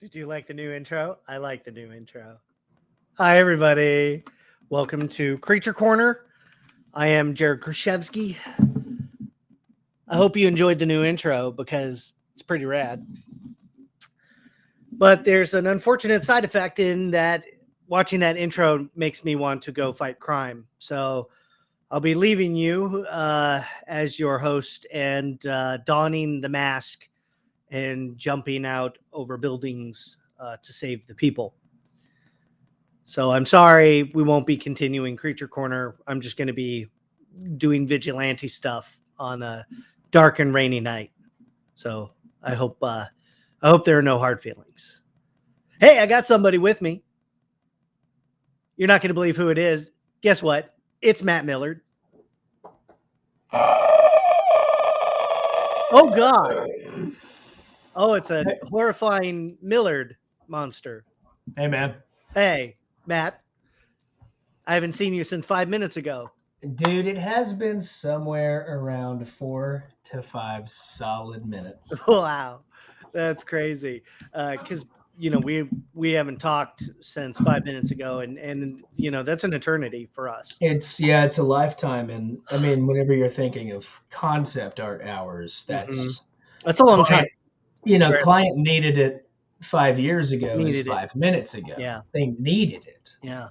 Did you like the new intro? I like the new intro. Hi, everybody. Welcome to Creature Corner. I am Jared Krichevsky. I hope you enjoyed the new intro because it's pretty rad. But there's an unfortunate side effect in that watching that intro makes me want to go fight crime. So I'll be leaving you as your host and donning the mask and jumping out over buildings to save the people. So I'm sorry we won't be continuing Creature Corner. I'm just going to be doing vigilante stuff on a dark and rainy night. So I hope there are no hard feelings. Hey, I got somebody with me. You're not going to believe who it is. Guess what? It's Matt Millard. Oh, God. Oh, it's a horrifying Millard monster. Hey, man. Hey, Matt. I haven't seen you since 5 minutes ago. Dude, it has been somewhere around 4 to 5 solid minutes. Wow. That's crazy. Because, we haven't talked since 5 minutes ago. And that's an eternity for us. It's a lifetime. And I mean, whenever you're thinking of concept art hours, that's a long time. Client needed it 5 years ago. Needed 5 minutes ago. Yeah. They needed it. Yeah.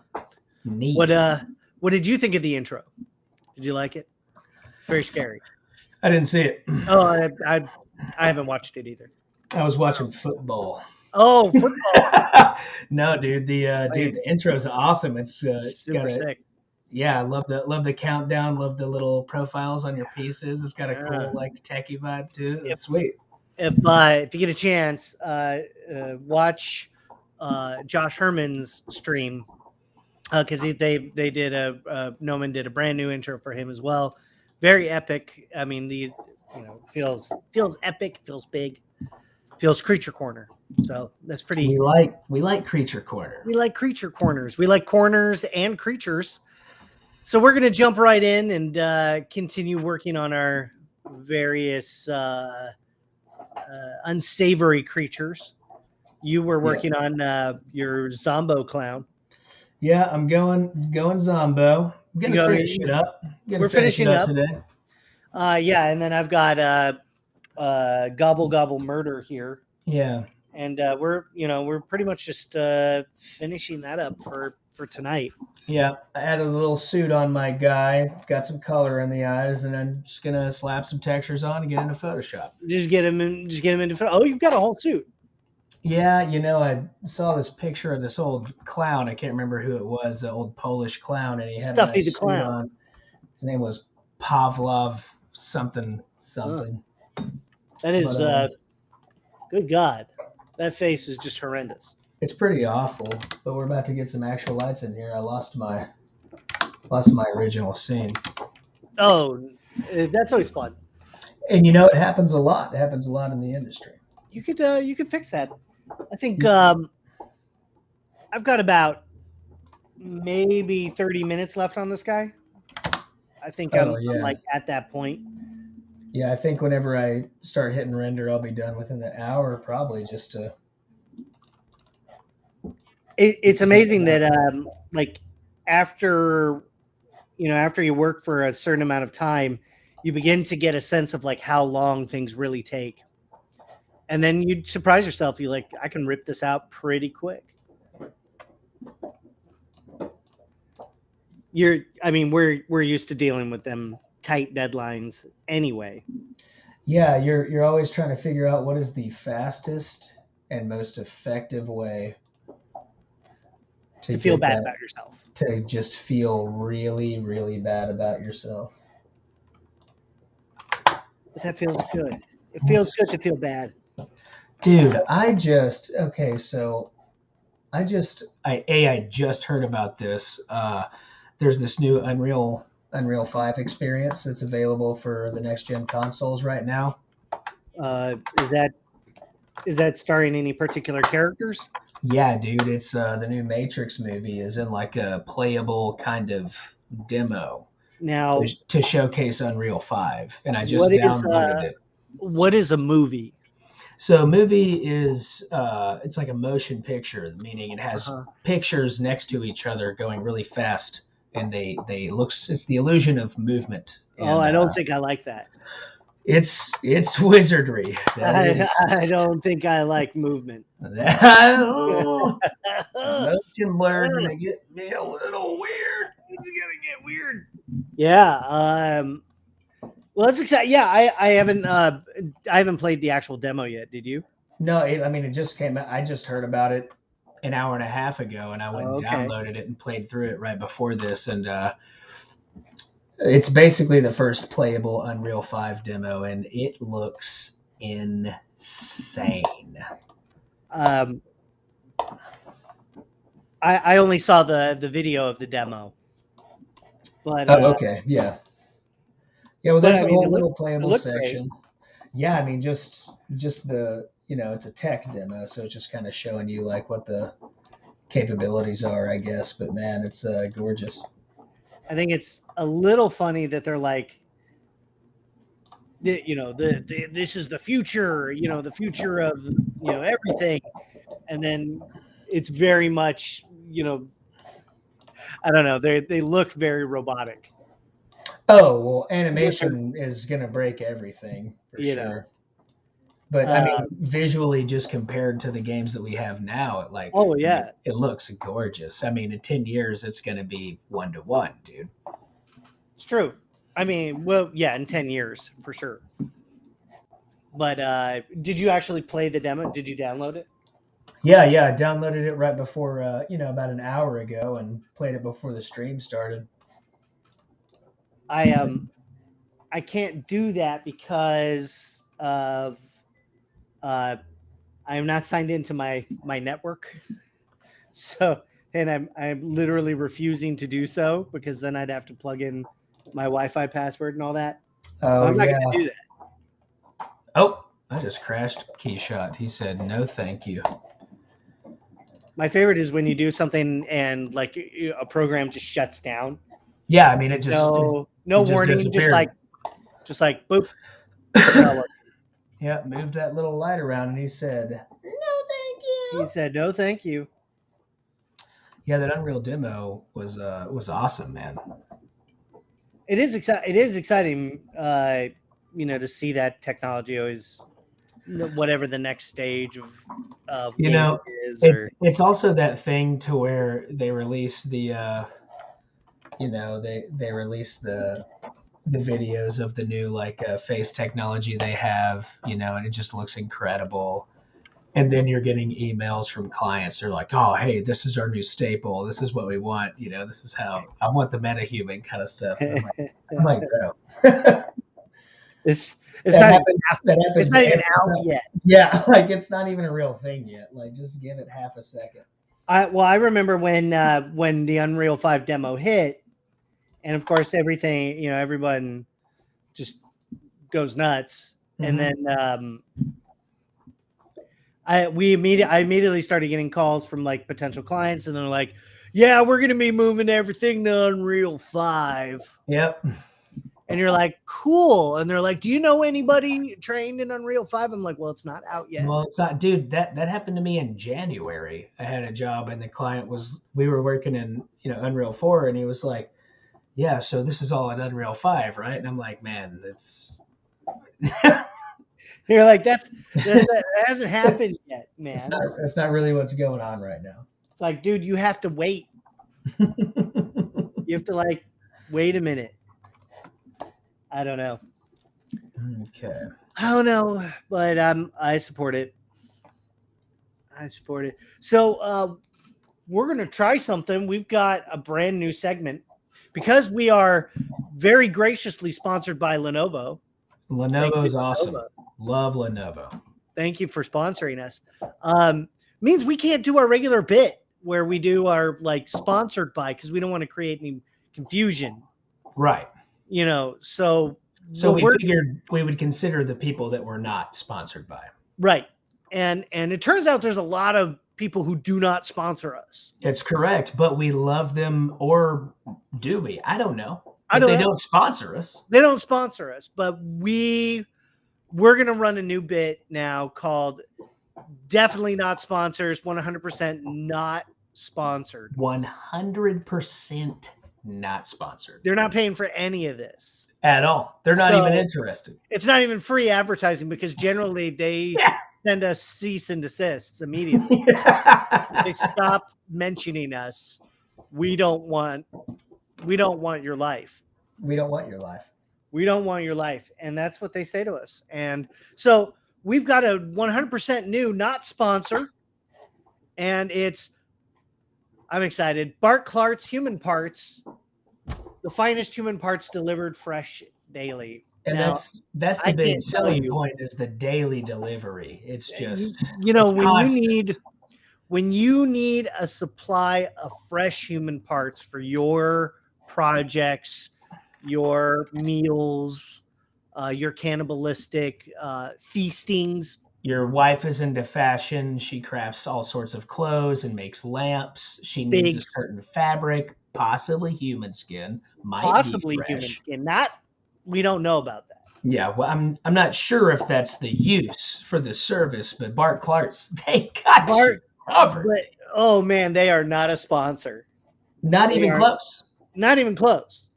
What did you think of the intro? Did you like it? It's very scary. I didn't see it. Oh, I haven't watched it either. I was watching football. Oh, football. No, dude. The intro is awesome. It's super sick. Yeah, I love the countdown. Love the little profiles on your pieces. It's got a cool techie vibe too. It's sweet. If you get a chance, watch Josh Herman's stream because they did Noman did a brand new intro for him as well. Very epic. I mean, feels epic, feels big, feels Creature Corner. So that's pretty. We like Creature Corner. We like Creature Corners. We like corners and creatures. So we're gonna jump right in and continue working on our various unsavory creatures. You were working on your Zombo clown. Yeah, I'm going Zombo. I'm gonna finish it up. We're finishing up today. And then I've got Gobble Gobble Murder here. Yeah. And we're pretty much just finishing that up for tonight. Yeah, I added a little suit on my guy, got some color in the eyes, and I'm just gonna slap some textures on and get into Photoshop. Just get him into. Oh, you've got a whole suit. Yeah, I saw this picture of this old clown. I can't remember who it was, the old Polish clown, and he had Stuffy a nice the clown. suit on. His name was Pavlov something. That is good God. That face is just horrendous. It's pretty awful, but we're about to get some actual lights in here. I lost my original scene. Oh, that's always fun. And it happens a lot. It happens a lot in the industry. You could fix that. I think I've got about maybe 30 minutes left on this guy. I think I'm like at that point. Yeah, I think whenever I start hitting render, I'll be done within the hour, probably just to. It's amazing that after you work for a certain amount of time, you begin to get a sense of like how long things really take. And then you surprise yourself. You're like, I can rip this out pretty quick. We're used to dealing with them tight deadlines anyway. Yeah, you're always trying to figure out what is the fastest and most effective way to feel bad about yourself. To just feel really, really bad about yourself. But that feels good. It feels good to feel bad. Dude, I just heard about this. There's this new Unreal 5 experience that's available for the next gen consoles right now. Is that starring any particular characters? Yeah, dude, it's the new Matrix movie is in like a playable kind of demo now to showcase Unreal 5, and I just downloaded it. What is a movie? So movie is it's like a motion picture, meaning it has Uh-huh. pictures next to each other going really fast, and they it's the illusion of movement. Oh, And I don't think I like that. it's wizardry. That is I don't think I like movement. motion blur gonna get me a little weird. It's gonna get weird. Yeah. Well, that's exciting. Yeah, I haven't played the actual demo yet. Did you? No, I mean it just came out. I just heard about it an hour and a half ago, and I went and downloaded it and played through it right before this, and it's basically the first playable Unreal 5 demo, and it looks insane. I only saw the video of the demo, but okay, yeah. Well, there's a whole little playable section. Great. Yeah, I mean, just the it's a tech demo, so it's just kind of showing you like what the capabilities are, I guess. But man, it's gorgeous. I think it's a little funny that they're like, this is the future, the future of everything, and then it's very much I don't know, they look very robotic. Oh well, animation is gonna break everything for sure. But I mean, visually, just compared to the games that we have now, it looks gorgeous. I mean, in 10 years, it's going to be 1-to-1, dude. It's true. I mean, well, yeah, in 10 years for sure. But did you actually play the demo? Did you download it? Yeah, I downloaded it right before, about an hour ago, and played it before the stream started. I can't do that because of. I am not signed into my network, so I'm literally refusing to do so because then I'd have to plug in my Wi-Fi password and all that. Oh, so I'm not going to do that. Oh, I just crashed Keyshot. He said no, thank you. My favorite is when you do something and like a program just shuts down. Yeah, I mean it just no warning, just like boop. Yeah, moved that little light around, and he said, "No, thank you." He said, "No, thank you." Yeah, that Unreal demo was awesome, man. It is exciting, to see that technology always, whatever the next stage of is. It's also that thing to where they release the, they release the videos of the new face technology they have, and it just looks incredible. And then you're getting emails from clients. They're like, "Oh, hey, this is our new staple. This is what we want. This is how I want the metahuman kind of stuff." And I'm like, bro, it's not even out yet. Yeah, it's not even a real thing yet. Just give it half a second. I remember when the Unreal 5 demo hit. And of course, everything, everyone just goes nuts. Mm-hmm. And then I immediately started getting calls from potential clients, and they're like, "Yeah, we're going to be moving everything to Unreal 5." Yep. And you're like, "Cool." And they're like, "Do you know anybody trained in Unreal 5?" I'm like, "Well, it's not out yet." Well, it's not, dude. That happened to me in January. I had a job, and the client we were working in Unreal 4, and he was like, "Yeah, so this is all in Unreal 5, right?" And I'm like, "Man, it's." You're like, that hasn't happened yet, man. That's not really what's going on right now. It's like, dude, you have to wait. You have to wait a minute. I don't know. Okay. I don't know, but I support it. So we're gonna try something. We've got a brand new segment. Because we are very graciously sponsored by Lenovo. Lenovo's awesome. Love Lenovo. Thank you for sponsoring us. Means we can't do our regular bit where we do our sponsored by, because we don't want to create any confusion. Right. So we figured we would consider the people that we're not sponsored by. Right. And it turns out there's a lot of people who do not sponsor us. It's correct, but we love them, or do we? I don't know. They don't sponsor us. They don't sponsor us, but we we're going to run a new bit now called Definitely Not Sponsors, 100% not sponsored. 100% not sponsored. They're not paying for any of this. At all. They're not even interested. It's not even free advertising because generally they send us cease and desists immediately. They stop mentioning us. We don't want your life. We don't want your life. We don't want your life. And that's what they say to us. And so we've got a 100% new, not sponsor. And I'm excited. Bart Clark's Human Parts, the finest human parts delivered fresh daily. And now, that's the big selling point is the daily delivery. It's just, when you need a supply of fresh human parts for your projects, your meals, your cannibalistic feastings. Your wife is into fashion. She crafts all sorts of clothes and makes lamps. She needs a certain fabric, possibly human skin. Possibly human skin. We don't know about that. Yeah, well, I'm not sure if that's the use for the service, but Bart Clark's, they got you covered. But, oh man, they are not a sponsor. Not even close. Not even close.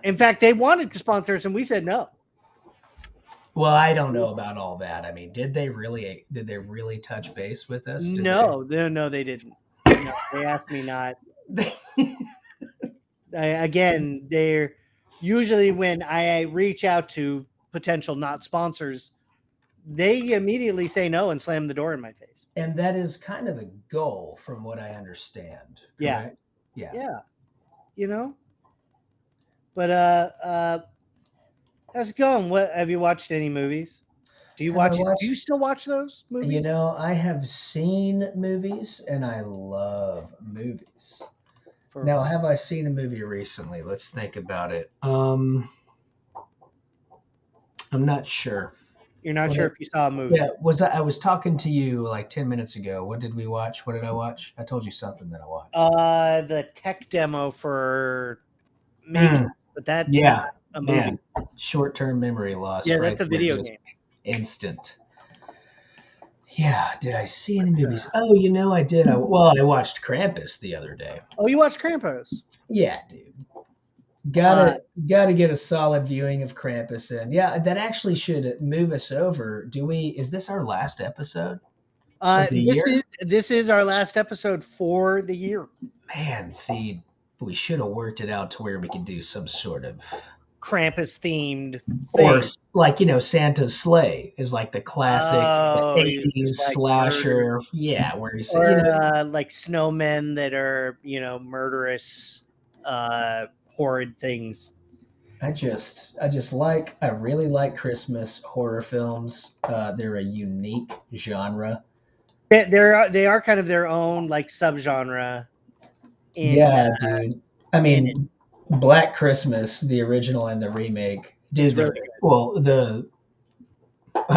In fact, they wanted to sponsor us, and we said no. Well, I don't know about all that. I mean, did they really touch base with us? No, they didn't. No, they asked me not. They're usually when I reach out to potential not sponsors, they immediately say no and slam the door in my face. And that is kind of the goal, from what I understand. Correct? Yeah. But how's it going? What have you watched any movies? Do you still watch those movies? I have seen movies and I love movies. Now, have I seen a movie recently? Let's think about it. I'm not sure. You're not sure if you saw a movie? Yeah, I was talking to you like 10 minutes ago. What did we watch? What did I watch? I told you something that I watched. The tech demo for Matrix, but that's not a movie. Man. Short-term memory loss. Yeah, that's a video game. Instant. Yeah, did I see any movies? Oh, I did. I watched Krampus the other day. Oh, you watched Krampus? Yeah, dude. Gotta get a solid viewing of Krampus in. Yeah, that actually should move us over. Is this our last episode? This is our last episode for the year. Man, see, we should have worked it out to where we could do some sort of Krampus themed thing. Or like, Santa's Sleigh is like the classic 80s slasher. Yeah, where you see like snowmen that are, murderous, horrid things. I really like Christmas horror films. They're a unique genre. They are kind of their own like subgenre. Dude. I mean, Black Christmas, the original and the remake,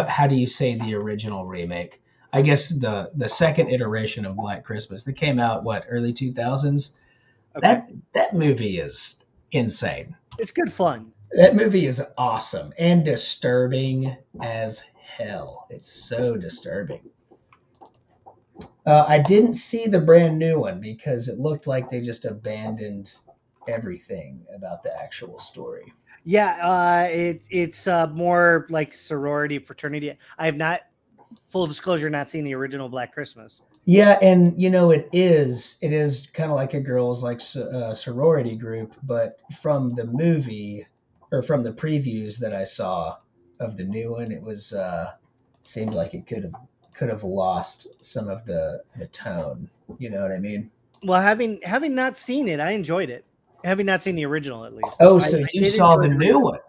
how do you say the original remake? I guess the second iteration of Black Christmas that came out early 2000s. Okay. That movie is insane. It's good fun. That movie is awesome and disturbing as hell. It's so disturbing. I didn't see the brand new one because it looked like they just abandoned everything about the actual story. Yeah, it's more like sorority, fraternity. I have not, full disclosure, not seen the original Black Christmas. Yeah, and it is kind of like a girls' like sorority group, but from the movie or from the previews that I saw of the new one, it was seemed like it could have lost some of the tone. You know what I mean? Well, having not seen it, I enjoyed it. Having not seen the original, at least. Oh, so you saw the new one?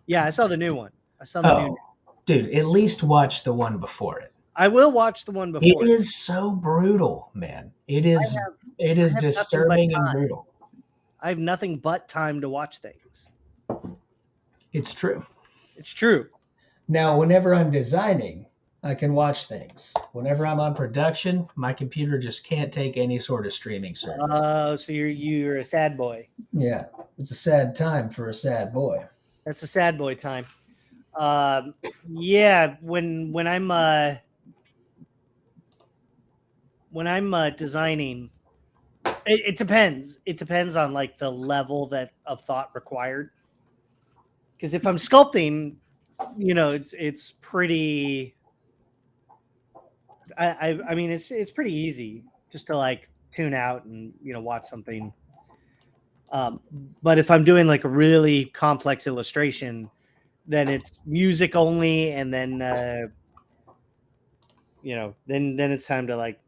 Yeah, I saw the new one. New. Dude, at least watch the one before it. I will watch the one before. It is so brutal, man. It is disturbing and brutal. I have nothing but time to watch things. It's true. It's true. Now, whenever I'm designing, I can watch things. Whenever I'm on production, my computer just can't take any sort of streaming service. Oh, so you're a sad boy. Yeah, it's a sad time for a sad boy. That's a sad boy time. Yeah, when I'm designing, it depends. It depends on like the level that of thought required. Because if I'm sculpting, it's pretty. I mean, it's pretty easy just to like tune out and watch something. But if I'm doing like a really complex illustration, then it's music only, and then then it's time to like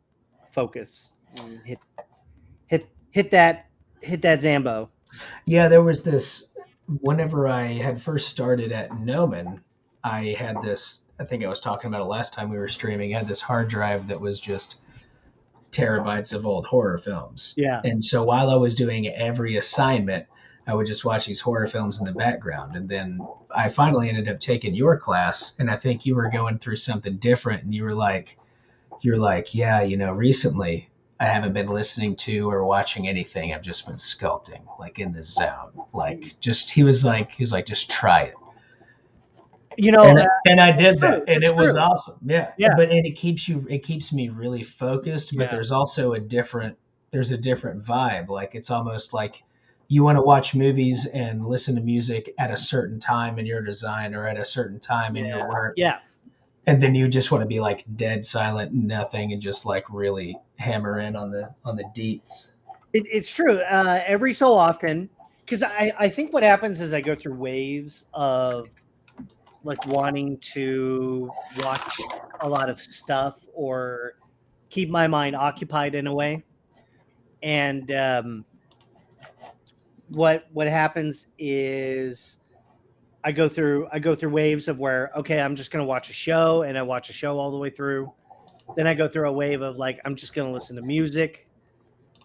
focus and hit that Zambo. Yeah, there was this. Whenever I had first started at Nomen, I had this. I think I was talking about it last time we were streaming. I had this hard drive that was just terabytes of old horror films. Yeah. And so while I was doing every assignment, I would just watch these horror films in the background. And then I finally ended up taking your class, and I think you were going through something different, and you're like, yeah, recently I haven't been listening to or watching anything. I've just been sculpting, like in the zone. Like just he was like, just try it. And I did that, and it was awesome. Yeah. But it keeps me really focused. But there's also a different vibe. Like it's almost like you want to watch movies and listen to music at a certain time in your design or at a certain time in your work. Yeah. And then you just want to be like dead silent, nothing, and just like really hammer in on the deets. It's true. Every so often, because I think what happens is I go through waves of like wanting to watch a lot of stuff or keep my mind occupied in a way. And what happens is I go through waves of where, okay, I'm just going to watch a show, and I watch a show all the way through. Then I go through a wave of like, I'm just going to listen to music.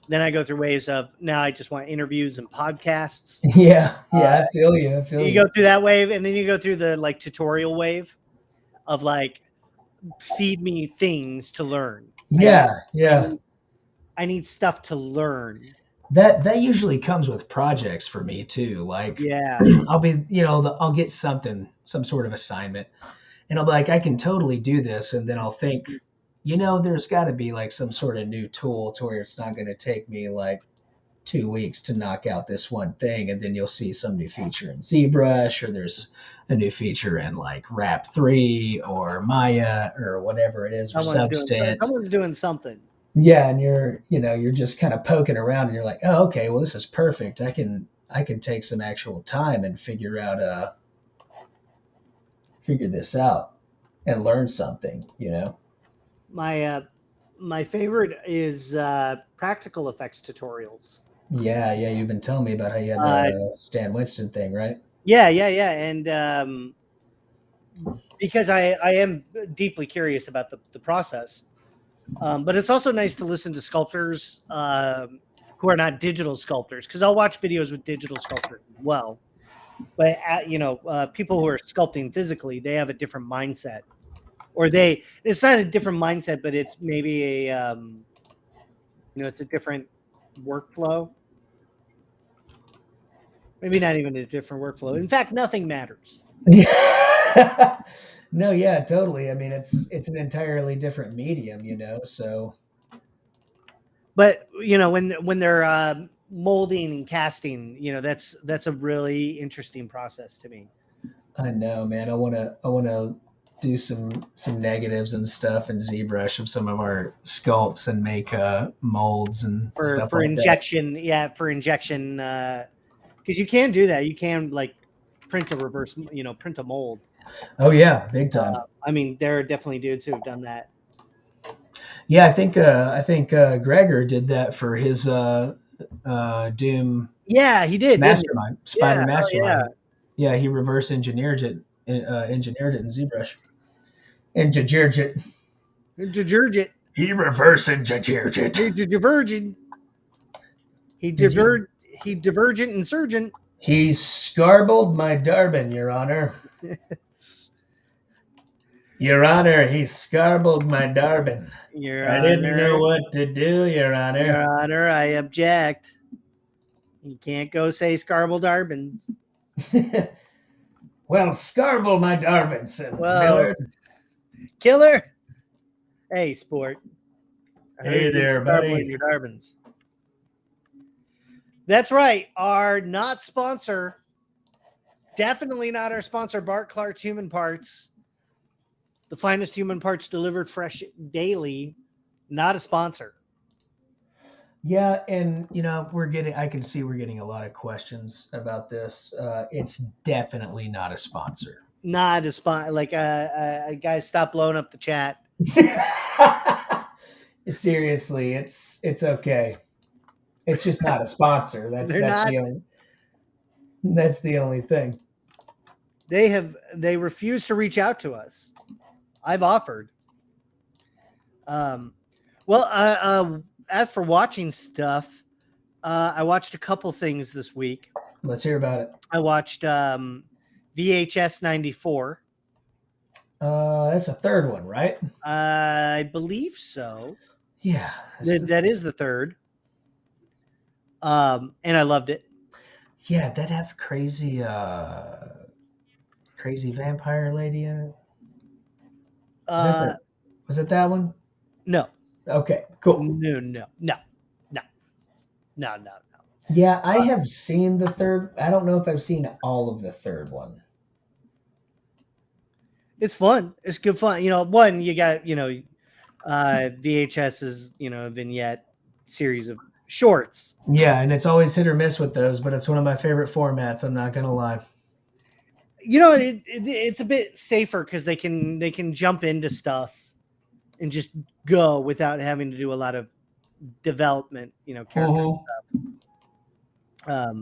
Then I go through waves of now I just want interviews and podcasts. Yeah. I feel you. You go through that wave, and then you go through the like tutorial wave of like, feed me things to learn. Yeah. I need stuff to learn. That usually comes with projects for me too. Like, I'll be, I'll get some sort of assignment, and I'll be like, I can totally do this, and then I'll think, there's got to be like some sort of new tool to where it's not going to take me like 2 weeks to knock out this one thing, and then you'll see some new feature in ZBrush, or there's a new feature in like Wrap 3 or Maya or whatever it is, or Substance. Someone's doing something. Yeah, and you're just kind of poking around, and you're like, oh, okay, well, this is perfect. I can take some actual time and figure this out and learn something, My favorite is practical effects tutorials. Yeah, you've been telling me about how you had the Stan Winston thing, right? Yeah, and because I am deeply curious about the process, but it's also nice to listen to sculptors who are not digital sculptors, because I'll watch videos with digital sculptors as well. But people who are sculpting physically, they have a different mindset, or it's not a different mindset, but it's maybe it's a different workflow. Maybe not even a different workflow. In fact, nothing matters. No, yeah, totally. I mean, it's an entirely different medium, so. But when they're molding and casting, that's a really interesting process to me. I know, man. I wanna do some negatives and stuff in ZBrush of some of our sculpts and make molds and stuff for like injection. that. Yeah, for injection. Because you can do that. You can like print a mold. Oh yeah, big time. I mean, there are definitely dudes who have done that. Yeah, I think Gregor did that for his Doom. Yeah, he did. Mastermind, Spider Mastermind. Yeah, he reverse engineered it in ZBrush. And Jajirjit. He reverse engineered it. He divergent insurgent. He scarbled my Darbin, Your Honor. Your Honor, he scarbled my Darbin. I didn't know what to do, Your Honor. Your Honor, I object. You canble Darbins. Well, scarble my Darvinsons, Well, Millard. Killer. Hey, sport. I Hey heard you there, were buddy. scarbling your Darvins. That's right. Our not sponsor, definitely not our sponsor, Bart Clark's Human Parts. The finest human parts delivered fresh daily. Not a sponsor. Yeah, and I can see we're getting a lot of questions about this. It's definitely not a sponsor. Not a spot. Like, guys, stop blowing up the chat. Seriously, it's okay. It's just not a sponsor. That's the only thing. They refuse to reach out to us. I've offered. As for watching stuff, I watched a couple things this week. Let's hear about it. I watched VHS 94. That's a third one, right? I believe so. Yeah. That is the third. And I loved it. Yeah, that have crazy vampire lady in it. Was it that one? No. Okay, cool. No. Yeah, I have seen the third. I don't know if I've seen all of the third one. It's fun. It's good fun. One, you got, VHS is, a vignette series of shorts. Yeah, and it's always hit or miss with those, but it's one of my favorite formats. I'm not gonna lie. It's a bit safer because they can jump into stuff and just go without having to do a lot of development, character stuff.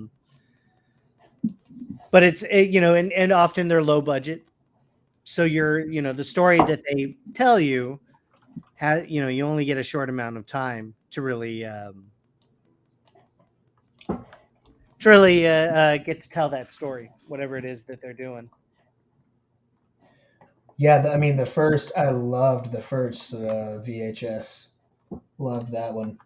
But it's and often they're low budget, so the story that they tell you has you only get a short amount of time to really get to tell that story, whatever it is that they're doing. Yeah, I loved the first VHS. Loved that one.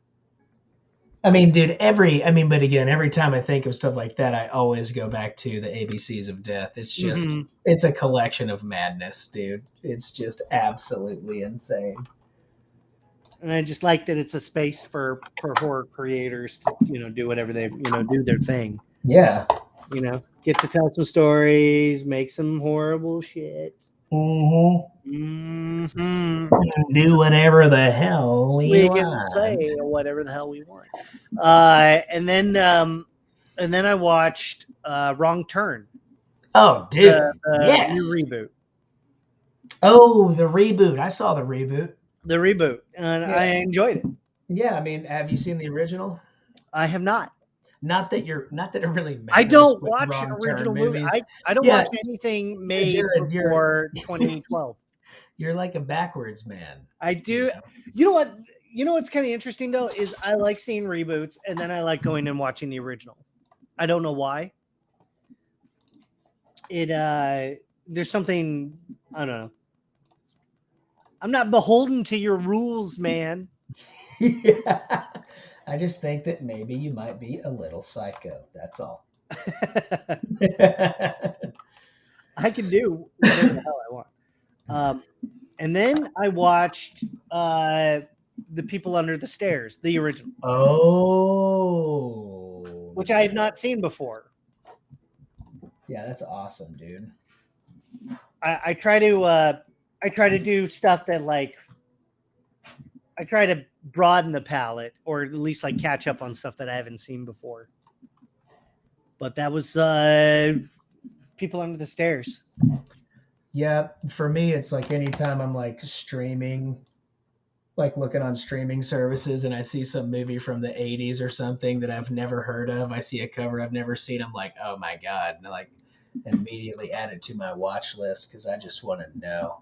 Dude, but again, every time I think of stuff like that, I always go back to the ABCs of Death. It's just, It's a collection of madness, dude. It's just absolutely insane. And I just like that it's a space for horror creators to, do whatever they, do their thing. Yeah. Get to tell some stories, make some horrible shit. Do whatever the hell we want. Can say whatever the hell we want. And then I watched Wrong Turn. Oh, dude. Yes. New reboot. Oh, the reboot. I saw the reboot. The reboot, and I enjoyed it. Yeah, have you seen the original? I have not. Not that it really matters. I don't watch original movies. I don't watch anything made before 2012. You're like a backwards man. I do. You know what? What's kind of interesting though is I like seeing reboots, and then I like going and watching the original. I don't know why. There's something, I don't know. I'm not beholden to your rules, man. Yeah. I just think that maybe you might be a little psycho. That's all. I can do whatever the hell I want. And then I watched The People Under the Stairs, the original. Oh. Which I had not seen before. Yeah, that's awesome, dude. I try to do stuff that I try to broaden the palette, or at least catch up on stuff that I haven't seen before. But that was People Under the Stairs. Yeah, for me, it's anytime I'm streaming, looking on streaming services, and I see some movie from the 80s or something that I've never heard of. I see a cover I've never seen. I'm like, oh my God. And immediately add it to my watch list because I just want to know.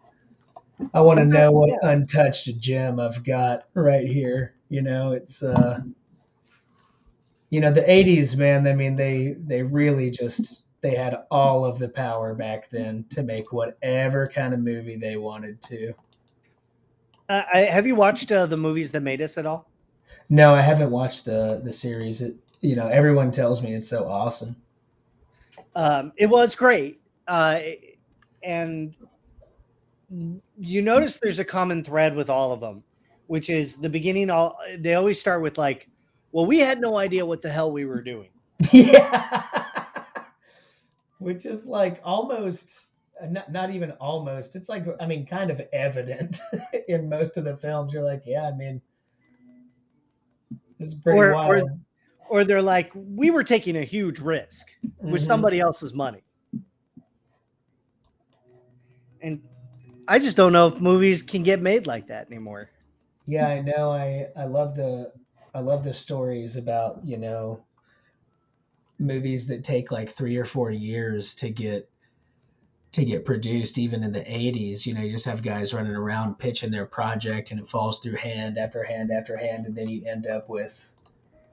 I want to know what untouched gem I've got right here. It's the 80s, man. They really they had all of the power back then to make whatever kind of movie they wanted to. Have you watched the movies that made us at all? No, I haven't watched the series. Everyone tells me it's so awesome. It was great. and you notice there's a common thread with all of them, which is the beginning. They always start with like, well, we had no idea what the hell we were doing. Yeah. Which is like almost, not even almost, it's like, I mean, kind of evident in most of the films. You're like, yeah, I mean, it's pretty wild. Or they're like, we were taking a huge risk with somebody else's money. And I just don't know if movies can get made like that anymore. Yeah, I know. I love the stories about, you know, movies that take like 3 or 4 years to get produced, even in the 80s. You know, you just have guys running around pitching their project and it falls through hand after hand after hand, and then you end up with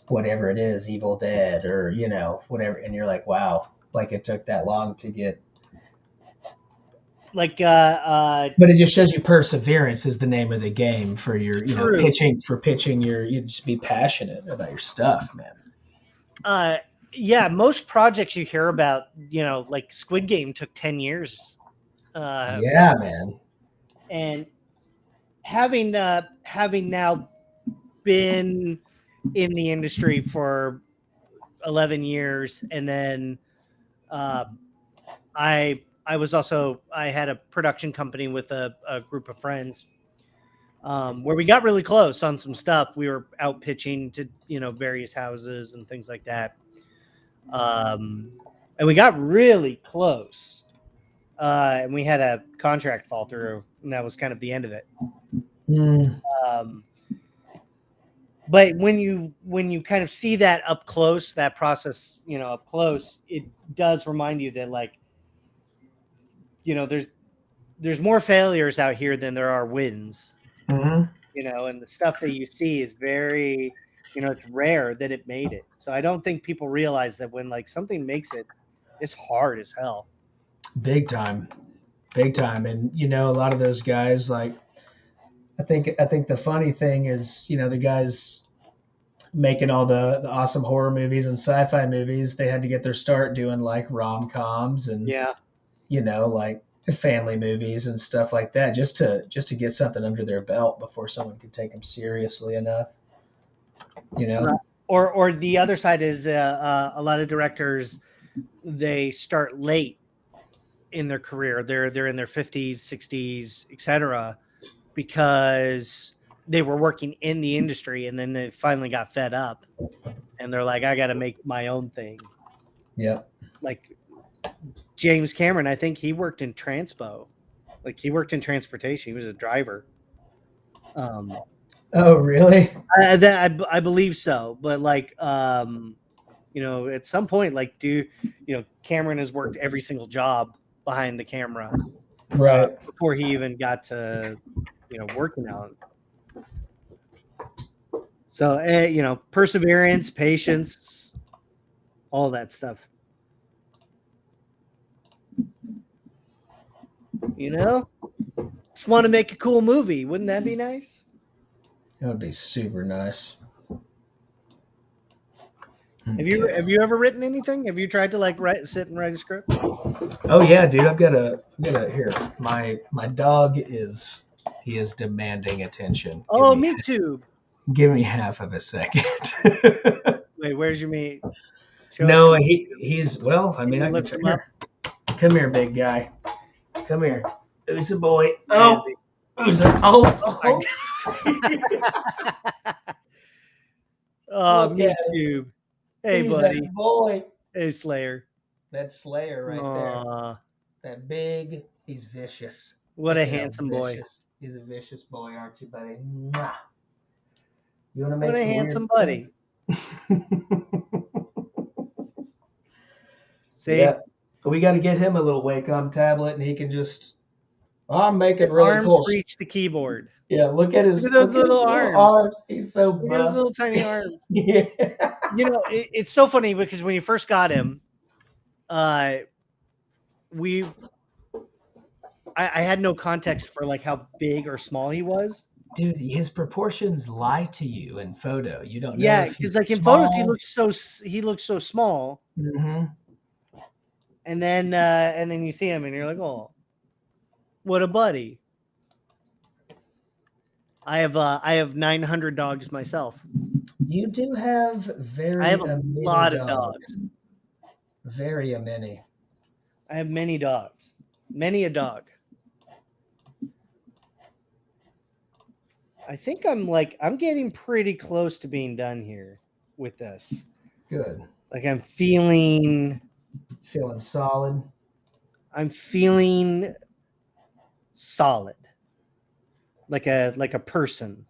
whatever it is, Evil Dead or, you know, whatever, and you're like, wow, like it took that long to get. Like but it just shows you perseverance is the name of the game for your, you know, pitching your, you just be passionate about your stuff, man. Yeah, most projects you hear about, you know, like Squid Game took 10 years. Yeah, man. And having now been in the industry for 11 years, and then I had a production company with a group of friends where we got really close on some stuff. We were out pitching to, you know, various houses and things like that. And we got really close. And we had a contract fall through, and that was kind of the end of it. But when you kind of see that up close, that process, you know, up close, it does remind you that, like, you know, there's more failures out here than there are wins. You know, and the stuff that you see is very, you know, it's rare that it made it. So I don't think people realize that when like something makes it, it's hard as hell. Big time. And, you know, a lot of those guys, like, I think the funny thing is, you know, the guys making all the awesome horror movies and sci-fi movies, they had to get their start doing like rom-coms and, you know, like family movies and stuff like that, just to get something under their belt before someone could take them seriously enough, you know. Or the other side is a lot of directors, they start late in their career. They're in their 50s, 60s, etc., because they were working in the industry, and then they finally got fed up, and they're like, I got to make my own thing. Yeah. Like James Cameron, I think he worked in transpo. Like he worked in transportation. He was a driver. Oh, really? I believe so. But like, you know, at some point, like, you know, Cameron has worked every single job behind the camera, right, before he even got to, you know, working out. So, you know, perseverance, patience, all that stuff. You know, just want to make a cool movie. Wouldn't that be nice? That would be super nice. Have you ever written anything? Have you tried to like sit and write a script? Oh yeah, dude. I've got a here. My dog is demanding attention. Me too. Give me half of a second. Wait, where's your meat? No, he's well. I mean, I can come here. Come here, big guy. Come here. Who's a boy? Oh, who's a oh. Oh, me too. Hey, Who's buddy. that boy. Hey, Slayer. That's Slayer right there. That big. He's vicious. What a handsome boy. He's a vicious boy, aren't you, buddy? Mwah. You want to make what a handsome buddy. See, yeah. We got to get him a little Wacom tablet, and he can just. I'm making really arms cool. Reach the keyboard. Yeah, look at his little arms. He's so buff. Look at his little tiny arms. Yeah. You know, it's so funny because when you first got him, I had no context for like how big or small he was. Dude, his proportions lie to you in photo. You don't know. Yeah, because like in photos he looks so small. Mm-hmm. and then you see him, and you're like, oh, what a buddy. I have 900 dogs myself. You do have I have a many lot of dogs. Very many. I have many dogs. Many a dog. I think I'm getting pretty close to being done here with this. Good. Like I'm feeling solid. I'm feeling solid. Like a person.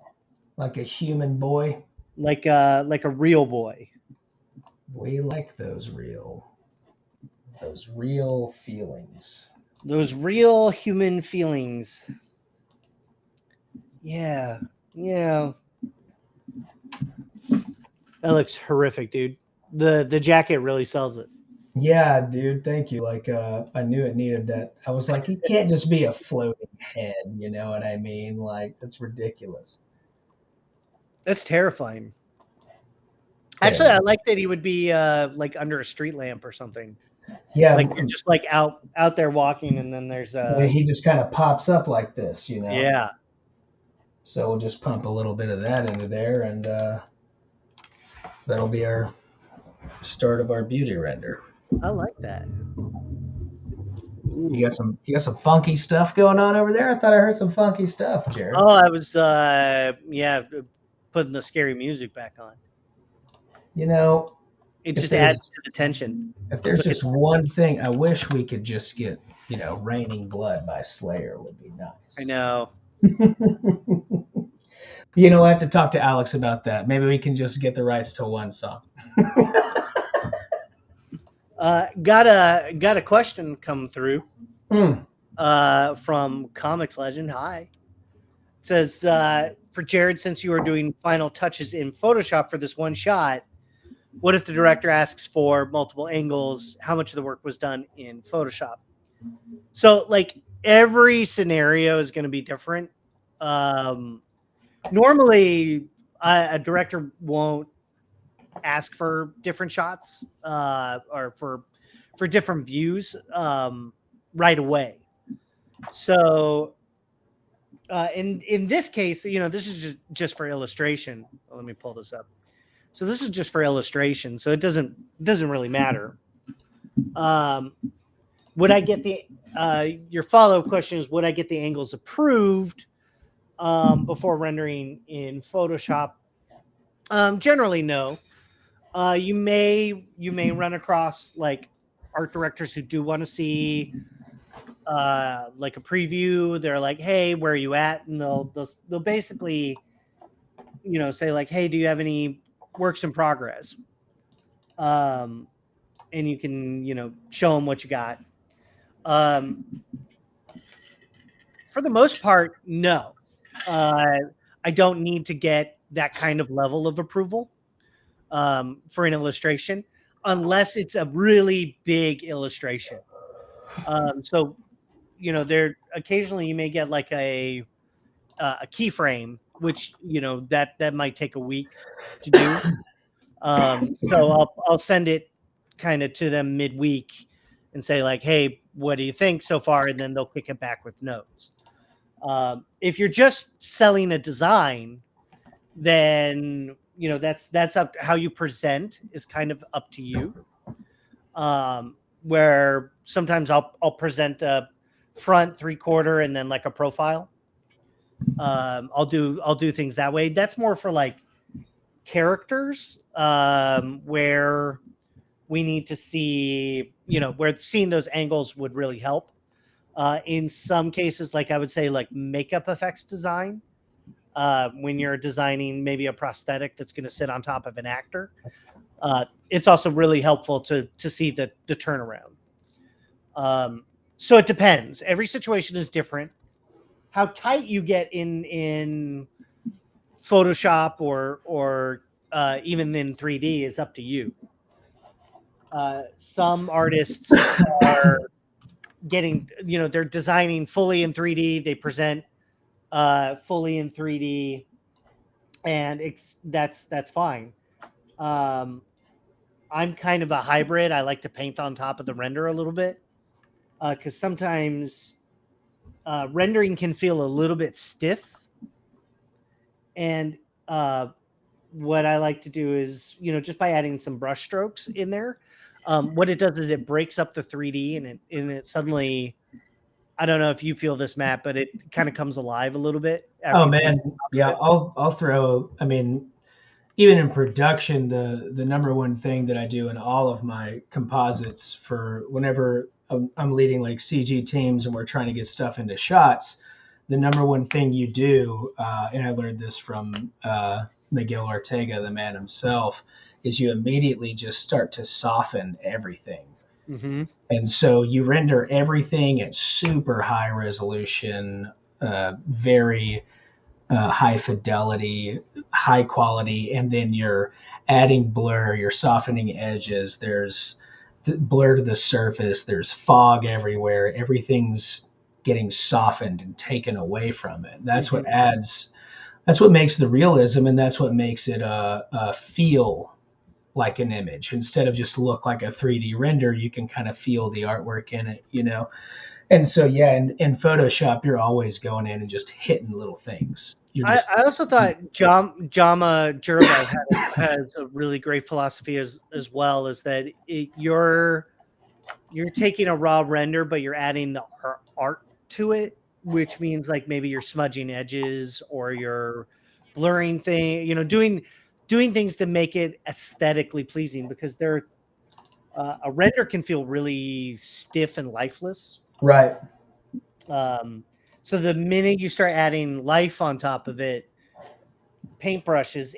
Like a human boy. Like a real boy. We like those real feelings. Those real human feelings. Yeah. Yeah. That looks horrific, dude. The jacket really sells it. Yeah, dude, thank you. Like I knew it needed that. I was like, it can't just be a floating head, you know what I mean? Like that's ridiculous. That's terrifying. Actually, I like that he would be like under a street lamp or something. Yeah, like you're just like out there walking, and then there's he just kind of pops up like this, you know. Yeah. So we'll just pump a little bit of that into there, and that'll be our start of our beauty render. I like that. You got some funky stuff going on over there? I thought I heard some funky stuff, Jared. Oh, I was putting the scary music back on. You know, it just adds to the tension. If there's just one thing, I wish we could just get, you know, Raining Blood by Slayer would be nice. I know. You know, I have to talk to Alex about that. Maybe we can just get the rights to one song. Got a question come through from Comics Legend. Hi. It says, for Jared, since you are doing final touches in Photoshop for this one shot, what if the director asks for multiple angles? How much of the work was done in Photoshop? So, like, every scenario is going to be different. Normally, a director won't ask for different shots or for different views right away. So, in this case, you know, this is just for illustration. Let me pull this up. So this is just for illustration. So it doesn't really matter. Would I get the your follow-up question is, would I get the angles approved before rendering in Photoshop? Generally, no. You may run across like art directors who do want to see like a preview. They're like, hey, where are you at? And they'll basically, you know, say like, hey, do you have any works in progress? And you can, you know, show them what you got. For the most part, no. I don't need to get that kind of level of approval for an illustration, unless it's a really big illustration. So, you know, there occasionally you may get like a keyframe, which, you know, that might take a week to do. So I'll send it kind of to them midweek and say like, hey, what do you think so far? And then they'll kick it back with notes. If you're just selling a design, then, you know, that's up to how you present is kind of up to you. Where sometimes I'll present a front, 3/4, and then like a profile. I'll do things that way. That's more for like characters, where we need to see, you know, where seeing those angles would really help. In some cases, like I would say like makeup effects design, when you're designing maybe a prosthetic that's going to sit on top of an actor, it's also really helpful to see the turnaround. So it depends. Every situation is different. How tight you get in Photoshop or even in 3D is up to you. Some artists are getting, you know, they're designing fully in 3D. They present fully in 3D, and that's fine. I'm kind of a hybrid. I like to paint on top of the render a little bit because sometimes rendering can feel a little bit stiff. And what I like to do is, just by adding some brush strokes in there, what it does is it breaks up the 3D and it suddenly, I don't know if you feel this, Matt, but it kind of comes alive a little bit after Oh you paint. man, yeah. I'll throw. I mean, even in production, the number one thing that I do in all of my composites for whenever I'm leading like CG teams and we're trying to get stuff into shots, the number one thing you do, and I learned this from Miguel Ortega, the man himself, is you immediately just start to soften everything. Mm-hmm. And so you render everything at super high resolution, very high fidelity, high quality, and then you're adding blur, you're softening edges. There's blur to the surface. There's fog everywhere. Everything's getting softened and taken away from it. That's what adds. That's what makes the realism, and that's what makes it feel like an image instead of just look like a 3D render. You can kind of feel the artwork in it, And so, yeah, in Photoshop, you're always going in and just hitting little things. I also thought Jama Jurabov has a really great philosophy as well, is that you're taking a raw render, but you're adding the art to it, which means like maybe you're smudging edges or you're blurring things, doing things to make it aesthetically pleasing, because a render can feel really stiff and lifeless. Right. So the minute you start adding life on top of it, paintbrushes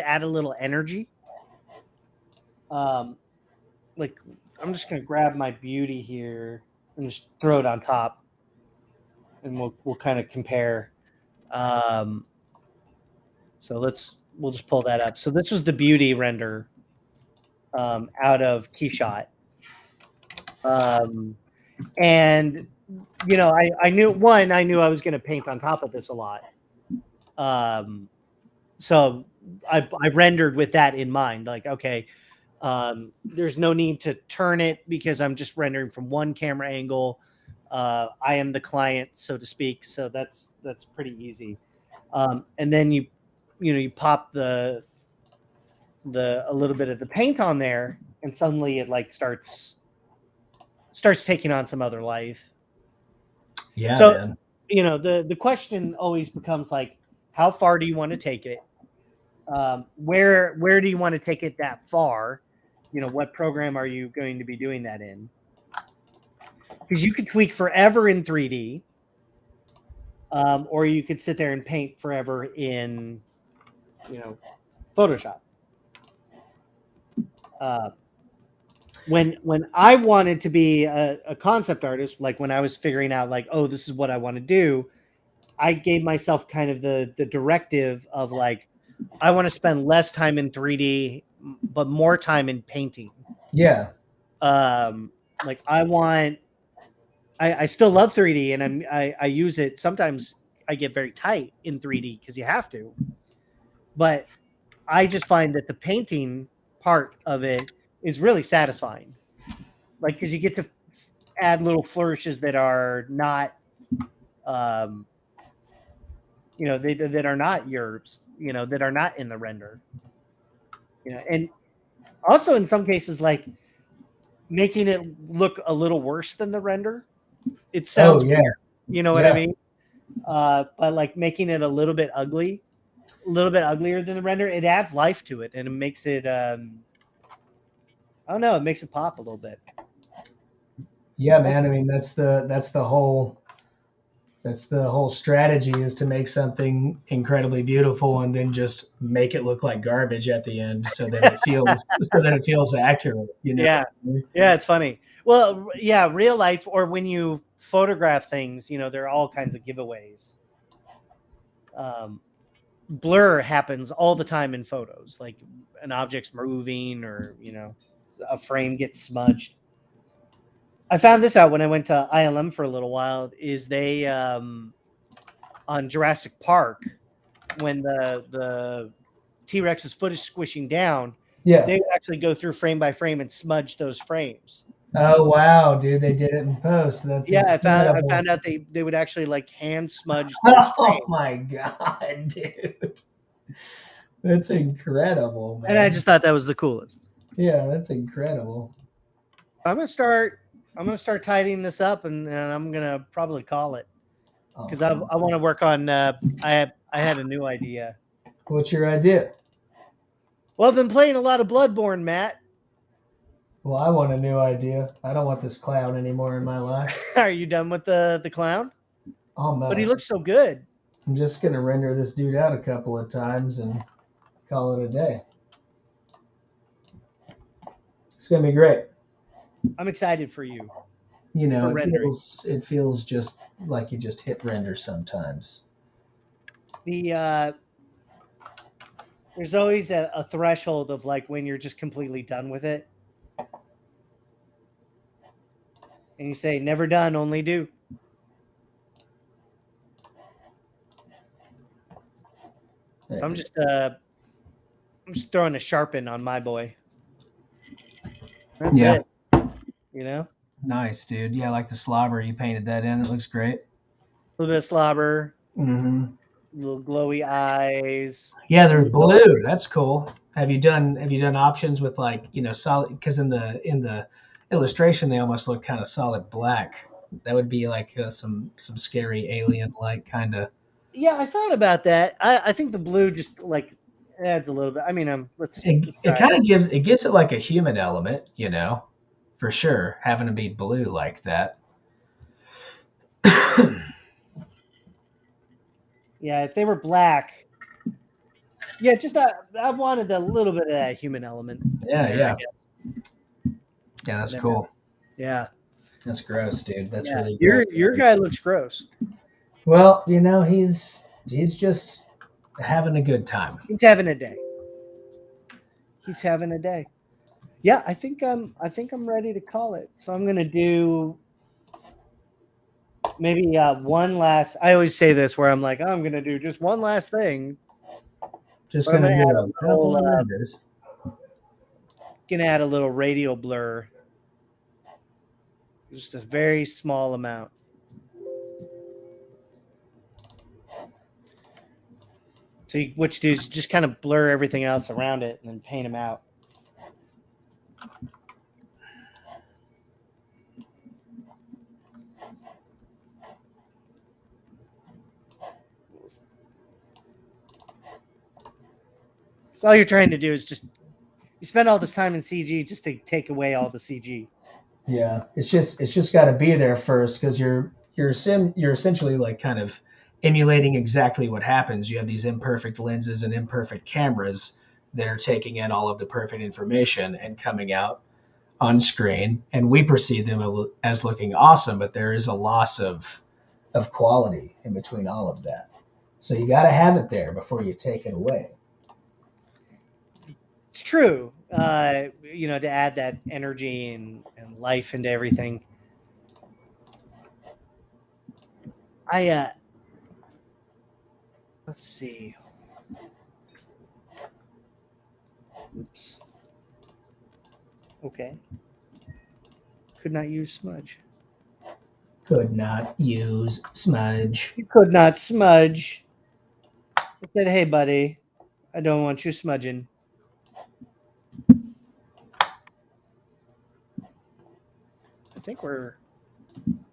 add a little energy. Like I'm just gonna grab my beauty here and just throw it on top, and we'll kind of compare. So we'll just pull that up. So this was the beauty render out of Keyshot. And I knew I was going to paint on top of this a lot. So I rendered with that in mind. Like, okay, there's no need to turn it because I'm just rendering from one camera angle. I am the client, so to speak. So that's pretty easy. And then you pop a little bit of the paint on there, and suddenly it like starts taking on some other life. Yeah. So, man. The question always becomes like, how far do you want to take it? Where do you want to take it that far? What program are you going to be doing that in? Because you could tweak forever in 3D, or you could sit there and paint forever in, Photoshop. When I wanted to be a concept artist, like when I was figuring out like, oh, this is what I want to do, I gave myself kind of the directive of like, I want to spend less time in 3D, but more time in painting. Yeah. Like I still love 3D, and I use it. Sometimes I get very tight in 3D because you have to, but I just find that the painting part of it is really satisfying. Like, because you get to add little flourishes that are not, that are not yours, that are not in the render. And also in some cases, like making it look a little worse than the render. It sounds weird, you know what I mean? But like making it a little bit uglier than the render, it adds life to it, and it makes it I don't know, it makes it pop a little bit. Yeah, man. I mean, that's the whole strategy, is to make something incredibly beautiful and then just make it look like garbage at the end, so that it feels accurate. Yeah, it's funny. Well, yeah, real life, or when you photograph things, there are all kinds of giveaways. Blur happens all the time in photos, like an object's moving, or a frame gets smudged. I found this out when I went to ILM for a little while. Is they on Jurassic Park, when the T-Rex's foot is squishing down, Yeah. they would actually go through frame by frame and smudge those frames. Oh wow, dude, they did it in post. That's Yeah, I incredible. found out they would actually like hand smudge those Oh frames. my god, dude. That's incredible, man. And I just thought that was the coolest. Yeah, that's incredible. I'm gonna start tidying this up, and I'm gonna probably call it because I want to work on. I had a new idea. What's your idea? Well, I've been playing a lot of Bloodborne, Matt. Well, I want a new idea. I don't want this clown anymore in my life. Are you done with the clown? Oh no. But he looks so good. I'm just gonna render this dude out a couple of times and call it a day. It's gonna be great. I'm excited for you. You know, For it feels just like you just hit render sometimes. There's always a threshold of like when you're just completely done with it. And you say, never done, only do. So I'm just throwing a sharpen on my boy. That's it. You know? Nice, dude. Yeah, I like the slobber. You painted that in. It looks great. A little bit of slobber. Mm-hmm. Little glowy eyes. Yeah, they're blue. That's cool. Have you done options with like, you know, solid, because in the illustration they almost look kind of solid black. That would be like some scary alien like kind of. Yeah, I thought about that. I think the blue just like adds a little bit. I mean, let's It kind of gives it like a human element, you know, for sure, having to be blue like that. Yeah, if they were black. Yeah, just I wanted a little bit of that human element. Yeah, that's cool. Yeah. That's gross, dude. That's really gross. Your guy looks gross. Well, you know, he's just having a good time. He's having a day. He's having a day. Yeah, I think I'm ready to call it. So I'm gonna do maybe one last. I always say this where I'm like, oh, I'm gonna do just one last thing. Just gonna do a couple of renders. Gonna add a little radial blur. Just a very small amount. So what you do is just kind of blur everything else around it and then paint them out. So all you're trying to do is just you spend all this time in CG just to take away all the CG. Yeah, it's just got to be there first because you're essentially like kind of emulating exactly what happens. You have these imperfect lenses and imperfect cameras that are taking in all of the perfect information and coming out on screen, and we perceive them as looking awesome, but there is a loss of quality in between all of that. So you got to have it there before you take it away. It's true. You know, to add that energy and life into everything. Let's see. Oops. Okay. Could not use smudge. Could not use smudge. You could not smudge. I said, hey, buddy, I don't want you smudging. I think we're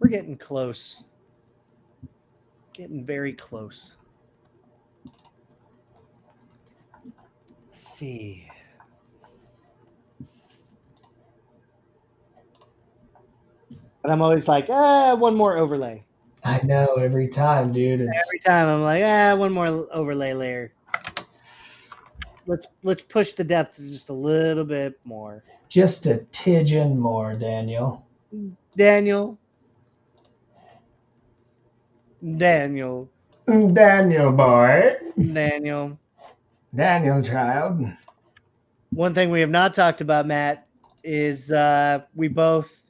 getting close. Getting very close. Let's see. But I'm always like, one more overlay. I know, every time, dude. Every time I'm like, one more overlay layer. Let's push the depth just a little bit more. Just a tidgeon more, Daniel. Daniel, boy. Daniel, child. One thing we have not talked about, Matt, is we both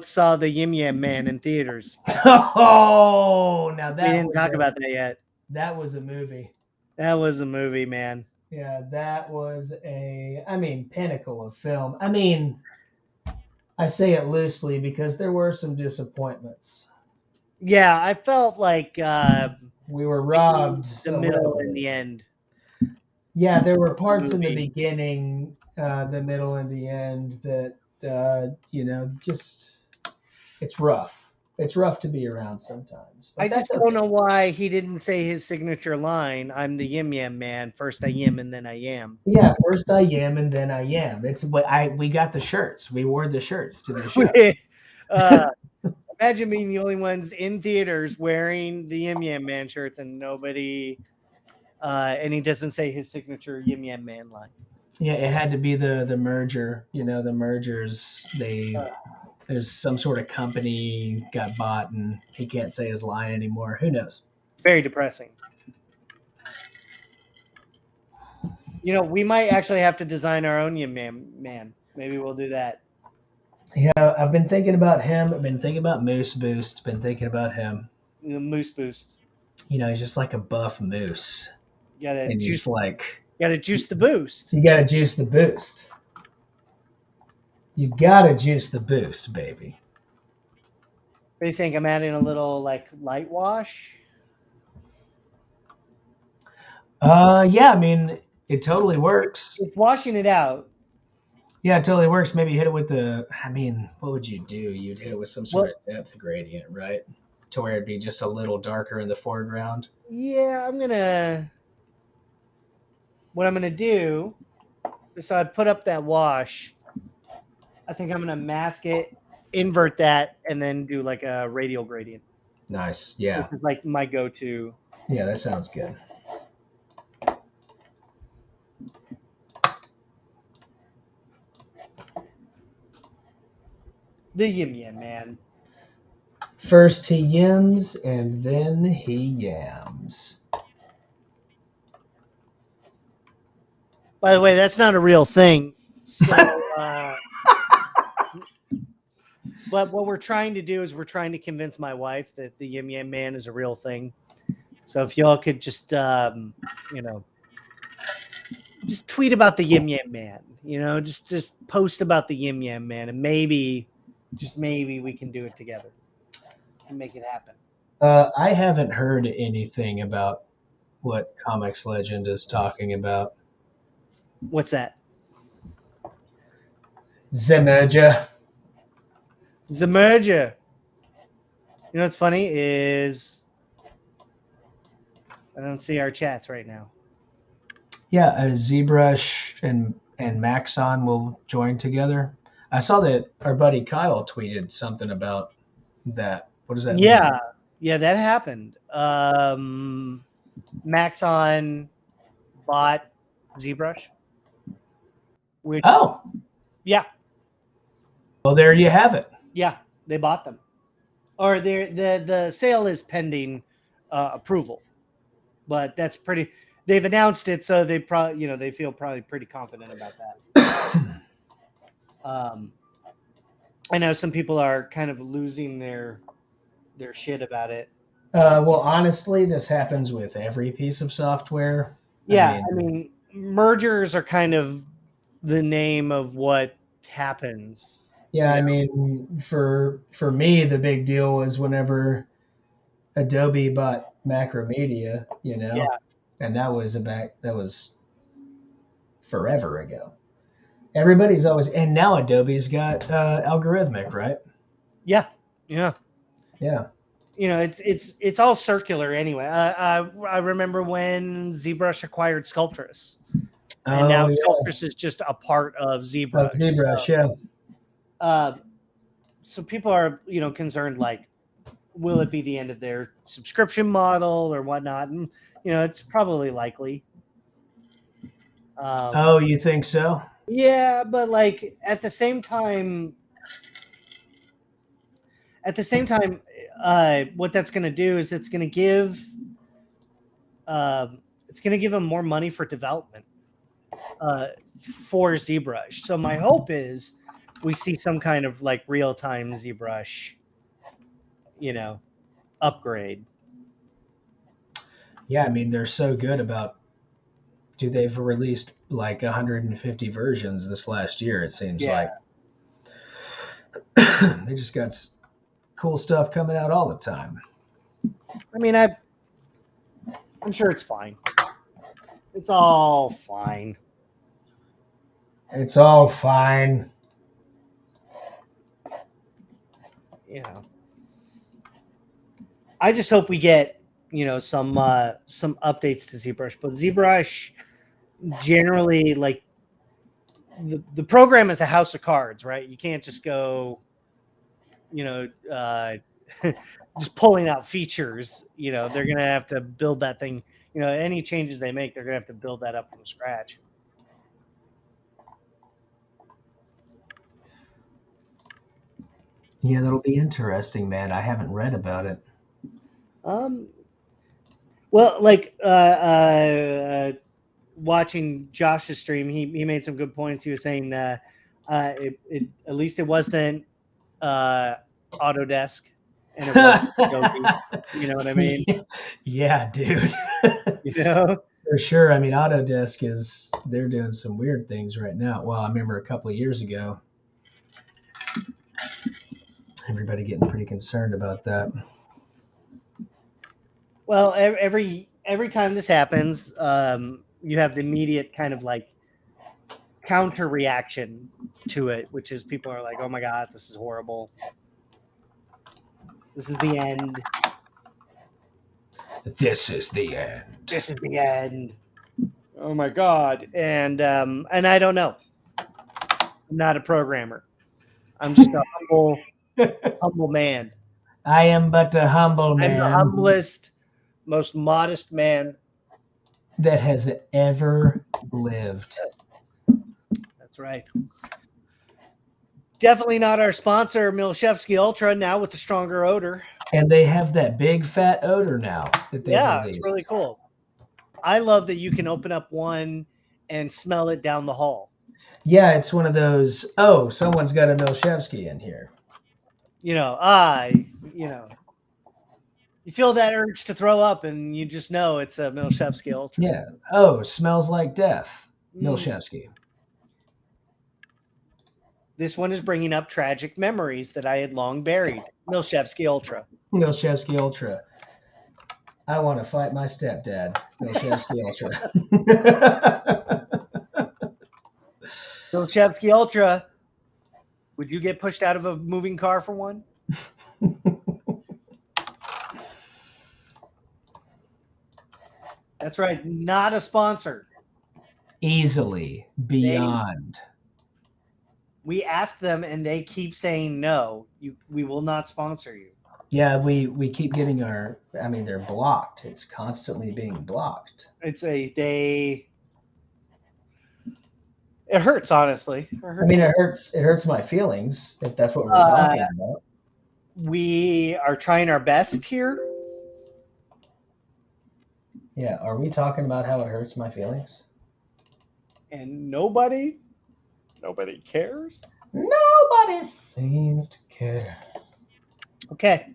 saw the Yim Yam Man in theaters. Oh, now that we didn't talk about that yet. That was a movie. That was a movie, man. Yeah, that was pinnacle of film. I say it loosely because there were some disappointments. Yeah, I felt like We were robbed the a middle little and bit. the end. Yeah, there were parts in the Movie. beginning, the middle, and the end that just it's rough. It's rough to be around sometimes, I but that's just don't okay. know why he didn't say his signature line. I'm the Yim Yam Man. First I yim and then I am. Yeah, first I am and then I am. It's what we got the shirts. We wore the shirts to the show. uh, imagine being the only ones in theaters wearing the Yim Yam Man shirts and nobody, and he doesn't say his signature Yim Yam Man line. Yeah, it had to be the merger. The mergers. There's some sort of company got bought and he can't say his line anymore. Who knows? Very depressing. We might actually have to design our own Yim Yam Man. Maybe we'll do that. Yeah, I've been thinking about him. I've been thinking about Moose Boost. Been thinking about him. The Moose Boost. He's just like a buff moose. You gotta And juice. he's like, Gotta juice the boost. you gotta juice the boost. You gotta juice the boost, baby. What do you think? I'm adding a little like light wash. Yeah, it totally works. It's washing it out. Yeah, it totally works. Maybe hit it with what would you do? You'd hit it with some sort of depth gradient, right? To where it'd be just a little darker in the foreground. Yeah, what I'm gonna do is, so I put up that wash. I think I'm gonna mask it, invert that, and then do like a radial gradient. Nice. Yeah. Which is like my go-to. Yeah, that sounds good. The Yim Yam Man. First he yims and then he yams. By the way, that's not a real thing. So, but what we're trying to do is we're trying to convince my wife that the Yim Yam Man is a real thing. So if y'all could just, just tweet about the Yim Yam Man, just post about the Yim Yam Man, and maybe we can do it together and make it happen. I haven't heard anything about what Comics Legend is talking about. What's that? The merger. What's funny is I don't see our chats right now. Yeah, ZBrush and Maxon will join together. I saw that our buddy Kyle tweeted something about that. What does that mean? Yeah, that happened. Maxon bought ZBrush. Yeah. Well, there you have it. Yeah, they bought them, or the sale is pending approval, but that's pretty. They've announced it, so they probably they feel probably pretty confident about that. I know some people are kind of losing their shit about it. Well, honestly, this happens with every piece of software. Yeah, mergers are kind of the name of what happens. Yeah, for me, the big deal was whenever Adobe bought Macromedia, Yeah. And that was forever ago. Everybody's always, and now Adobe's got algorithmic, right? Yeah. It's all circular anyway. I remember when ZBrush acquired Sculptress, and now Sculptress is just a part of ZBrush. So people are concerned, like, will it be the end of their subscription model or whatnot? And it's probably likely. You think so? Yeah, but like at the same time, what that's going to do is it's going to give them more money for development for ZBrush. So my hope is we see some kind of like real-time ZBrush, upgrade. Yeah, they're so good about Dude, they've released like 150 versions this last year, it seems Yeah. like. They just got cool stuff coming out all the time. I mean, I'm sure it's fine. It's all fine. It's all fine. You know, I just hope we get, you know, some updates to ZBrush. But ZBrush generally, like, the program is a house of cards, right? You can't just go, you know, just pulling out features. You know, they're gonna have to build that thing. You know, any changes they make, they're gonna have to build that up from scratch. Yeah, that'll be interesting, man. I haven't read about it. Well, like watching Josh's stream, he made some good points. He was saying that at least it wasn't Autodesk, and it wasn't Adobe. You know what I mean? Yeah, dude. You know, For sure. I mean, Autodesk they're doing some weird things right now. Well, I remember a couple of years ago, everybody getting pretty concerned about that. well, every time this happens, you have the immediate kind of like counter reaction to it, which is people are like, "Oh my god, this is horrible. This is the end. This is the end. This is the end. Oh my god!" And I don't know. I'm not a programmer. I'm just a humble man. I am but a humble I'm man the humblest, most modest man. that has ever lived. That's right. Definitely not our sponsor, Krichevsky Ultra, now with the stronger odor. And they have that big fat odor now that they Yeah, released. it's really cool. I love that you can open up one and smell it down the hall. Yeah, it's one of those, oh, someone's got a Krichevsky in here. You know, you know, you feel that urge to throw up and you just know it's a Krichevsky Ultra. Yeah. Oh, smells like death. Krichevsky. This one is bringing up tragic memories that I had long buried. Krichevsky Ultra. Krichevsky Ultra. I want to fight my stepdad. Krichevsky Ultra. Krichevsky Ultra. Would you get pushed out of a moving car for one? That's right. Not a sponsor. Easily. Beyond. We ask them and they keep saying no. We will not sponsor you. Yeah, we keep getting they're blocked. It's constantly being blocked. It hurts, honestly. It hurts my feelings, if that's what we're talking about. We are trying our best here. Yeah, are we talking about how it hurts my feelings? And nobody cares. Nobody seems to care. Okay.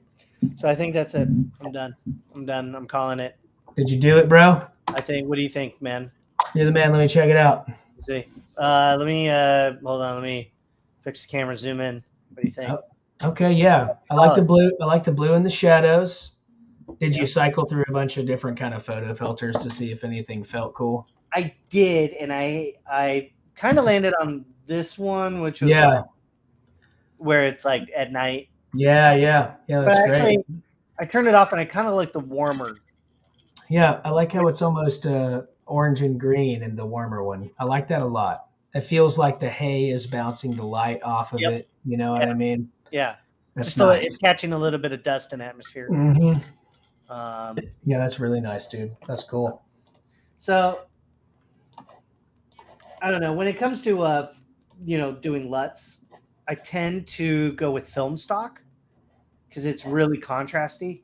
So I think that's it. I'm done. I'm calling it. Did you do it, bro? What do you think, man? You're the man. Let me check it out. Let's see. Let me hold on. Let me fix the camera, zoom in. What do you think? Okay, yeah. I like the blue. I like the blue in the shadows. Did you cycle through a bunch of different kind of photo filters to see if anything felt cool? I did, and I kind of landed on this one, which was like, where it's like at night. Yeah, that's great. I turned it off, and I kind of like the warmer. Yeah, I like how it's almost orange and green in the warmer one. I like that a lot. It feels like the hay is bouncing the light off of it. You know what I mean? Yeah. That's just nice. It's catching a little bit of dust and atmosphere. Mm-hmm. Yeah, that's really nice, dude. That's cool. So, I don't know. When it comes to, doing LUTs, I tend to go with film stock because it's really contrasty.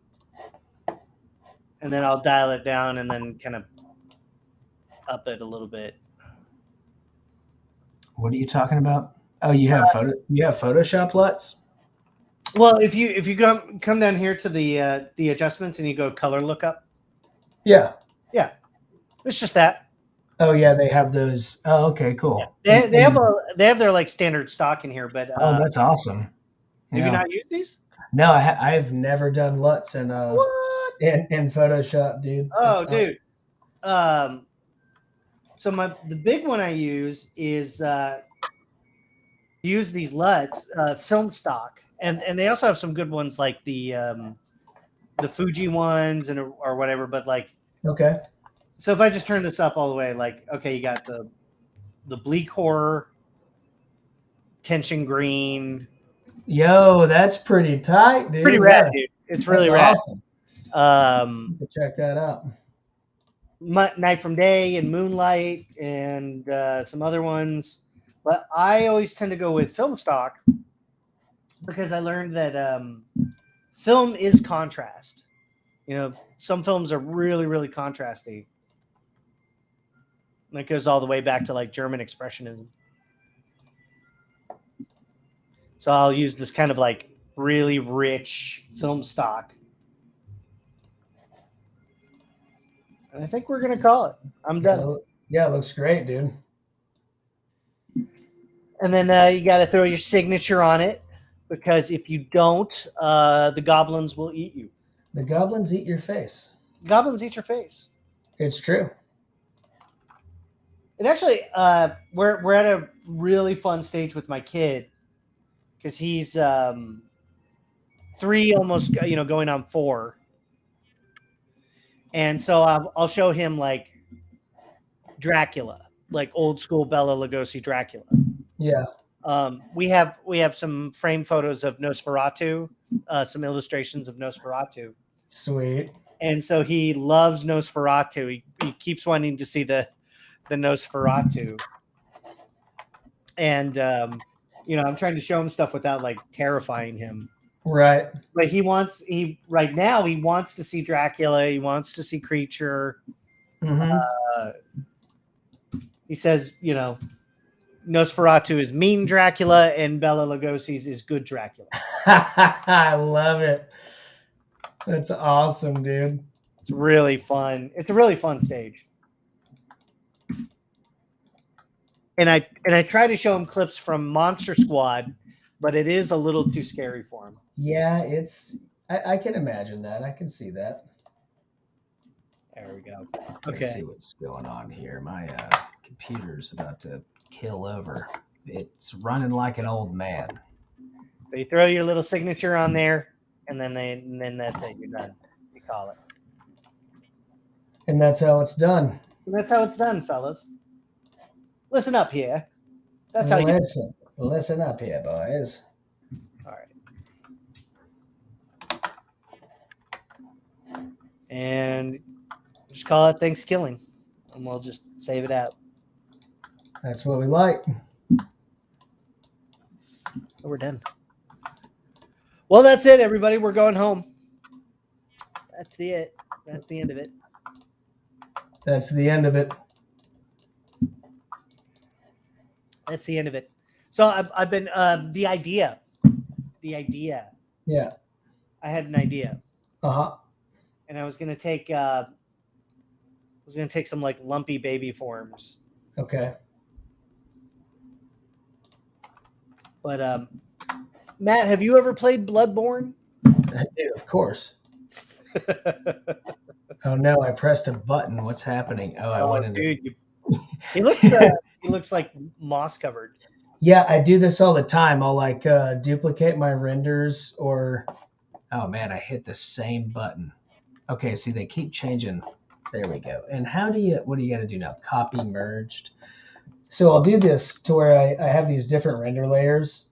And then I'll dial it down and then kind of up it a little bit. What are you talking about? Oh, you have Photoshop LUTs? Well, if you come down here to the adjustments and you go color lookup. Yeah. Yeah. It's just that. Oh yeah, they have those. Oh, okay, cool. They have their like standard stock in here, but Oh, that's awesome. have you Yeah. not used these? No, I've never done LUTs What? in Photoshop, dude. Oh, dude. So the big one I use is use these LUTs, film stock, and they also have some good ones like the Fuji ones or whatever. But like, Okay. so if I just turn this up all the way, like, okay, you got the bleak horror, tension green. Yo, that's pretty tight, dude. Pretty rad, dude. It's really rad. Awesome. Check that out. Night from Day and Moonlight and some other ones, but I always tend to go with film stock because I learned that film is contrast. You know, some films are really, really contrasty. And that goes all the way back to like German Expressionism. So I'll use this kind of like really rich film stock. And I think we're going to call it. I'm done. Yeah, it looks great, dude. And then you got to throw your signature on it because if you don't, the goblins will eat you. The goblins eat your face. Goblins eat your face. It's true. And actually, we're at a really fun stage with my kid because he's 3, almost going on 4. And so I'll show him like Dracula, like old school Bela Lugosi Dracula. Yeah. We have some frame photos of Nosferatu, some illustrations of Nosferatu. Sweet. And so he loves Nosferatu. He keeps wanting to see the Nosferatu. And I'm trying to show him stuff without like terrifying him. Right. But right now he wants to see Dracula. He wants to see Creature. Mm-hmm. He says, Nosferatu is mean Dracula and Bela Lugosi's is good Dracula. I love it. That's awesome, dude. It's really fun. It's a really fun stage. And I try to show him clips from Monster Squad, but it is a little too scary for him. Yeah, I can imagine that. I can see that. There we go. Okay. Okay. See what's going on here. My computer's about to kill over. It's running like an old man. So you throw your little signature on there, and then that's it. You're done. You call it. And that's how it's done. And that's how it's done, fellas. Listen up here. That's how you listen up here, boys. All right. And just call it Thanksgiving, and we'll just save it out. That's what we like. We're done. Well, that's it, everybody. We're going home. That's the end of it. That's the end of it. That's the end of it. So I've been the idea. Yeah. I had an idea. Uh-huh. And I was gonna take some like lumpy baby forms. Okay. But Matt, have you ever played Bloodborne? I do, of course. Oh no, I pressed a button. What's happening? Oh, I went into. Dude, he looks like moss covered. Yeah, I do this all the time. I'll like duplicate my renders or. Oh man, I hit the same button. Okay, see, they keep changing. There we go. And what do you got to do now? Copy merged. So I'll do this to where I have these different render layers.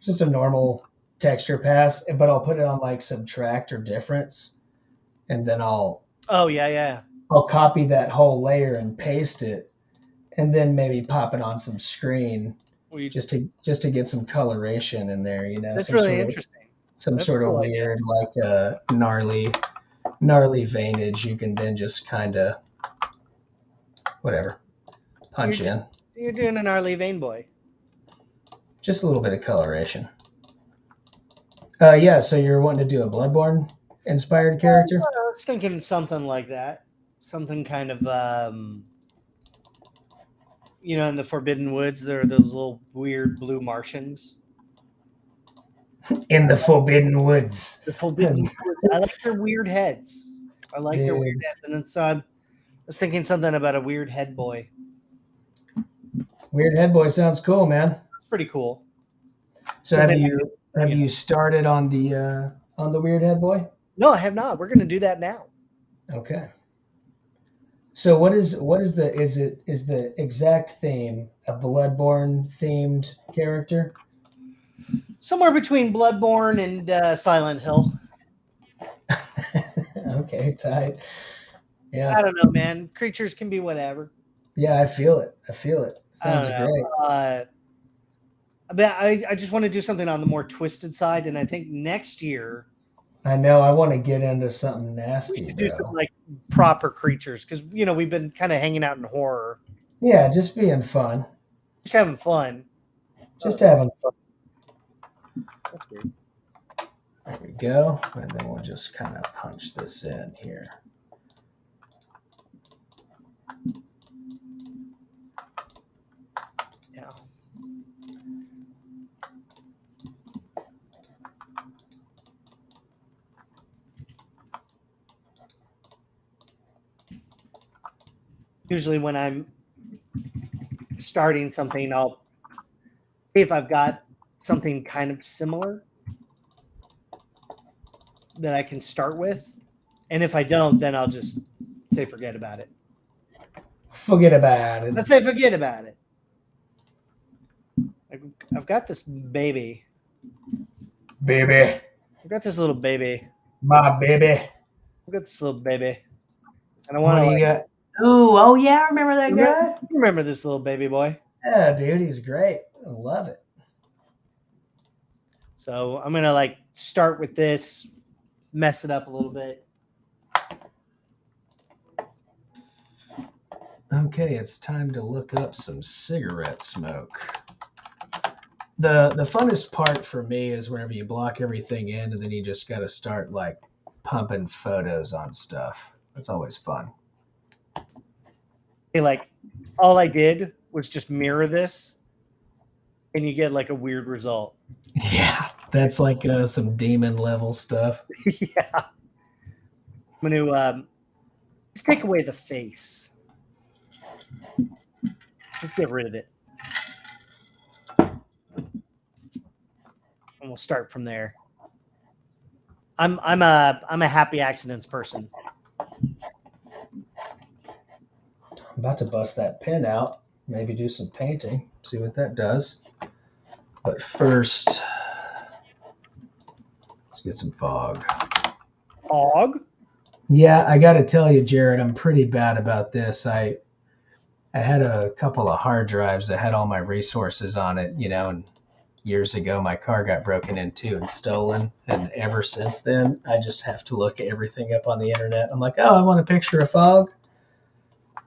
Just a normal texture pass, but I'll put it on like subtract or difference. And then I'll copy that whole layer and paste it, and then maybe pop it on some screen just to get some coloration in there. That's really interesting. That's sort of weird, like gnarly veinage. You can then just kind of punch in. You're doing a gnarly vein boy. Just a little bit of coloration. Yeah. So you're wanting to do a Bloodborne inspired character? I was thinking something like that. Something kind of in the Forbidden Woods, there are those little weird blue Martians. In the Forbidden Woods. The Forbidden Woods. I like their weird heads. I like their weird heads. And then so I was thinking something about a weird head boy. Weird head boy sounds cool, man. It's pretty cool. So have you started on the weird head boy? No, I have not. We're going to do that now. Okay. So what is the exact theme a Bloodborne themed character? Somewhere between Bloodborne and Silent Hill. Okay, tight. Yeah. I don't know, man. Creatures can be whatever. Yeah, I feel it. Sounds great. I just want to do something on the more twisted side, and I think next year I know I want to get into something nasty. We should do some like proper creatures because we've been kind of hanging out in horror. Yeah, just being fun. Just having fun. Just having fun. That's good. There we go. And then we'll just kind of punch this in here. Yeah. Usually when I'm starting something, I'll see if I've got something kind of similar that I can start with. And if I don't, then I'll just say forget about it. Forget about it. Let's say forget about it. I've got this baby. Baby. I've got this little baby. My baby. I've got this little baby. And I want to Oh yeah, I remember that guy. You remember this little baby boy? Yeah, dude, he's great. I love it. So I'm gonna start with this, mess it up a little bit. Okay, it's time to look up some cigarette smoke. The funnest part for me is whenever you block everything in and then you just got to start pumping photos on stuff. That's always fun. All I did was just mirror this, and you get a weird result. Yeah, that's some demon level stuff. Yeah. I'm gonna let's take away the face. Let's get rid of it. And we'll start from there. I'm a happy accidents person. I'm about to bust that pen out, maybe do some painting, see what that does. But first, let's get some fog. Fog? Yeah, I got to tell you, Jared, I'm pretty bad about this. I had a couple of hard drives that had all my resources on it, and years ago my car got broken into and stolen. And ever since then, I just have to look everything up on the internet. I'm like, oh, I want a picture of fog.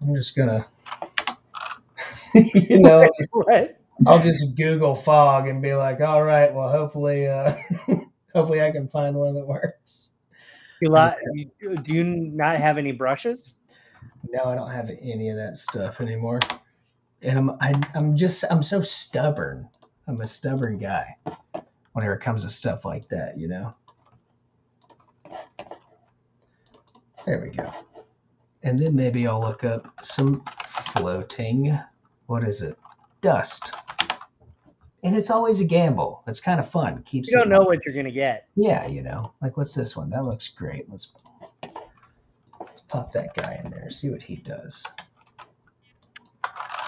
I'm just gonna, What? I'll just Google fog and be like, all right, well, hopefully I can find one that works. Do you not have any brushes? No, I don't have any of that stuff anymore. And I'm so stubborn. I'm a stubborn guy whenever it comes to stuff like that, There we go. And then maybe I'll look up some floating, what is it? Dust. And it's always a gamble. It's kind of fun. You don't know what you're going to get. Yeah, what's this one? That looks great. Let's pop that guy in there, see what he does.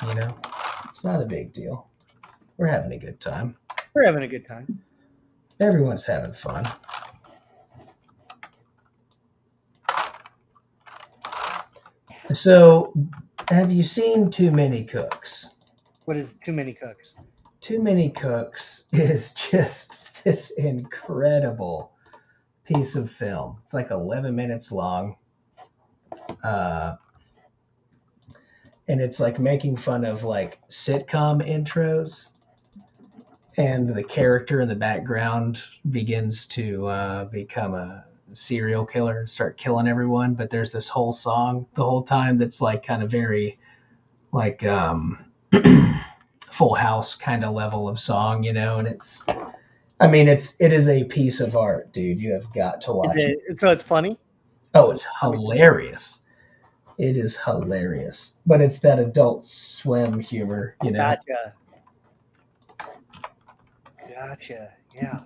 It's not a big deal. We're having a good time. We're having a good time. Everyone's having fun. So, have you seen Too Many Cooks? What is Too Many Cooks? Too Many Cooks is just this incredible piece of film. It's 11 minutes long. And it's making fun of sitcom intros. And the character in the background begins to become a serial killer, start killing everyone. But there's this whole song the whole time that's kind of very Full House kind of level of song, you know, and it is a piece of art, dude. You have got to Is watch it. it so? It's funny. Oh, it's hilarious. It is hilarious, but it's that Adult Swim humor, you know. Gotcha. Yeah.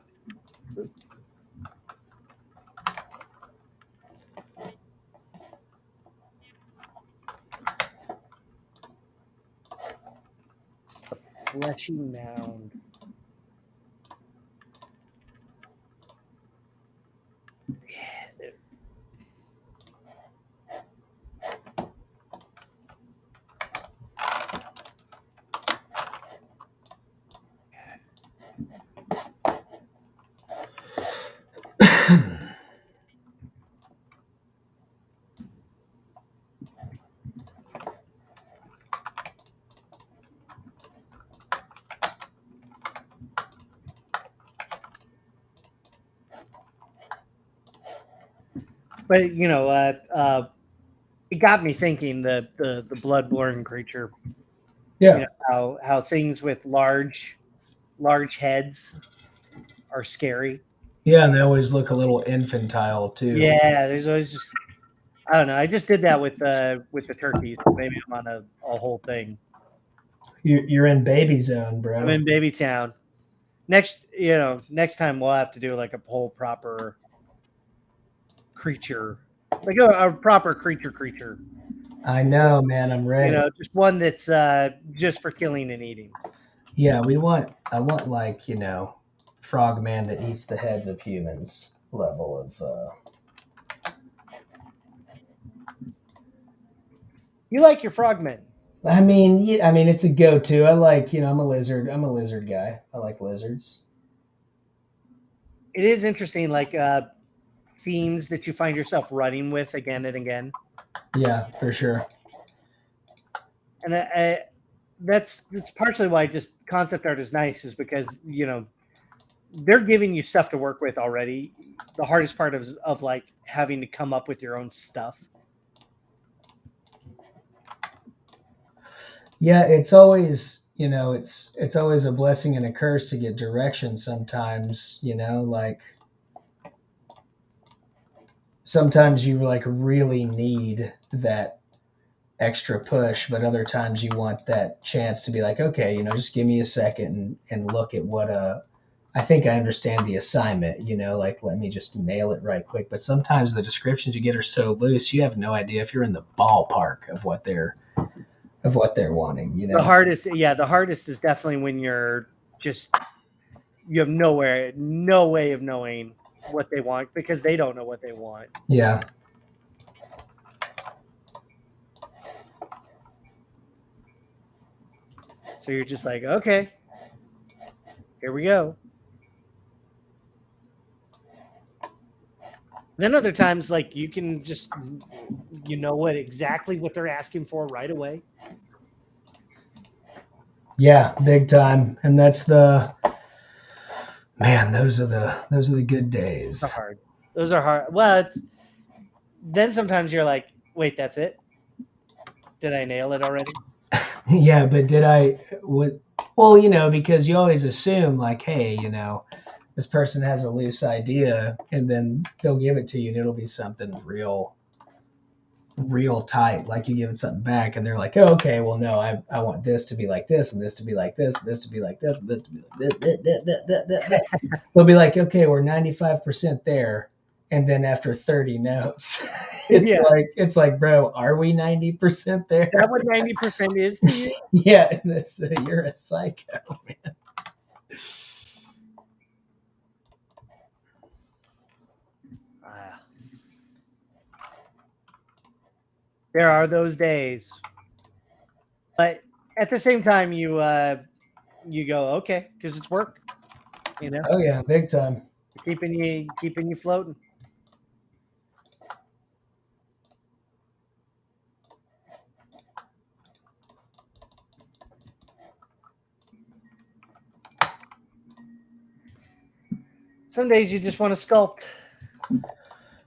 It's the fleshy mound. Yeah. But you know, it got me thinking the blood-borne creature. Yeah. You know how things with large heads are scary. Yeah, and they always look a little infantile too. Yeah, there's always just I don't know. I just did that with the turkeys. Maybe I'm on a whole thing. You're in baby zone, bro. I'm in baby town. Next time we'll have to do like a whole proper creature, like a proper creature. I know, man. I'm ready. You know, just one that's just for killing and eating. Yeah, I want like, you know, Frogman that eats the heads of humans level of You like your frogmen? I mean, yeah, I mean it's a go-to. I like, you know, I'm a lizard guy. I like lizards. It is interesting, like themes that you find yourself running with again and again. Yeah, for sure. And that's partially why just concept art is nice, is because you know they're giving you stuff to work with already. The hardest part of like having to come up with your own stuff. Yeah, it's always, you know, it's always a blessing and a curse to get direction sometimes, you know, like sometimes you like really need that extra push, but other times you want that chance to be like, okay, you know, just give me a second and look at what I think I understand the assignment, you know, like let me just nail it right quick. But sometimes the descriptions you get are so loose, you have no idea if you're in the ballpark of what they're wanting, you know. The hardest is definitely when you're just you have no way of knowing what they want because they don't know what they want. Yeah. So you're just like, okay, here we go. Then other times, like you can just, you know what exactly what they're asking for right away. Yeah, big time. And that's the man. Those are the good days. Those are hard. Well, then sometimes you're like, wait, that's it. Did I nail it already? Yeah, but did I? What? Well, you know, because you always assume like, hey, you know, this person has a loose idea, and then they'll give it to you, and it'll be something real tight. Like you give it something back, and they're like, oh, okay, well, no, I want this to be like this, and this to be like this, and this to be like this, and this to be like this. They'll be like, okay, we're 95% there, and then after 30 notes, it's like, bro, are we 90% there? Is that what 90% is to you? Yeah, you're a psycho, man. There are those days, but at the same time, you go okay because it's work, you know. Oh yeah, big time. Keeping you floating. Some days you just want to sculpt.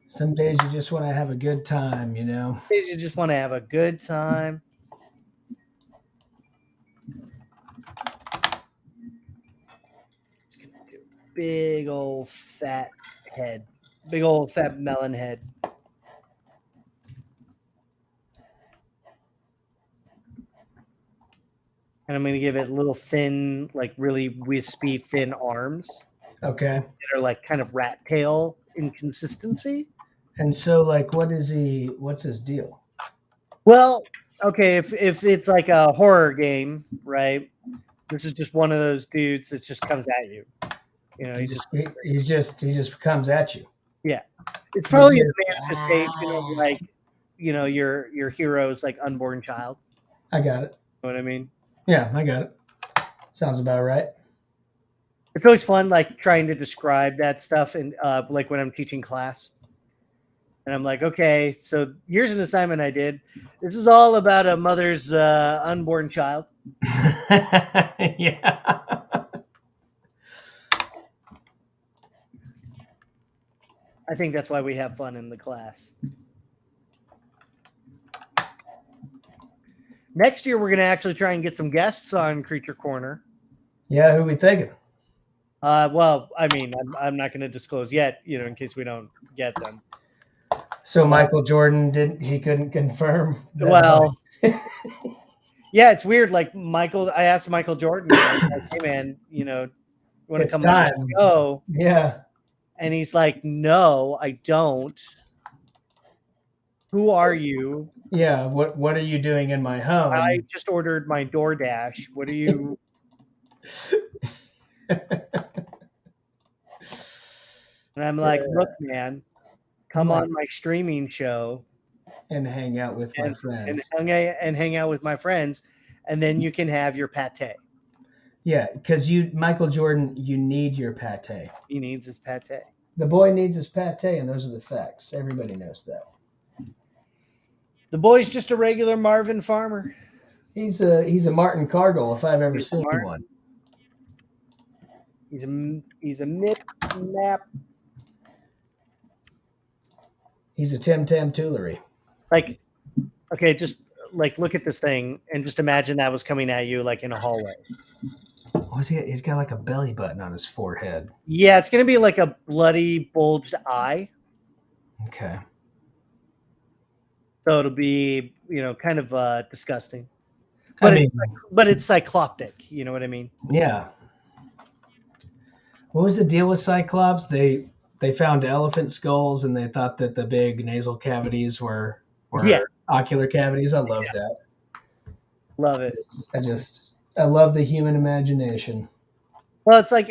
Some days you just want to have a good time, you know. Some days you just want to have a good time. big old fat head, big old fat melon head. And I'm going to give it little thin, like really wispy, thin arms Okay. that are like kind of rat tail in consistency. And so, like, what's his deal? Well, okay, if it's like a horror game, right? This is just one of those dudes that just comes at you. You know, He just comes at you. yeah. It's probably a just- manifestation of like, you know, your hero's like unborn child. I got it. You know what I mean? Yeah, I got it. Sounds about right. It's always fun like trying to describe that stuff and like when I'm teaching class. And I'm like, okay, so here's an assignment I did. This is all about a mother's unborn child. Yeah. I think that's why we have fun in the class. Next year, we're going to actually try and get some guests on Creature Corner. Yeah, who we thinking? Well, I mean, I'm not going to disclose yet, you know, in case we don't get them. So Michael Jordan couldn't confirm. Well, yeah, it's weird. Like I asked Michael Jordan, like, hey man, you know, you want to come on the show? Yeah. And he's like, no, I don't. Who are you? Yeah. What are you doing in my home? I just ordered my DoorDash. What are you? And I'm like, look, man, come on my streaming show and hang out with my friends. And hang out with my friends, and then you can have your pate. Yeah, because Michael Jordan, you need your pate. He needs his pate. The boy needs his pate, and those are the facts. Everybody knows that. The boy's just a regular Marvin Farmer. He's a Martin Cargill if I've ever seen one. He's a mip map. He's a Tim Tam Tuilery. Like, okay, just like look at this thing and just imagine that was coming at you like in a hallway. What's he? He's got like a belly button on his forehead. Yeah, it's gonna be like a bloody bulged eye. Okay. So it'll be, you know, kind of disgusting. But it's cycloptic. You know what I mean? Yeah. What was the deal with Cyclops? They found elephant skulls and they thought that the big nasal cavities were ocular cavities. I love that. Love it. I love the human imagination. Well, it's like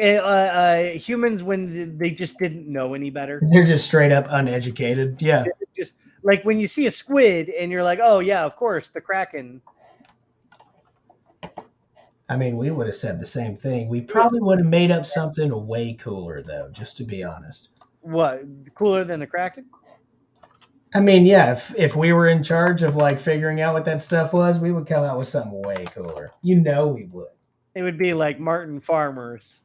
humans when they just didn't know any better. They're just straight up uneducated. Yeah. Just like when you see a squid and you're like, oh yeah, of course, the Kraken. I mean, we would have said the same thing. We probably would have made up something way cooler, though, just to be honest. What? Cooler than the Kraken? I mean, yeah, if we were in charge of, like, figuring out what that stuff was, we would come out with something way cooler. You know we would. It would be like Martin Farmers.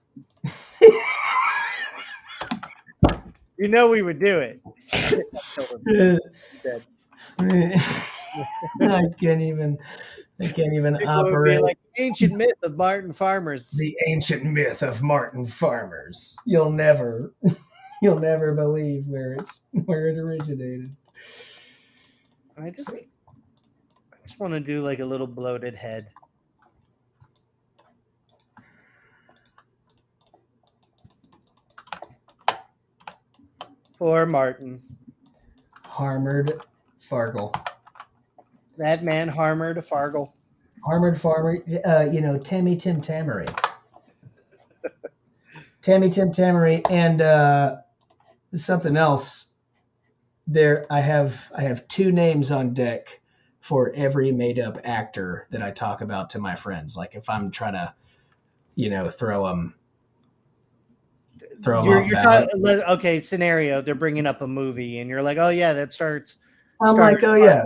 You know we would do it. I can't even operate. Be like the ancient myth of Martin Farmers. The ancient myth of Martin Farmers. You'll never believe where it originated. I just want to do like a little bloated head. For Martin. Harmered Fargle. That man Harmered Fargle. Harmered Farmer, Tammy Tim Tamery. Tammy Tim Tamery, and something else. There, I have two names on deck for every made-up actor that I talk about to my friends. Like if I'm trying to, throw them okay, scenario. They're bringing up a movie, and you're like, oh yeah, that starts. I'm like, oh yeah,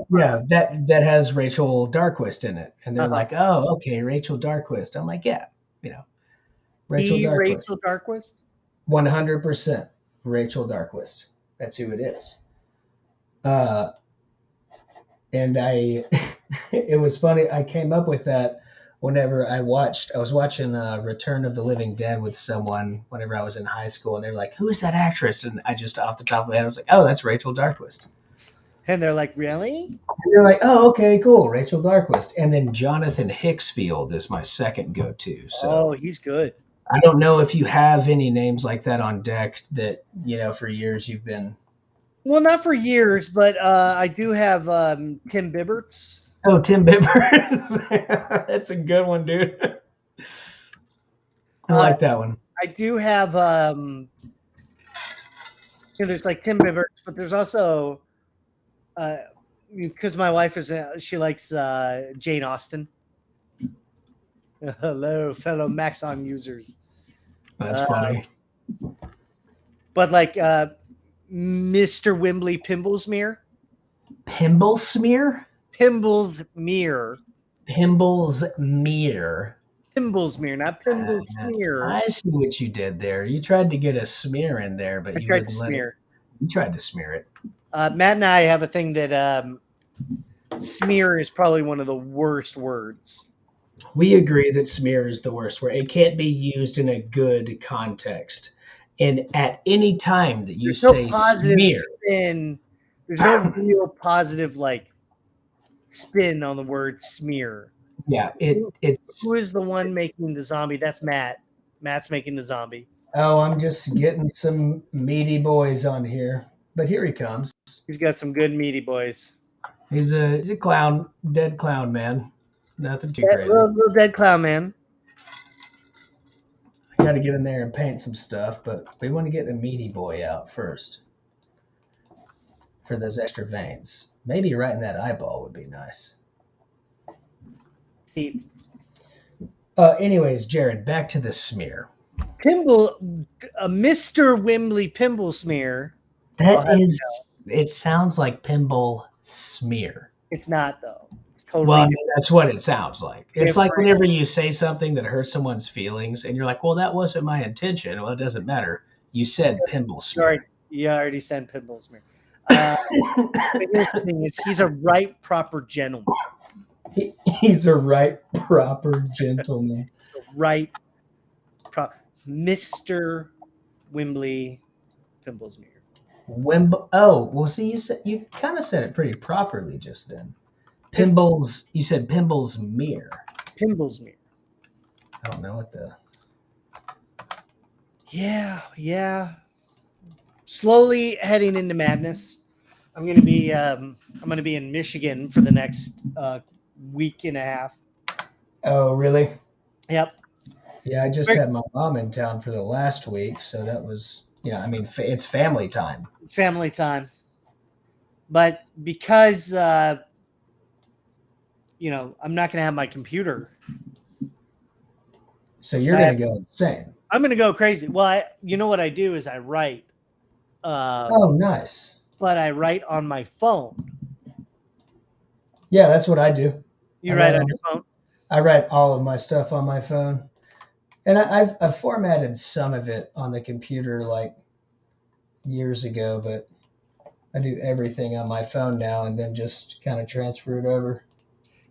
that has Rachel Darquist in it, and they're like, oh, okay, Rachel Darquist. I'm like, yeah, Rachel Darquist. 100% Rachel Darquist. That's who it is. And it was funny. I came up with that whenever I was watching Return of the Living Dead with someone whenever I was in high school, and they were like, "Who is that actress?" And I just off the top of my head, I was like, "Oh, that's Rachel Darquist." And they're like, really? And they're like, "Oh, okay, cool, Rachel Darquist." And then Jonathan Hicksfield is my second go-to. Oh, So he's good. I don't know if you have any names like that on deck that for years you've been. Well, not for years, but I do have Tim Bibberts. Oh, Tim Bibbers. That's a good one, dude. I like that one. I do have there's like Tim Bibberts, but there's also because my wife she likes Jane Austen. Hello, fellow Maxon users. That's funny. But like Mr. Wimbley Pimblesmere. Pimblesmere? Pimblesmere. Pimblesmere. Pimblesmere, not Pimblesmere. I see what you did there. You tried to get a smear in there, but you wouldn't let it. You tried to smear it. Matt and I have a thing that smear is probably one of the worst words. We agree that smear is the worst word. It can't be used in a good context. And at any time that you say smear, spin, there's no real positive like spin on the word smear. Yeah, it's. Who is the one making the zombie? That's Matt. Matt's making the zombie. Oh, I'm just getting some meaty boys on here. But here he comes. He's got some good meaty boys. He's a clown, dead clown man. Nothing too crazy. Little dead clown man. I got to get in there and paint some stuff, but we want to get a meaty boy out first for those extra veins. Maybe right in that eyeball would be nice. See. Anyways, Jared, back to the smear. Mr. Wimbley Pimblesmere. That is, it sounds like Pimble smear. It's not though. It's totally. Well, I mean, that's what it sounds like. It's like whenever you say something that hurts someone's feelings, and you're like, "Well, that wasn't my intention." Well, it doesn't matter. You said Pimble smear. Sorry, you already said Pimble smear. But here's the thing: he's a right proper gentleman. He's a right proper gentleman. Right, Mr. Wimbley Pimblesmere. Oh, well, see, you kind of said it pretty properly just then. You said Pimblesmere. Pimblesmere. I don't know what the. Yeah. Slowly heading into madness. I'm gonna be in Michigan for the next week and a half. Oh, really? Yep. Yeah, I just had my mom in town for the last week, so that was, I mean, it's family time. It's family time. But because, I'm not going to have my computer. So you're going to go insane. I'm going to go crazy. Well, you know what I do is I write. Oh, nice. But I write on my phone. Yeah, that's what I do. You write on your phone? I write all of my stuff on my phone. And I've formatted some of it on the computer like years ago, but I do everything on my phone now and then just kind of transfer it over.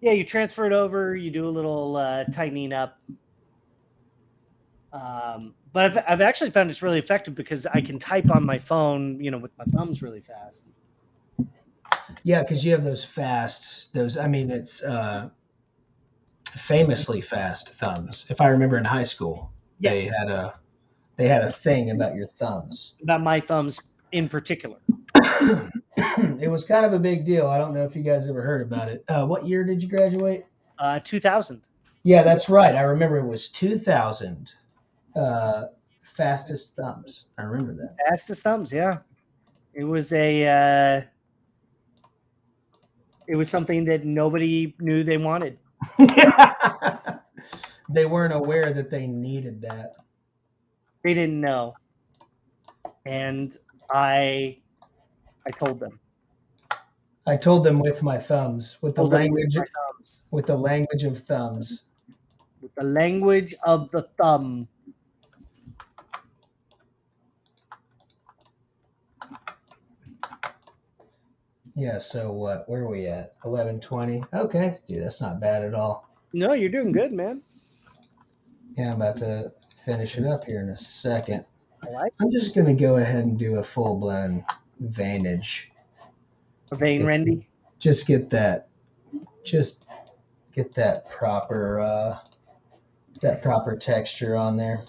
Yeah, you transfer it over. You do a little tightening up. But I've actually found it's really effective because I can type on my phone, with my thumbs really fast. Yeah, because you have it's famously fast thumbs. If I remember in high school, yes. they had a thing about your thumbs. About my thumbs in particular. It was kind of a big deal. I don't know if you guys ever heard about it. What year did you graduate? 2000. Yeah, that's right. I remember it was 2000. Fastest thumbs. I remember that. Fastest thumbs, yeah. It was something that nobody knew they wanted. They weren't aware that they needed that. They didn't know. And I told them. I told them with my thumbs, with the language of thumbs. With the language of thumbs. With the language of the thumb. Yeah, so where are we at? 11:20. Okay, dude, that's not bad at all. No, you're doing good, man. Yeah, I'm about to finish it up here in a second. I like I'm just going to go ahead and do a full-blown veinage. vein Rendy. Just get that proper texture on there.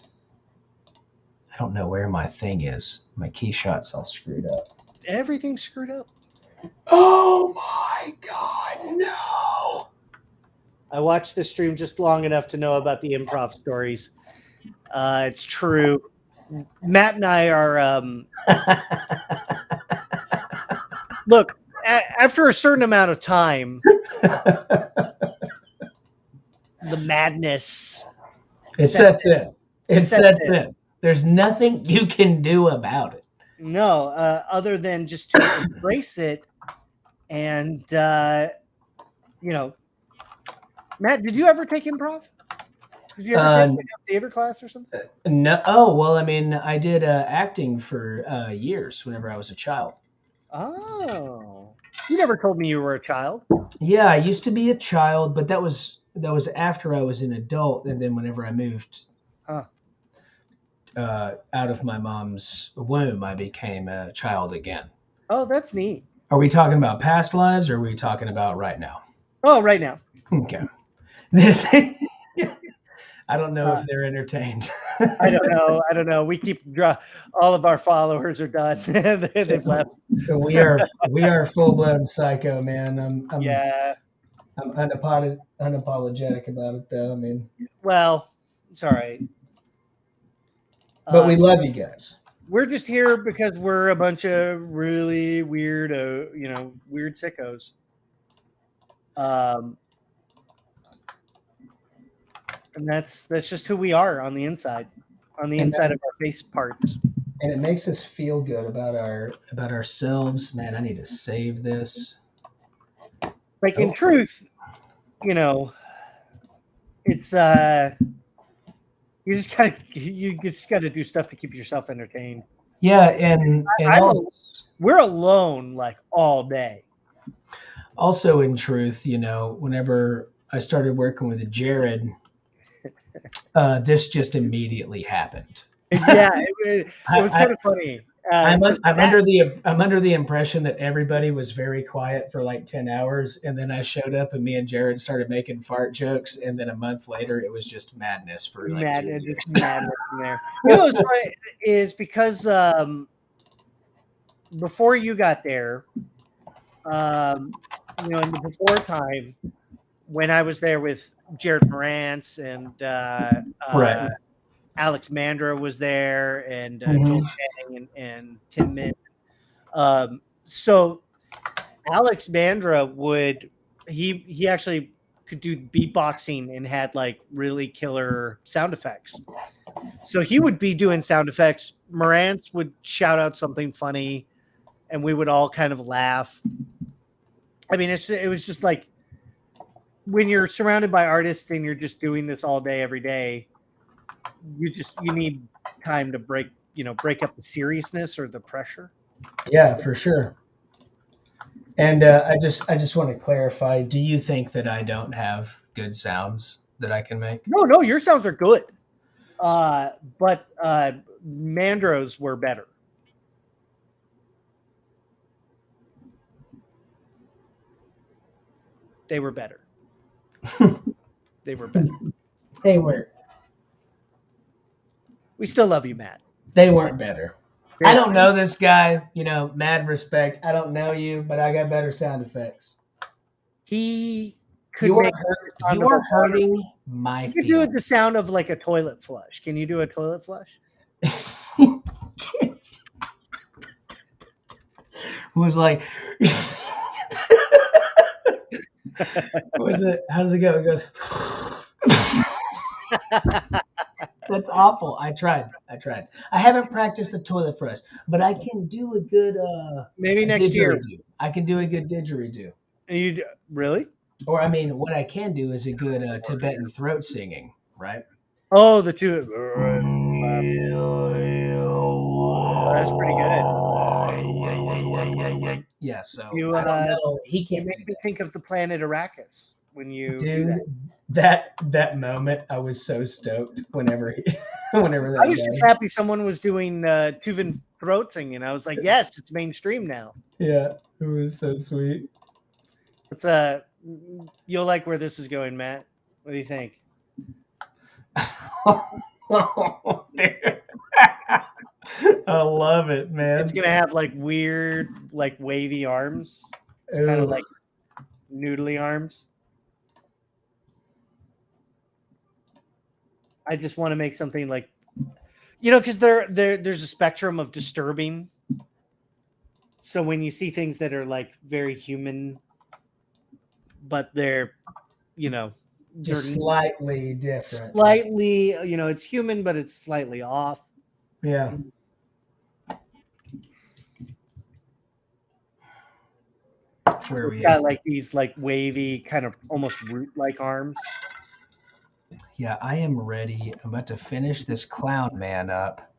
I don't know where my thing is. My key shot's all screwed up. Everything's screwed up. Oh my god, no. I watched the stream just long enough to know about the improv stories. It's true. Matt and I are look, after a certain amount of time, the madness it sets in. It sets in. There's nothing you can do about it. No, other than just to embrace it. And you know, Matt, did you ever take improv? Did you ever take a theater class or something? No. Oh, well, I mean, I did acting for years whenever I was a child. Oh, you never told me you were a child. Yeah, I used to be a child, but that was after I was an adult, and then whenever I moved out of my mom's womb, I became a child again. Oh, that's neat. Are we talking about past lives, or are we talking about right now? Oh, right now. Okay. This. I don't know if they're entertained. I don't know. We keep all of our followers are done. They've left. We are full blown psycho, man. I'm unapologetic about it, though. I mean, well, it's all right. But we love you guys. We're just here because we're a bunch of really weird, weird sickos. And that's just who we are on the inside of our face parts. And it makes us feel good about ourselves. Man, I need to save this. Like in truth, it's you just gotta do stuff to keep yourself entertained. Yeah, and we're alone like all day. Also, in truth, whenever I started working with Jared, this just immediately happened. Yeah, it was kind of funny. I'm under the impression that everybody was very quiet for like 10 hours, and then I showed up, and me and Jared started making fart jokes, and then a month later, it was just madness for like madness in there. What's funny is because before you got there, in the before time when I was there with Jared Morantz and right. Alex Mandra was there, and Joel Chang and Tim Min. So Alex Mandra he actually could do beatboxing and had like really killer sound effects. So he would be doing sound effects. Morantz would shout out something funny, and we would all kind of laugh. I mean, it was just like when you're surrounded by artists and you're just doing this all day, every day. You need time to break up the seriousness or the pressure. Yeah, for sure. And I just want to clarify, do you think that I don't have good sounds that I can make? No, your sounds are good. But Mandro's were better. They were better. They were better. They weren't. We still love you, Matt. They weren't better. I don't know this guy, mad respect. I don't know you, but I got better sound effects. He could you are hurting my feelings. You could do the sound of like a toilet flush. Can you do a toilet flush? It was like what is it? How does it go? It goes That's awful. I tried. I haven't practiced the toilet flush, but I can do a good maybe next year. I can do a good didgeridoo. You really? Or I mean, what I can do is a good Tibetan throat singing, right? Oh, the two. That's pretty good. Yeah. So you, I don't know. He can't. Make me think of the planet Arrakis. when you Dude, that moment, I was so stoked whenever that I was just guy. happy someone was doing Tuvan throat singing. I was like, yes, it's mainstream now. Yeah, it was so sweet. It's you'll like where this is going, Matt. What do you think? Oh, dude. I love it, man. It's gonna have like weird, like wavy arms, kind of Ooh. like noodly arms. I just want to make something like, because there's a spectrum of disturbing. So when you see things that are like very human, but they're, Just they're slightly different. slightly, it's human, but it's slightly off. Yeah. So it's got like these like wavy, kind of almost root-like arms. Yeah, I am ready. I'm about to finish this clown man up,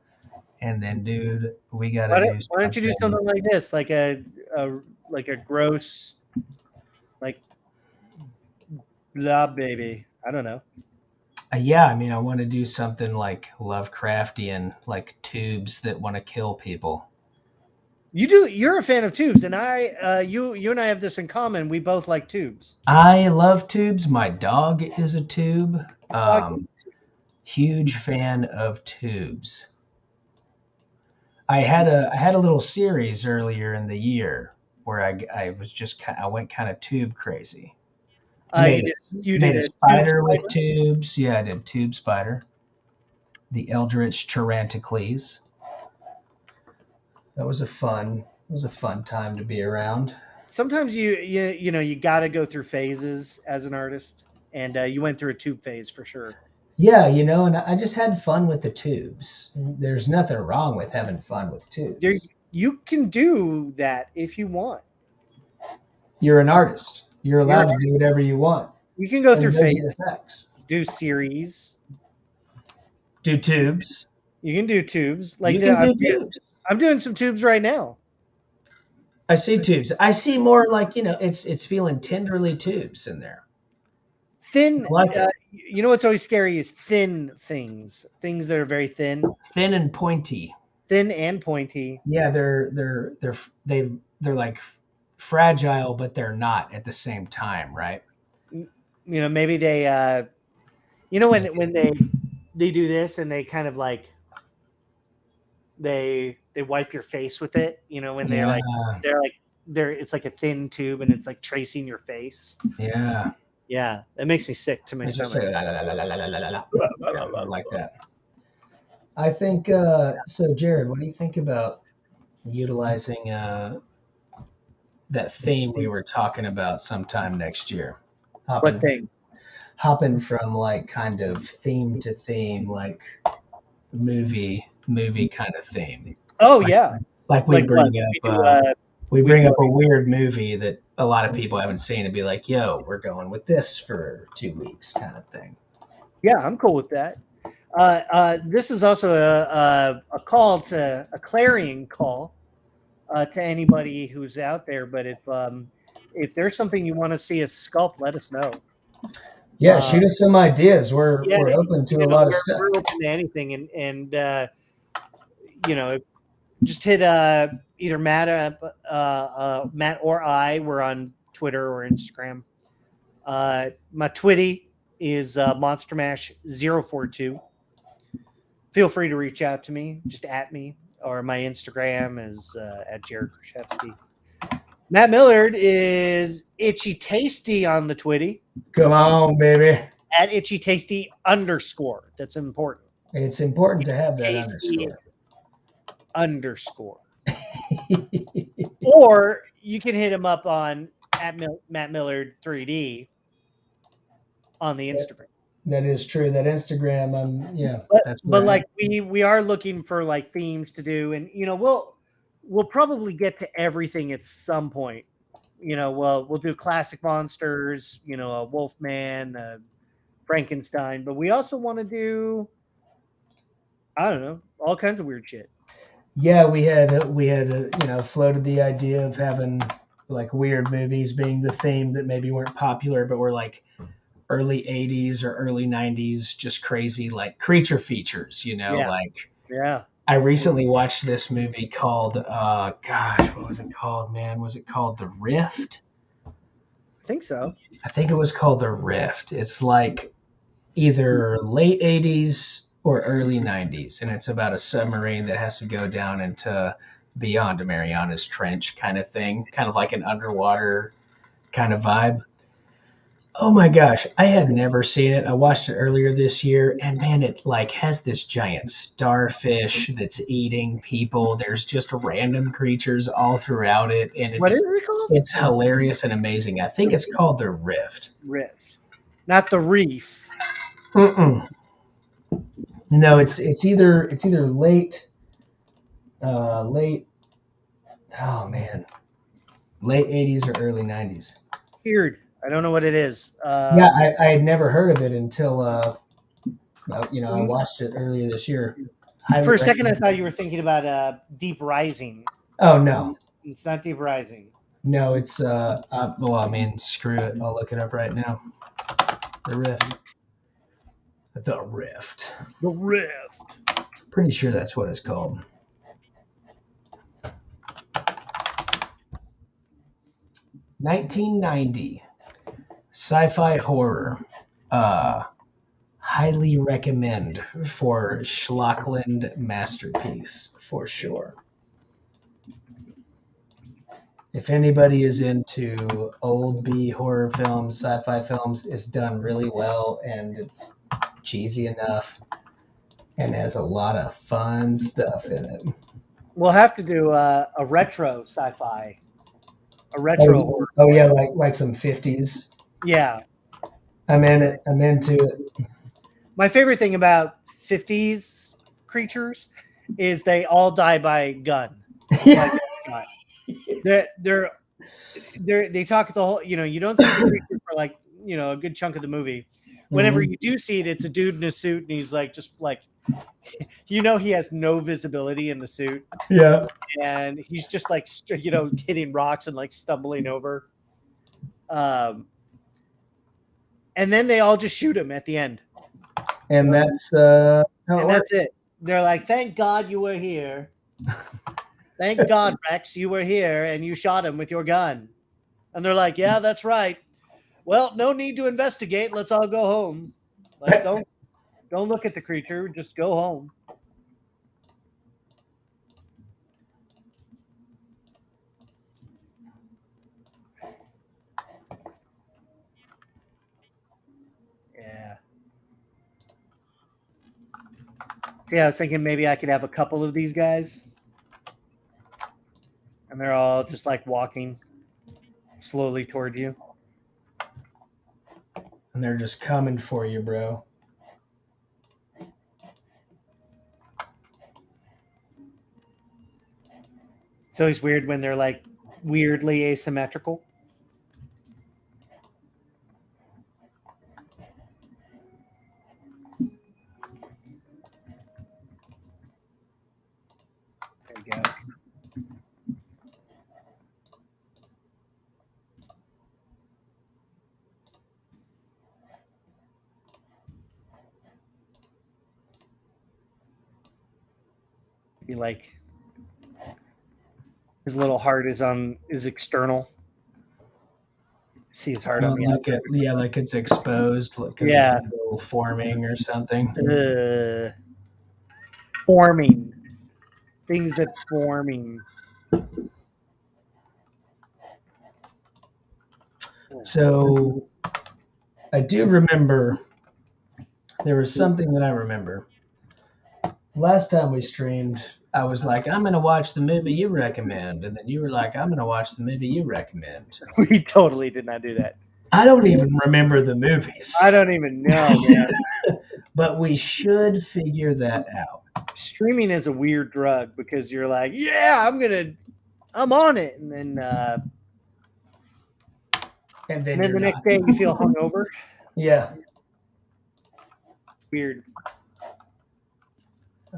and then, dude, we gotta do. Why don't you do something like this, like a gross, like blah baby? I don't know. Yeah, I mean, I want to do something like Lovecraftian, like tubes that want to kill people. You're a fan of tubes, and you and I have this in common. We both like tubes. I love tubes. My dog is a tube. Huge fan of tubes. I had a little series earlier in the year where I went kind of tube crazy. You did a spider with tubes. Yeah, I did tube spider. The Eldritch Taranticles. That was a fun time to be around. Sometimes you got to go through phases as an artist, and you went through a tube phase for sure. Yeah, and I just had fun with the tubes. There's nothing wrong with having fun with tubes. You can do that if you want. You're an artist. You're allowed to do whatever you want. You can go through phases. Do series. Do tubes. You can do tubes. I'm doing some tubes right now. I see tubes. I see more like, it's feeling tenderly tubes in there. Thin. What's always scary is thin things. Things that are very thin. Thin and pointy. Thin and pointy. Yeah, they're like fragile, but they're not at the same time, right? Maybe they when they do this and they kind of like they wipe your face with it, when it's like a thin tube and it's like tracing your face. Yeah, that makes me sick to my stomach. Like that. I think so. Jared, what do you think about utilizing that theme we were talking about sometime next year? What thing? Hopping from like kind of theme to theme, like movie kind of theme. Oh, yeah. Like we bring up a weird movie that a lot of people haven't seen and be like, yo, we're going with this for 2 weeks kind of thing. Yeah, I'm cool with that. This is also a call to a clarion call to anybody who's out there. But if there's something you want to see us sculpt, let us know. Yeah, shoot us some ideas. We're open to a lot of stuff. We're open to anything, and just hit either Matt or I. We're on Twitter or Instagram. My Twitty is MonsterMash042. Feel free to reach out to me. Just at me, or my Instagram is at Jared Krichevsky. Matt Millard is Itchy Tasty on the Twitty. Come on, baby. At Itchy Tasty _. That's important. It's important to have that underscore. Or you can hit him up on at Matt Millard 3D on the Instagram. That is true. That Instagram, but like we are looking for like themes to do, and we'll probably get to everything at some point. We'll do classic monsters, a Wolfman, a Frankenstein, but we also want to do, I don't know, all kinds of weird shit. Yeah, we had floated the idea of having like weird movies being the theme that maybe weren't popular, but were like early 80s or early 90s, just crazy, like creature features, Yeah. like Yeah. I recently watched this movie called, gosh, what was it called, man? Was it called The Rift? I think so. I think it was called The Rift. It's like either late 80s or early 90s, and it's about a submarine that has to go down into beyond Mariana's Trench kind of thing, kind of like an underwater kind of vibe. Oh my gosh, I had never seen it. I watched it earlier this year, and man, it like has this giant starfish that's eating people. There's just random creatures all throughout it, and What is it called? it's hilarious and amazing. I think it's called The Rift. Rift, not the reef. Mm-mm. No, it's either late, late. Oh man, late 80s or early 90s. Weird. I don't know what it is. Yeah, I had never heard of it until I watched it earlier this year. For a second, I thought you were thinking about Deep Rising. Oh no, It's not Deep Rising. no, it's well, I mean, screw it. I'll look it up right now. The Rift. The Rift. The Rift. Pretty sure that's what it's called. $1990. Sci-fi horror. Highly recommend for Schlockland masterpiece for sure. If anybody is into old B horror films, sci-fi films, it's done really well and it's cheesy enough and has a lot of fun stuff in it. We'll have to do a retro sci-fi, a retro horror. Oh yeah, like some 50s. Yeah, I'm in it. I'm into it. my favorite thing about 50s creatures is they all die by gun. Yeah. They talk the whole, you don't see the creature for like, a good chunk of the movie. Whenever you do see it, it's a dude in a suit and he's like, just like, he has no visibility in the suit. Yeah. And he's just like, hitting rocks and like stumbling over. And then they all just shoot him at the end. And that's it. They're like, thank God you were here. Thank God, Rex, you were here and you shot him with your gun. And they're like, yeah, that's right. Well, no need to investigate. Let's all go home. Like, don't look at the creature. Just go home. Yeah. See, I was thinking maybe I could have a couple of these guys. And they're all just like walking slowly toward you. And they're just coming for you, bro. It's always weird when they're like weirdly asymmetrical. There you go. Be like his little heart is external. See his heart on the outside. Like it's exposed. Because Yeah. it's a little forming or something. Forming. Things that forming. So I do remember there was something that I remember. Last time we streamed, I was like, I'm going to watch the movie you recommend. And then you were like, I'm going to watch the movie you recommend. We totally did not do that. I don't even remember the movies. I don't even know, man. But we should figure that out. Streaming is a weird drug because you're like, yeah, I'm on it. And then the next day you feel hungover. Yeah. Weird.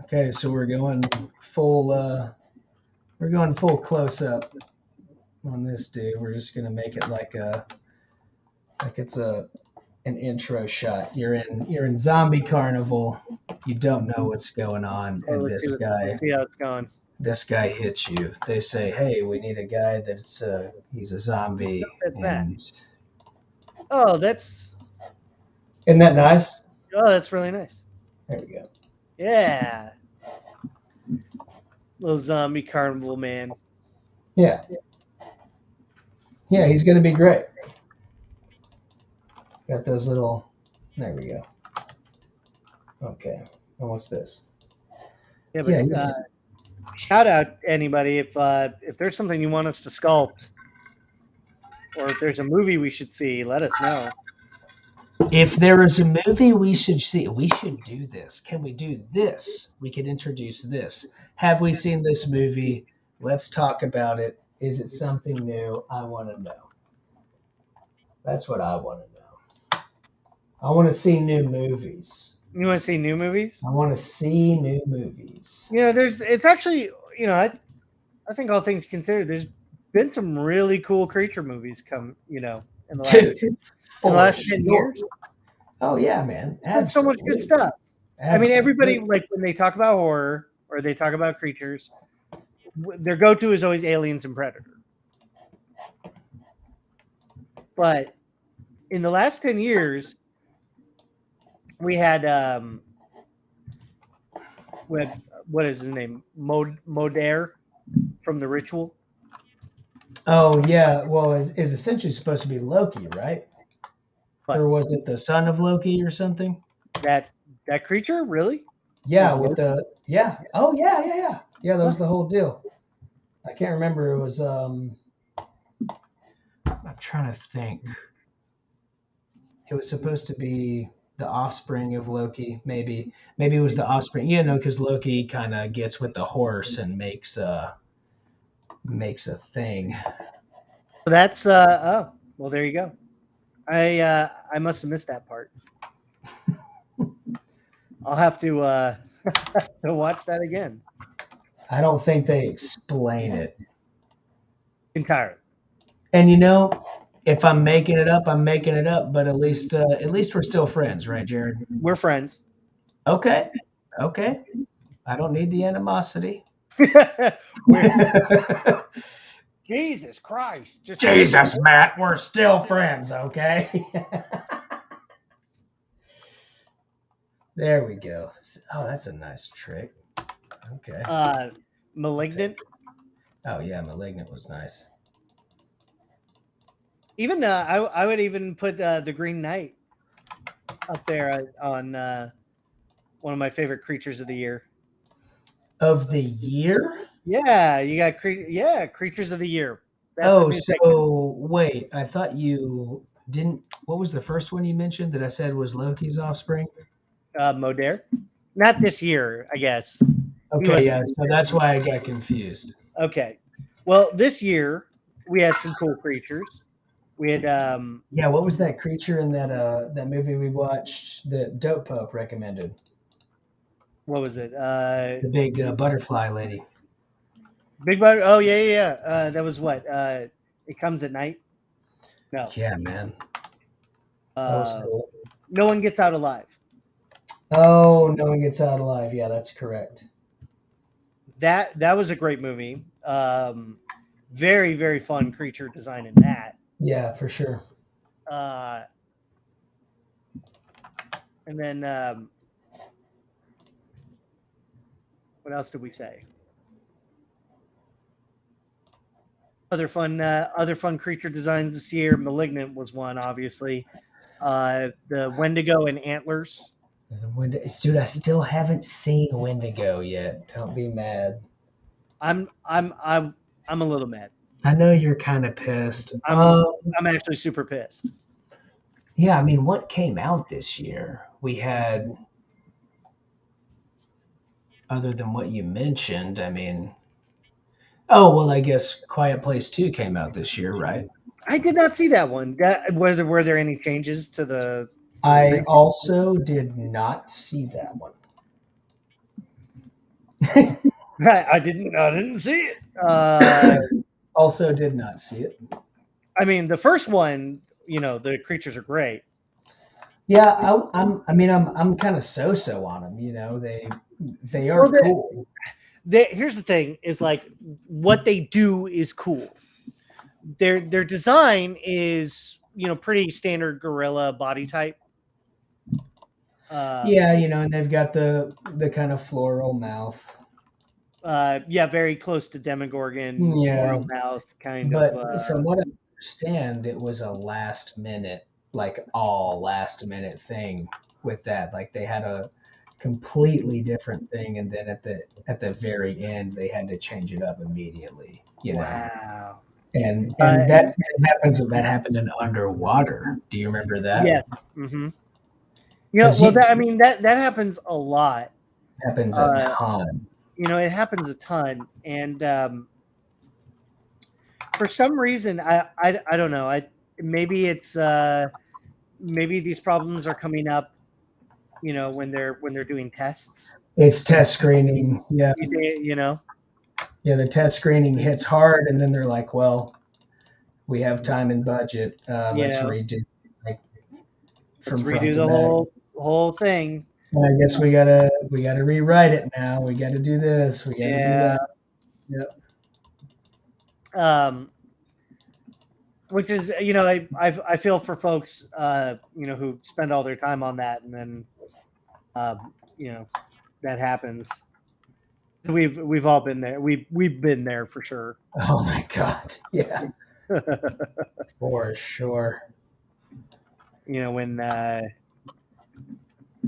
Okay, so we're going full close up. on this dude. We're just gonna make it like it's an intro shot. You're in zombie carnival. You don't know what's going on, Oh, and let's see how it's going. this guy hits you. They say, "Hey, we need a guy that's he's a zombie." That's And Matt. Oh, that's isn't that nice? that's really nice. There we go. Yeah. Little zombie carnival man. Yeah. Yeah, he's gonna be great. Got those little. There we go. Okay. And what's this? Yeah, but shout out anybody if there's something you want us to sculpt, or if there's a movie we should see, let us know. If there is a movie we should see, we should do this. Can we do this? We could introduce this. Have we seen this movie? Let's talk about it. Is it something new? I want to know. That's what I want to know. I want to see new movies. You want to see new movies? I want to see new movies. It's actually, I think all things considered, there's been some really cool creature movies come, in the last 10 years. Oh yeah, man. There's so much good stuff. Absolutely. I mean, everybody, like, when they talk about horror or they talk about creatures, their go-to is always Aliens and Predator. But in the last 10 years, we had what is his name? Modair from The Ritual. Oh yeah, well, it's essentially supposed to be Loki, right? But or was it the son of Loki or something? That creature, really? Yeah, with the Oh yeah. That was the whole deal. I can't remember. It was I'm trying to think. It was supposed to be the offspring of Loki, maybe it was the offspring, because Loki kind of gets with the horse and makes a thing. So that's well, there you go. I must have missed that part. I'll have to watch that again. I don't think they explain it entirely. And if I'm making it up, I'm making it up. But at least we're still friends, right, Jared? We're friends. Okay. I don't need the animosity. Jesus Christ! Jesus, Matt, we're still friends, okay? There we go. Oh, that's a nice trick. Okay. Malignant. Oh yeah, Malignant was nice. Even I would even put the Green Knight up there on one of my favorite creatures of the year. Of the year? Yeah, you got creatures of the year. That's wait, I thought you didn't. What was the first one you mentioned that I said was Loki's offspring? Modair. Not this year, I guess. Okay, yeah, so that's why I got confused. Okay, well, this year we had some cool creatures. We had what was that creature in that movie we watched that Dope Pope recommended? What was it? The big butterfly lady. Big butter. Oh yeah. That was what? It Comes at Night. No. Yeah, man. That was cool. No One Gets Out Alive. Oh, No One Gets Out Alive. Yeah, that's correct. That was a great movie. Very, very fun creature design in that. Yeah, for sure. And then what else did we say? Other fun creature designs this year. Malignant was one, obviously. The Wendigo and Antlers. Dude, I still haven't seen Wendigo yet. Don't be mad. I'm a little mad. I know you're kind of pissed. I'm actually super pissed. Yeah, I mean, what came out this year? We had, other than what you mentioned, I mean, I guess Quiet Place 2 came out this year, right? I did not see that one. Were there any changes to the? I also did not see that one. I didn't see it. Also did not see it. I mean, the first one, the creatures are great. Yeah, I'm kind of so-so on them. They are cool. Here's the thing: is like what they do is cool. Their design is pretty standard gorilla body type. Yeah, and they've got the kind of floral mouth. Very close to Demogorgon, floral mouth kind but of. But from what I understand, it was a last minute thing with that. Like they had a completely different thing, and then at the very end, they had to change it up immediately. Wow. And that happened in Underwater. Do you remember that? Yeah. Mm-hmm. That happens a lot. Happens a ton. It happens a ton, and for some reason, I don't know. Maybe it's maybe these problems are coming up, when they're doing tests. It's test screening. Yeah. Yeah, the test screening hits hard, and then they're like, "Well, we have time and budget. Let's redo the whole thing." And I guess we gotta rewrite it now. We gotta do this. We gotta do that. Yep. Which is, I feel for folks, who spend all their time on that, and then, that happens. We've all been there. We've been there for sure. Oh my God! Yeah, for sure. When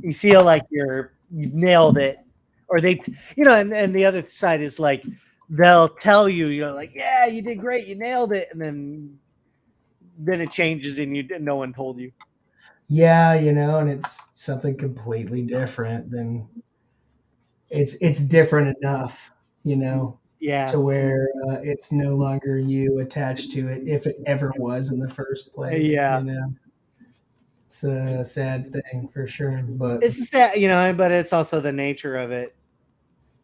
you feel like you've nailed it, or they, and the other side is like they'll tell you, like, yeah, you did great, you nailed it, and then it changes and no one told you. Yeah, and it's something completely different than it's different enough, to where it's no longer you attached to it, if it ever was in the first place. Yeah. It's a sad thing for sure, but it's sad, but it's also the nature of it.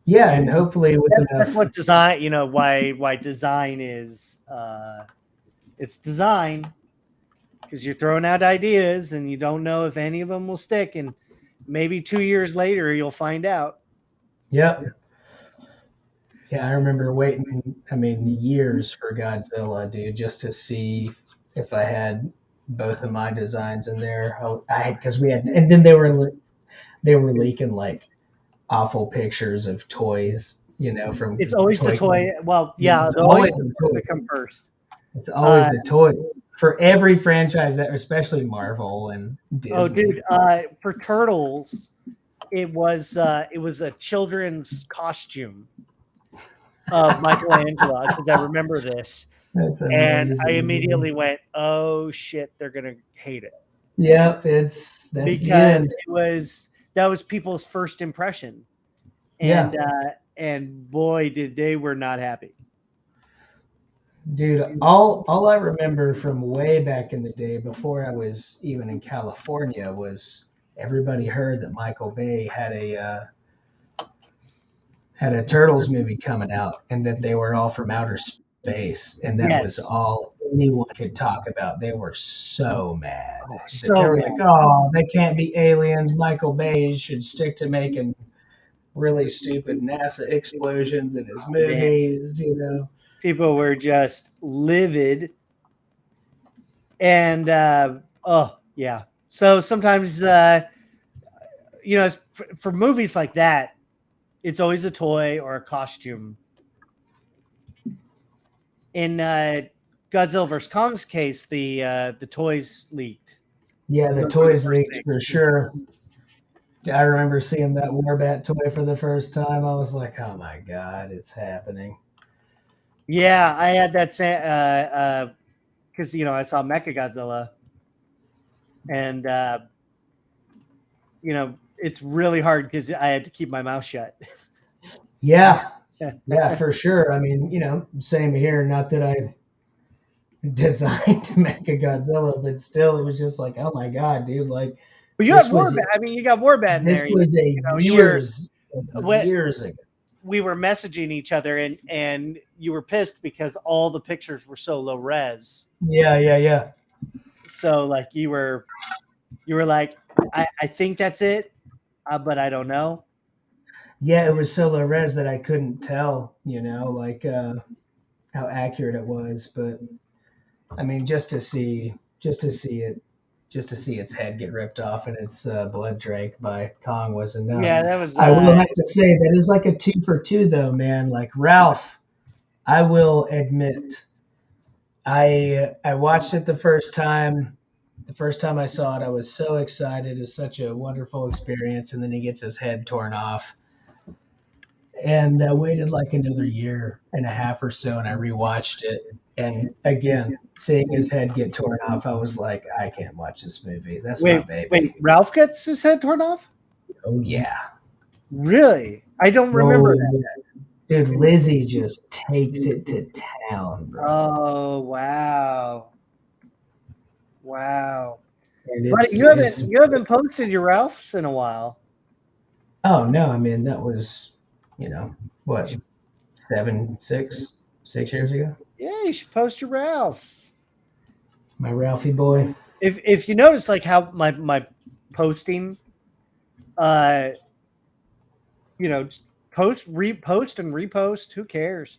Yeah, and hopefully that's what design, why design is it's design, because you're throwing out ideas and you don't know if any of them will stick, and maybe 2 years later you'll find out. Yeah. Yeah, I remember waiting, years for Godzilla, dude, just to see if I had both of my designs in there. Because we had, and then they were leaking like awful pictures of toys, from. It's always the toy. Well, yeah, it's always the toy that come first. It's always the toys for every franchise, especially Marvel and Disney. Oh, dude, for Turtles, it was a children's costume of Michelangelo, because I remember this. And I immediately went, "Oh shit, they're gonna hate it." Yep, that's because that was people's first impression, and boy, they were not happy. Dude, all I remember from way back in the day, before I was even in California, was everybody heard that Michael Bay had a Turtles movie coming out, and that they were all from outer space, and that was all anyone could talk about. They were so mad. They were like, "Oh, they can't be aliens. Michael Bay should stick to making really stupid NASA explosions in his movies." People were just livid, and so sometimes for movies like that, it's always a toy or a costume. In Godzilla vs. Kong's case, the toys leaked. Yeah, the toys leaked for sure. I remember seeing that Warbat toy for the first time. I was like, "Oh my God, it's happening!" Yeah, I had that because I saw Mechagodzilla, and it's really hard because I had to keep my mouth shut. Yeah, for sure. Same here. Not that I designed Mechagodzilla, but still, it was just like, oh my God, dude! Like, but you have Warbat. You got Warbat in there. This was years ago. we were messaging each other, and you were pissed because all the pictures were so low res. Yeah. So like you were like, I think that's it, but I don't know. Yeah, it was so low res that I couldn't tell, like how accurate it was. But I mean, just to see its head get ripped off and its blood drank by Kong was enough. Yeah, that was. I will have to say that is like a 2 for 2 though, man. Like Ralph, I will admit, I watched it the first time. The first time I saw it, I was so excited. It was such a wonderful experience, and then he gets his head torn off. And I waited like another year and a half or so, and I rewatched it. And again, seeing his head get torn off, I was like, I can't watch this movie. That's my baby. Wait, Ralph gets his head torn off? Oh yeah. Really? I don't remember that. Yeah. Dude, Lizzie just takes it to town, bro. Oh wow. And you haven't posted your Ralphs in a while. Oh no, I mean that was, what, 6 years ago? Yeah, you should post your Ralphs. My Ralphie boy. If you notice like how my posting, post, repost and repost, who cares?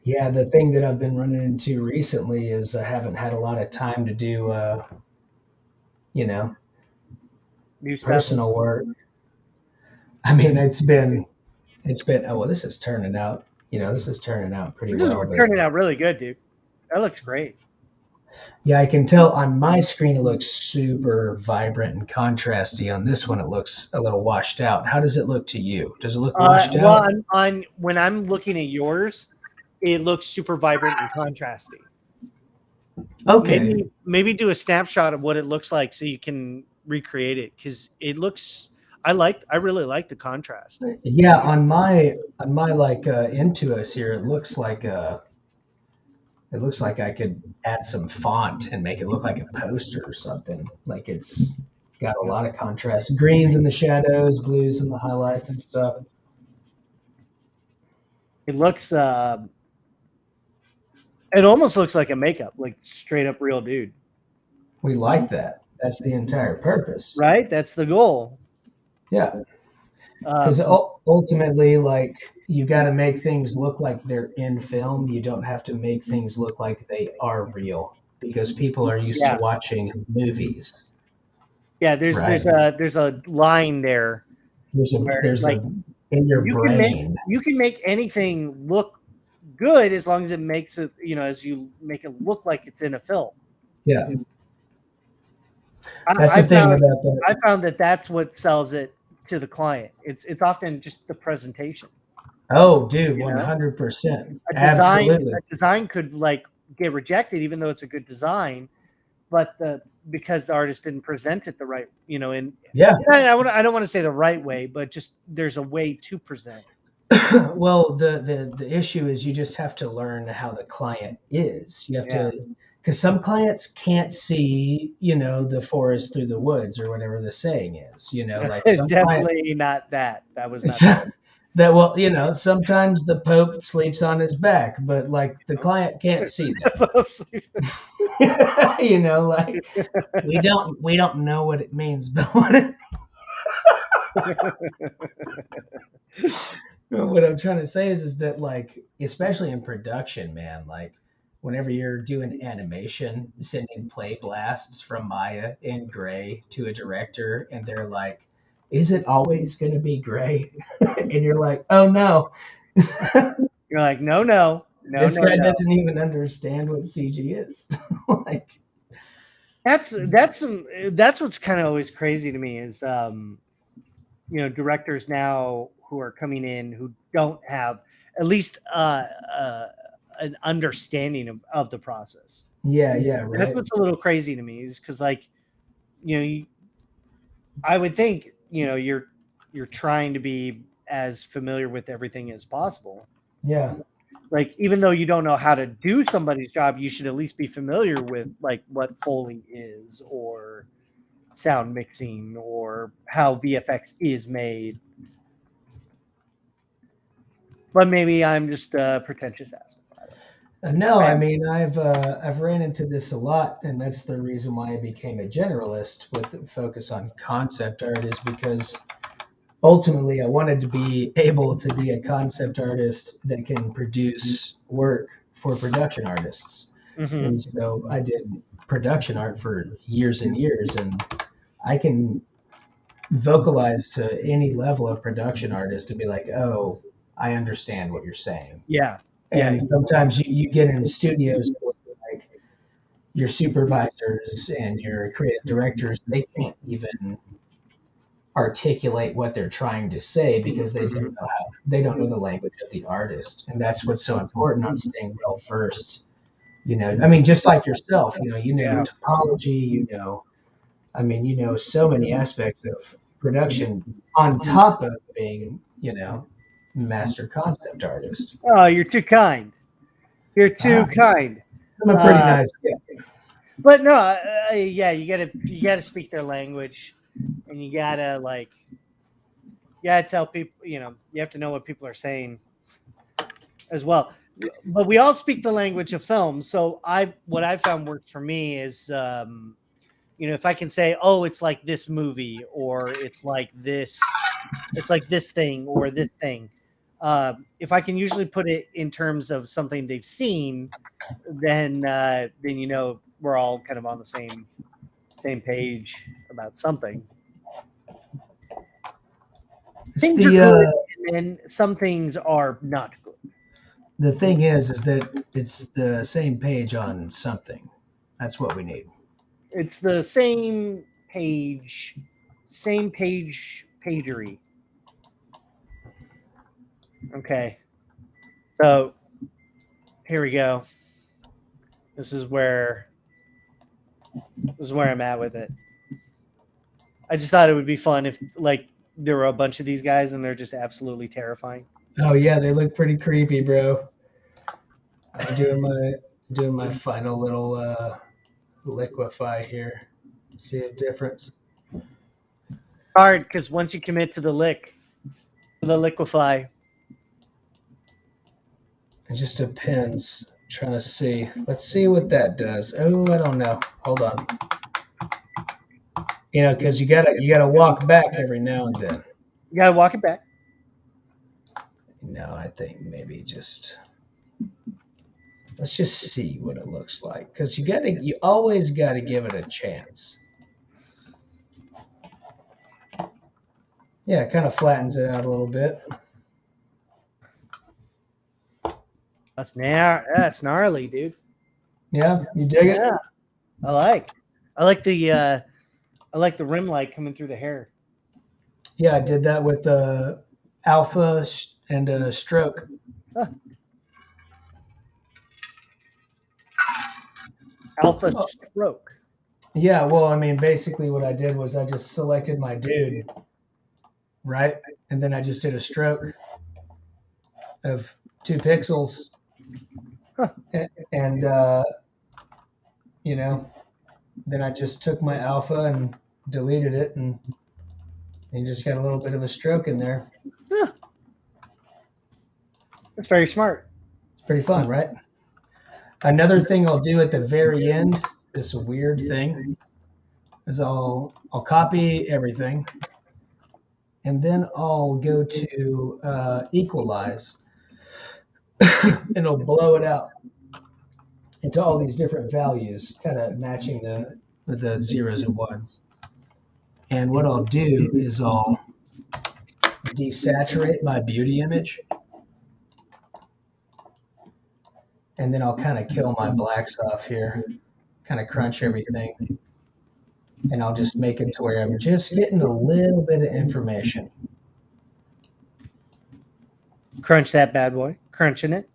Yeah, the thing that I've been running into recently is I haven't had a lot of time to do New stuff. Personal work. I mean, it's been oh well, this is turning out pretty well. This is turning out really good, dude. That looks great. Yeah, I can tell on my screen it looks super vibrant and contrasty. On this one, it looks a little washed out. How does it look to you? Does it look washed out? Well, on when I'm looking at yours, it looks super vibrant and contrasty. Okay. Maybe do a snapshot of what it looks like so you can recreate it, because it looks. I really like the contrast. Yeah, on my like Intuos here, it looks like I could add some font and make it look like a poster or something. Like it's got a lot of contrast, greens in the shadows, blues in the highlights and stuff. It looks. It almost looks like a makeup, like straight up real dude. We like that. That's the entire purpose, right? That's the goal. Yeah. Because ultimately, like, you got to make things look like they're in film. You don't have to make things look like they are real, because people are used to watching movies. Yeah, there's a line there. There's in your brain. You can make anything look good as long as it makes it, as you make it look like it's in a film. Yeah. That's the thing about that. I found that that's what sells it to the client. It's often just the presentation. Oh, dude, 100%. Absolutely. A design could like get rejected, even though it's a good design, but because the artist didn't present it the right, I don't want to say the right way, but just there's a way to present. Well, the issue is you just have to learn how the client is. You have to. Because some clients can't see, the forest through the woods, or whatever the saying is, like definitely not that. That was not that. Well, sometimes the Pope sleeps on his back, but like the client can't see that. Like we don't know what it means, but what I'm trying to say is that, like, especially in production, man, like, whenever you're doing animation, sending play blasts from Maya in gray to a director, and they're like, is it always going to be gray? And you're like, oh no. You're like, no. This guy doesn't even understand what CG is. Like, that's what's kind of always crazy to me is, directors now who are coming in who don't have at least an understanding of the process. Yeah, right. That's what's a little crazy to me, is because, like, I would think, you're trying to be as familiar with everything as possible. Yeah. Like, even though you don't know how to do somebody's job, you should at least be familiar with like what Foley is, or sound mixing, or how VFX is made. But maybe I'm just a pretentious asshole. No, I mean I've ran into this a lot, and that's the reason why I became a generalist with the focus on concept art, is because ultimately I wanted to be able to be a concept artist that can produce work for production artists. Mm-hmm. And so I did production art for years and years, and I can vocalize to any level of production artist to be like, oh, I understand what you're saying. Yeah. And sometimes you get in studios where, like, your supervisors and your creative directors, they can't even articulate what they're trying to say because they don't know the language of the artist. And that's what's so important on staying well versed. I mean, just like yourself, Yeah. topology, so many aspects of production on top of being, master concept artist. Oh, you're too kind. You're too kind. I'm a pretty nice guy. But no, yeah, you gotta speak their language, and you gotta tell people. You have to know what people are saying as well. But we all speak the language of film. So what I found works for me is, if I can say, oh, it's like this movie, or it's like this thing, or this thing. If I can usually put it in terms of something they've seen, then we're all kind of on the same page about something. Things are good, and some things are not good. The thing is that it's the same page on something. That's what we need. It's the same pagery. Okay. So here we go. This is where I'm at with it. I just thought it would be fun if there were a bunch of these guys and they're just absolutely terrifying. Oh yeah, they look pretty creepy, bro. I'm doing my final little liquefy here. See a difference? Hard, because once you commit to the liquefy, it just depends. I'm trying to see. Let's see what that does. Oh, I don't know. Hold on. Because you gotta walk back every now and then. You gotta walk it back. No, I think maybe let's just see what it looks like, because you always gotta give it a chance. Yeah, it kind of flattens it out a little bit. That's gnarly, dude. Yeah, you dig it? Yeah, I like the rim light coming through the hair. Yeah, I did that with alpha and a stroke. Huh. Alpha stroke. Yeah, well, I mean, basically what I did was I just selected my dude, right? And then I just did a stroke of 2 pixels. Huh. And then I just took my alpha and deleted it, and you just got a little bit of a stroke in there. Huh. That's very smart. It's pretty fun, right? Another thing I'll do at the very end, this weird thing, is I'll copy everything, and then I'll go to equalize, and it'll blow it out into all these different values, kind of matching the zeros and ones. And what I'll do is I'll desaturate my beauty image, and then I'll kind of kill my blacks off here, kind of crunch everything, and I'll just make it to where I'm just getting a little bit of information. Crunch that bad boy. Crunching it.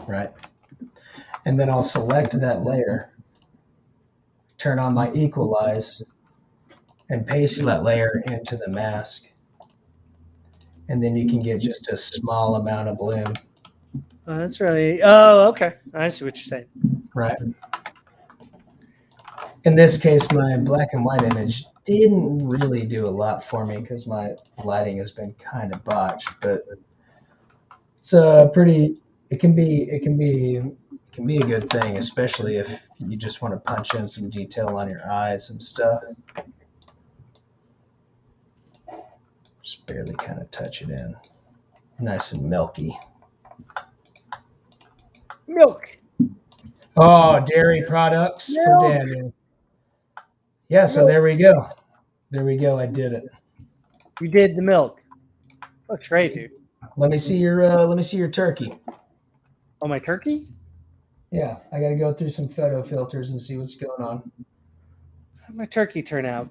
Right. And then I'll select that layer, turn on my equalize, and paste that layer into the mask. And then you can get just a small amount of bloom. That's really... Oh, okay. I see what you're saying. Right. In this case, my black and white image didn't really do a lot for me because my lighting has been kind of botched. But It's pretty. It can be a good thing, especially if you just want to punch in some detail on your eyes and stuff. Just barely kind of touch it in. Nice and milky. Milk. Oh, dairy products for Daniel. Yeah, so there we go. There we go. I did it. You did the milk. Looks great, dude. Let me see your turkey. Oh, my turkey? Yeah, I got to go through some photo filters and see what's going on. How'd my turkey turn out?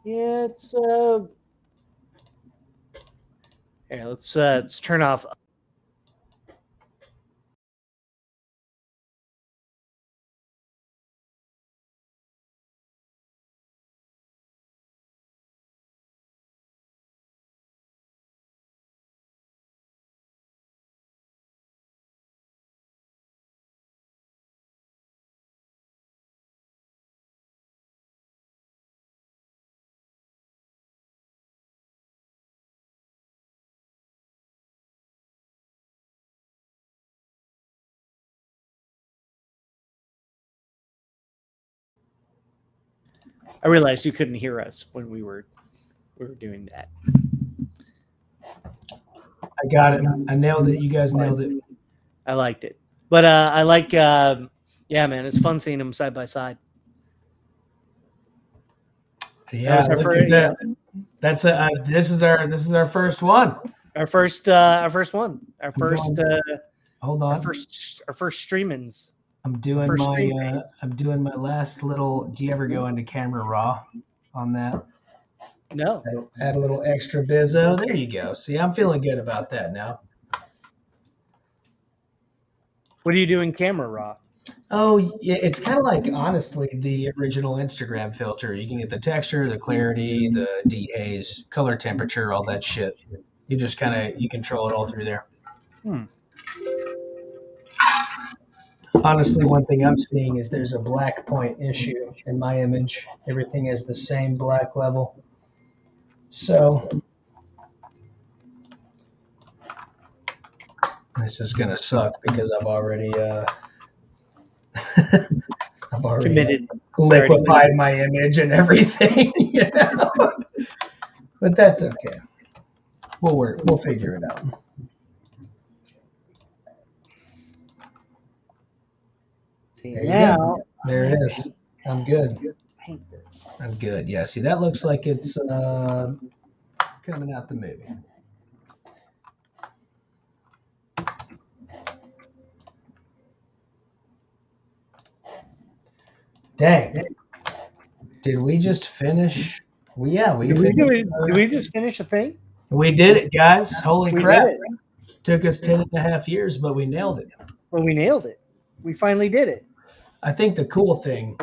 Yeah, it's here, let's turn off. I realized you couldn't hear us when we were doing that. I got it. I nailed it. You guys nailed it. I liked it, but I like yeah, man, it's fun seeing them side by side. Yeah, look at that. That's this is our first one. Our first one. Our first hold on. Our first streamings. I'm doing my last little. Do you ever go into camera raw on that? No. Add a little extra bizzo. There you go. See, I'm feeling good about that now. What do you do in camera raw? Oh, yeah, it's kind of like, honestly, the original Instagram filter. You can get the texture, the clarity, the dehaze, color temperature, all that shit. You just you control it all through there. Honestly, one thing I'm seeing is there's a black point issue in my image. Everything has the same black level. So this is going to suck because I've already committed, liquefied my image and everything, you know. But that's okay. We'll figure it out. See, now there it is. I'm good. I'm good. Yeah. See, that looks like it's coming out the movie. Dang. Did we just finish? Did we just finish a thing? We did it, guys. Holy crap. Took us 10.5 years, but we nailed it. Well, we nailed it. We finally did it. I think the cool thing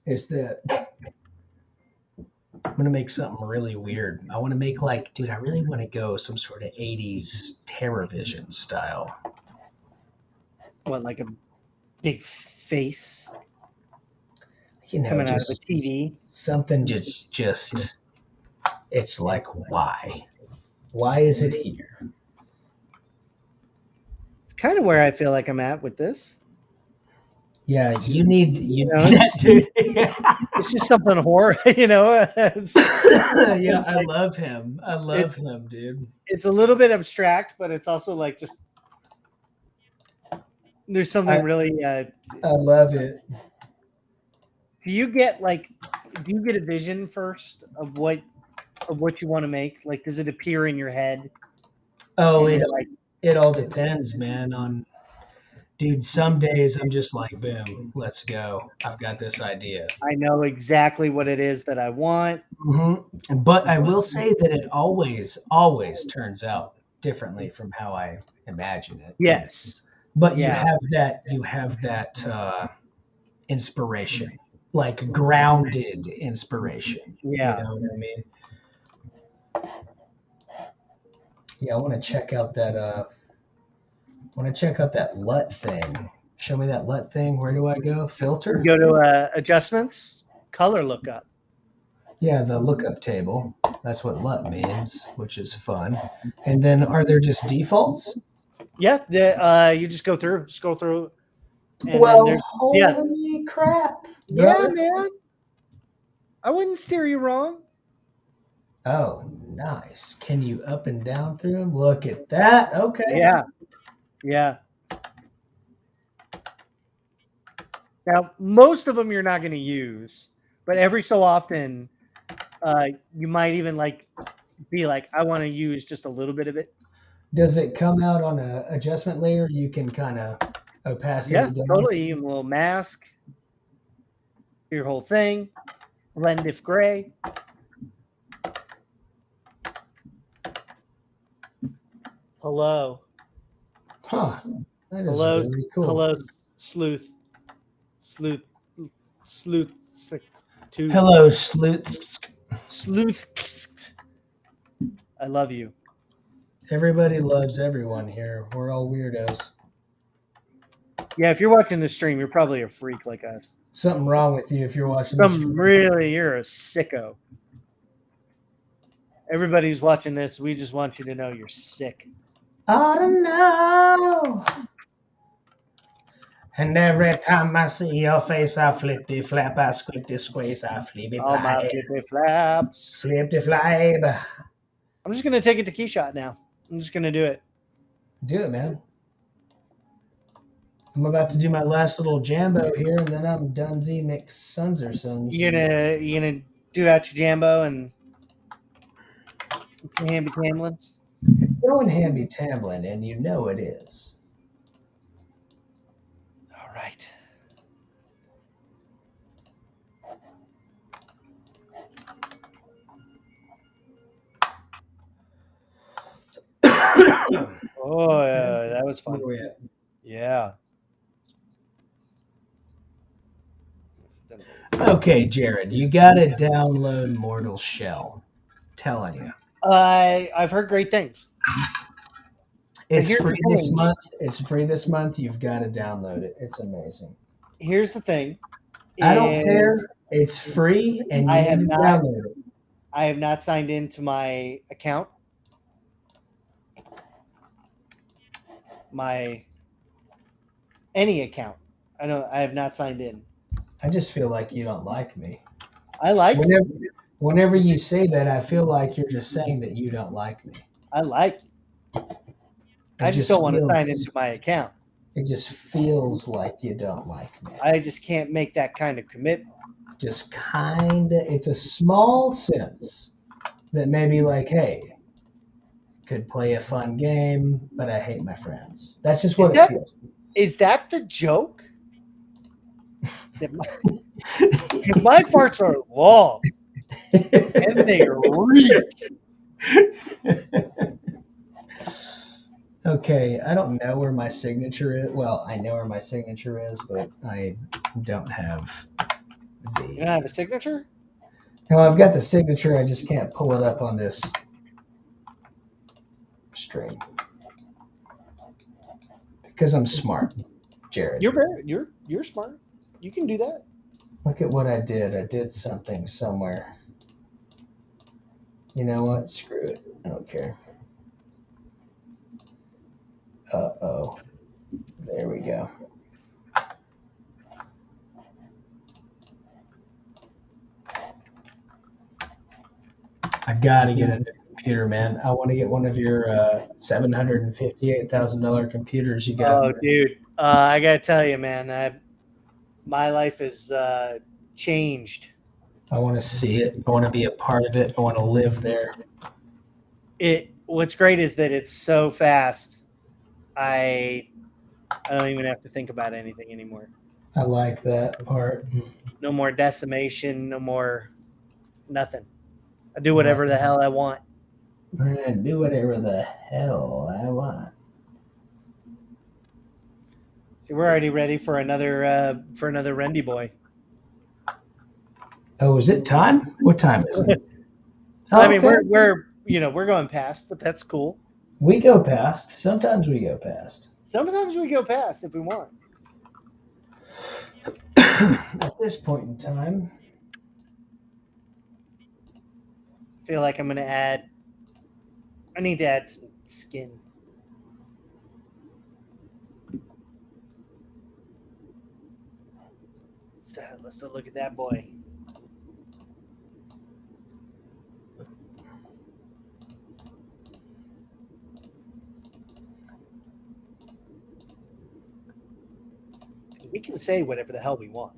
is that I'm going to make something really weird. I want to make I really want to go some sort of 80s TerraVision style. What, like a big face? Coming out of a TV? Something just, it's like, why? Why is it here? It's kind of where I feel like I'm at with this. Yeah, you know, dude. It's just something horror, you know. Yeah, I love him. I love him, dude. It's a little bit abstract, but it's also like just there's something really. I love it. Do you get a vision first of what you want to make? Like, does it appear in your head? Oh, it all depends, man. Dude, some days I'm just like, boom, let's go. I've got this idea. I know exactly what it is that I want. Mm-hmm. But I will say that it always turns out differently from how I imagine it. Yes. But you have that inspiration, like grounded inspiration. Yeah. You know what I mean? Yeah, I want to check out that LUT thing. Show me that LUT thing. Where do I go? Filter? You go to adjustments, color lookup. Yeah, the lookup table. That's what LUT means, which is fun. And then are there just defaults? Yeah, you just scroll through, and Well, then there's holy crap, yeah, brother. man. I wouldn't steer you wrong. Oh, nice. Can you up and down through them? Look at that. Okay. Yeah, yeah. Now, most of them you're not going to use, but every so often, you might even be like, I want to use just a little bit of it. Does it come out on a adjustment layer? You can kind of opacity Yeah, down? totally. Even a little mask, your whole thing, blend if gray. Hello, Huh. That is hello, really cool. hello, sleuth. Hello, sleuth. Sleuth. I love you. Everybody loves everyone here. We're all weirdos. Yeah, if you're watching the stream, you're probably a freak like us. Something wrong with you if you're watching this. You're a sicko. Everybody's watching this. We just want you to know you're sick. I don't know. And every time I see your face, I flip the flap, I squip the squeeze, I flip it. All my flippy flaps. Flip the flab. I'm just gonna take it to key shot now. I'm just gonna do it. Do it, man. I'm about to do my last little jambo here, and then I'm Dunsey McSons or Sons. You gonna do out your jambo and hamby tamlins? It's going hamby tamlin, and you know it is. All right. Oh, yeah, that was fun. Where we at? Yeah. Okay, Jared, you got to download Mortal Shell. Telling you. I've heard great things. It's free this month. It's free this month. You've got to download it. It's amazing. Here's the thing. I don't care. It's free, and you need to download it. I have not signed into my account. Any account. I have not signed in. I just feel like you don't like me. I like whenever you say that, I feel like you're just saying that you don't like me. I like you. I just don't want to sign into my account. It just feels like you don't like me. I just can't make that kind of commitment. Just kind of, it's a small sense that maybe like, hey, could play a fun game, but I hate my friends. That's just what it feels. Is that the joke? My farts are long and they reek. Okay, I don't know where my signature is. Well, I know where my signature is, but I don't have the. You don't have a signature? No, I've got the signature. I just can't pull it up on this stream because I'm smart, Jared. You're smart. You can do that. Look at what I did. I did something somewhere. You know what? Screw it. I don't care. Uh-oh. There we go. I gotta get a new computer, man. I want to get one of your $758,000 computers you got. Oh, dude. I gotta tell you, man. My life is changed. I want to see it. I want to be a part of it. I want to live there. What's great is that it's so fast. I don't even have to think about anything anymore. I like that part. No more decimation. No more nothing. I do whatever the hell I want. I do whatever the hell I want. See, we're already ready for another Rendy boy. Oh, is it time? What time is it? I mean, we're going past, but that's cool. We go past. Sometimes we go past. Sometimes we go past if we want. At this point in time. feel like I'm going to add. I need to add some skin. Let's look at that boy. We can say whatever the hell we want.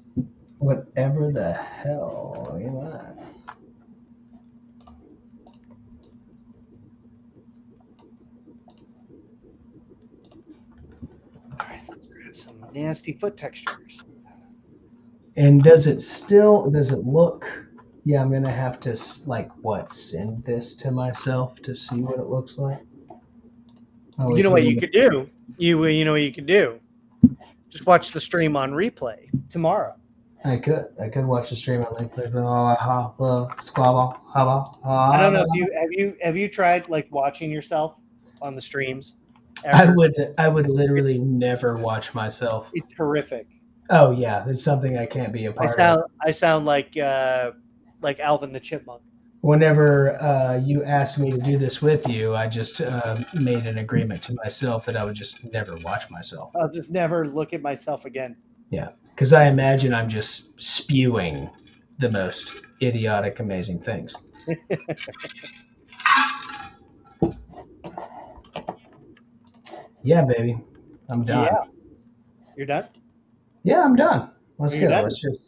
Whatever the hell you want. All right, let's grab some nasty foot textures. And does it look? Yeah, I'm gonna have to send this to myself to see what it looks like. You know what you could do? You know what you could do? Just watch the stream on replay tomorrow. I could watch the stream on replay. I don't know if have you tried like watching yourself on the streams? Ever? I would literally never watch myself. It's horrific. Oh yeah, it's something I can't be a part of. I sound like Alvin the Chipmunk. Whenever you asked me to do this with you, I just made an agreement to myself that I would just never watch myself. I'll just never look at myself again. Yeah, because I imagine I'm just spewing the most idiotic, amazing things. Yeah, baby. I'm done. Yeah. You're done? Yeah, I'm done. Let's go. Done? Let's just.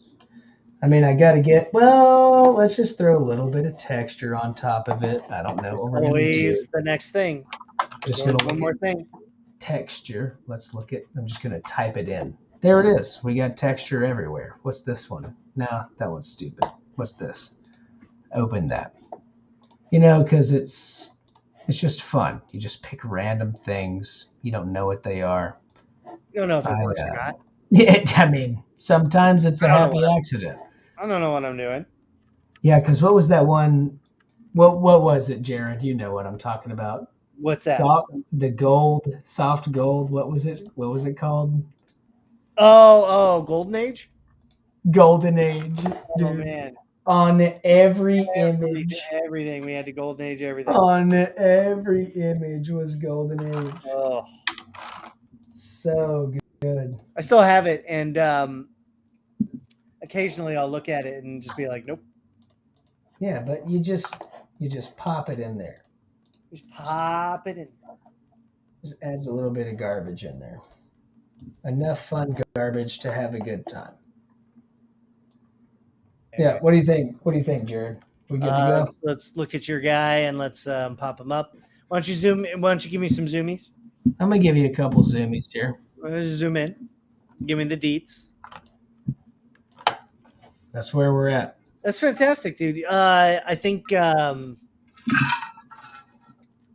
Let's just throw a little bit of texture on top of it. I don't know what we're going to do. Always the next thing. Just going to one more thing. Texture. Let's look at. I'm just going to type it in. There it is. We got texture everywhere. What's this one? No, that one's stupid. What's this? Open that. Because it's just fun. You just pick random things. You don't know what they are. You don't know if it works or not. Yeah, I mean, sometimes it's a happy accident. I don't know what I'm doing. Yeah, because what was that one? What was it, Jared? You know what I'm talking about. What's that? Soft gold. What was it? What was it called? Oh, Golden Age? Golden Age. Dude. Oh, man. On every image. Everything. We had to Golden Age everything. On every image was Golden Age. Oh. So good. I still have it, and occasionally I'll look at it and just be like, nope. Yeah, but you just pop it in there. Just pop it in. Just adds a little bit of garbage in there. Enough fun garbage to have a good time. Yeah, what do you think? What do you think, Jared? We good to go? Let's look at your guy and let's pop him up. Why don't you give me some zoomies? I'm gonna give you a couple zoomies here. Let's zoom in. Give me the deets. That's where we're at. That's fantastic, dude. I think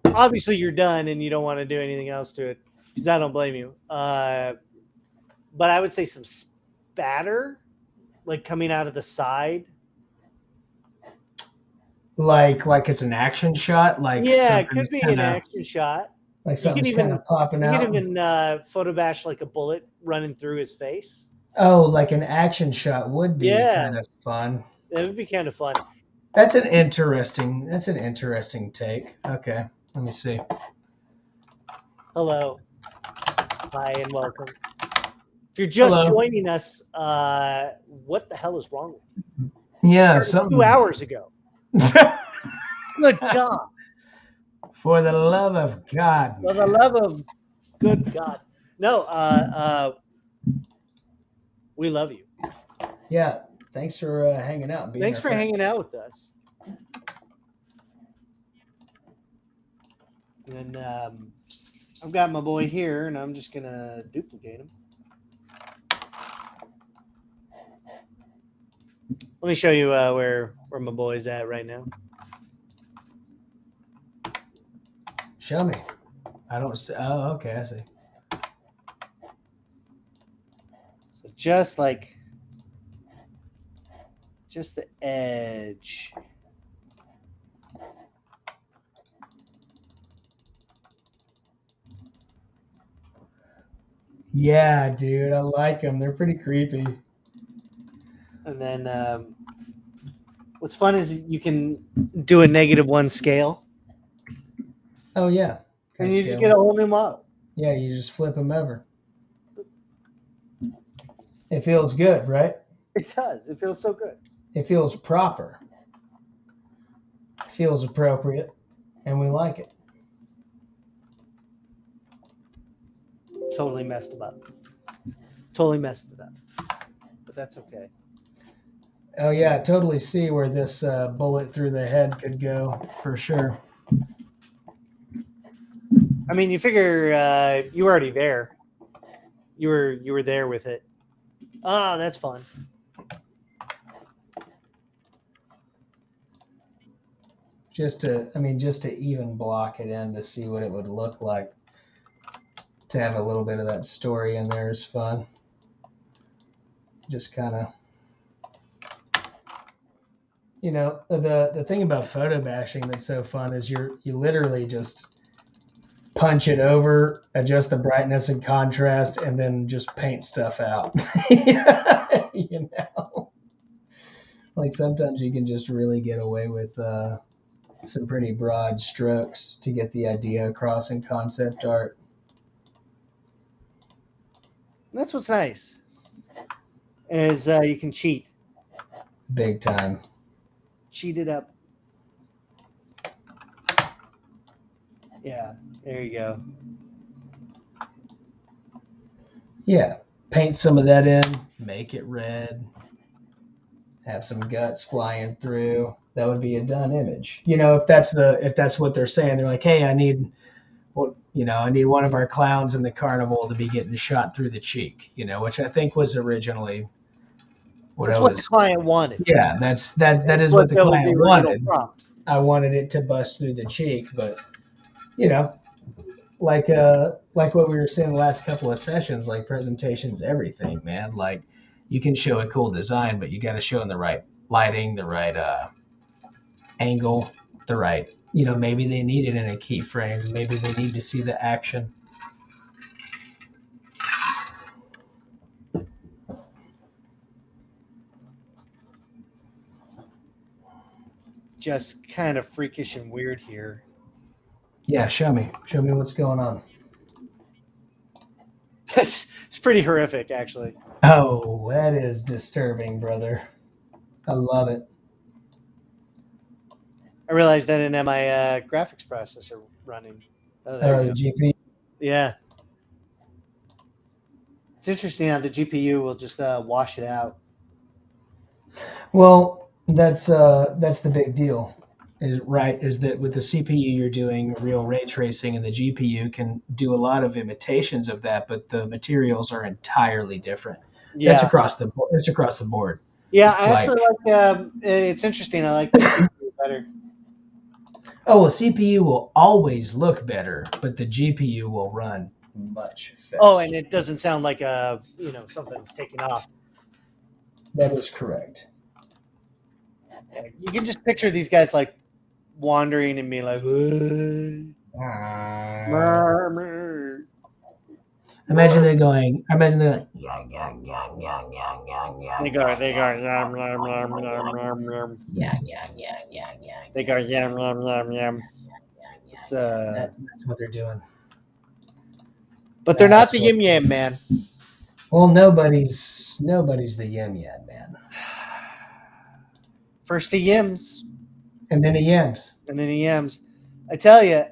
obviously you're done and you don't want to do anything else to it, because I don't blame you. But I would say some spatter, like coming out of the side. Like it's an action shot? Like yeah, it could be an action shot. Like something's kind of popping out. You can even photo bash like a bullet running through his face. Oh, like an action shot would be kind of fun. That would be kind of fun. That's an interesting take. Okay, let me see. Hello. Hi and welcome. If you're just joining us, what the hell is wrong with you? Yeah, something 2 hours ago. Good God. For the love of God. For the love of good God. No, we love you. Yeah. Thanks for hanging out. Thanks for hanging out with us. And then I've got my boy here, and I'm just going to duplicate him. Let me show you where my boy's at right now. Show me. I don't see. Oh, okay. I see. So just the edge. Yeah, dude. I like them. They're pretty creepy. And then What's fun is you can do a -1 scale, Oh yeah. and you just get a whole new model. Yeah, you just flip them over. It feels good, right? It does. It feels so good. It feels proper. It feels appropriate, and we like it. Totally messed them up. Totally messed it up. But that's okay. Oh yeah, I totally see where this bullet through the head could go for sure. I mean, you figure you were already there. You were there with it. Oh, that's fun. Just to even block it in to see what it would look like. To have a little bit of that story in there is fun. Just kind of, the thing about photo bashing that's so fun is you literally just punch it over, adjust the brightness and contrast, and then just paint stuff out. Like sometimes you can just really get away with some pretty broad strokes to get the idea across in concept art. That's what's nice. Is you can cheat. Big time. Cheat it up. Yeah, there you go. Yeah, paint some of that in, make it red, have some guts flying through. That would be a done image. If that's what they're saying, they're like, hey, I need one of our clowns in the carnival to be getting shot through the cheek, which I think was originally what the client wanted. Yeah, that is what the client wanted. Prompt. I wanted it to bust through the cheek, but like what we were saying the last couple of sessions, like presentation's everything, man. Like you can show a cool design, but you got to show in the right lighting, the right angle, the right, maybe they need it in a keyframe. Maybe they need to see the action. Just kind of freakish and weird here. Yeah, show me what's going on. It's pretty horrific, actually. Oh, that is disturbing, brother. I love it. I realized that in my graphics processor running. Oh, the GPU. Yeah. It's interesting how the GPU will just wash it out. Well, that's the big deal. Is that with the CPU you're doing real ray tracing, and the GPU can do a lot of imitations of that, but the materials are entirely different. Yeah. It's across the board. Yeah, I actually like. It's interesting. I like the CPU better. Oh, well, CPU will always look better, but the GPU will run much faster. Oh, and it doesn't sound like something's taking off. That is correct. Yeah, you can just picture these guys like wandering and being like, Imagine they're like, They go, They go, yam, yam, yam, yam. That's what they're doing. But they're not the yim yam man. Well, nobody's the yim yam man. First he yims. And then he yams. I tell you,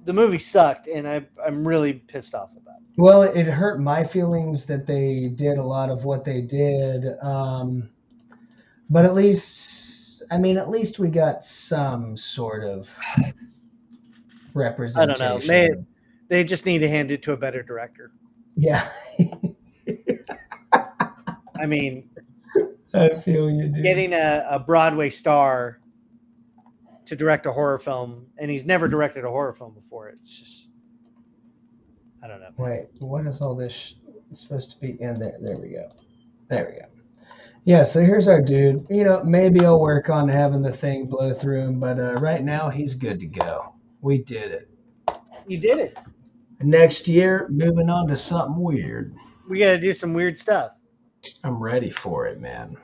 the movie sucked, and I'm really pissed off about it. Well, it hurt my feelings that they did a lot of what they did. But at least we got some sort of representation. I don't know. They just need to hand it to a better director. Yeah. I mean, I feel you, dude. Getting a Broadway star to direct a horror film, and he's never directed a horror film before. It's just, I don't know. Wait, what is all this supposed to be in there? There we go. Yeah, so here's our dude. Maybe I'll work on having the thing blow through him, but right now he's good to go. We did it. You did it. Next year, moving on to something weird. We got to do some weird stuff. I'm ready for it, man.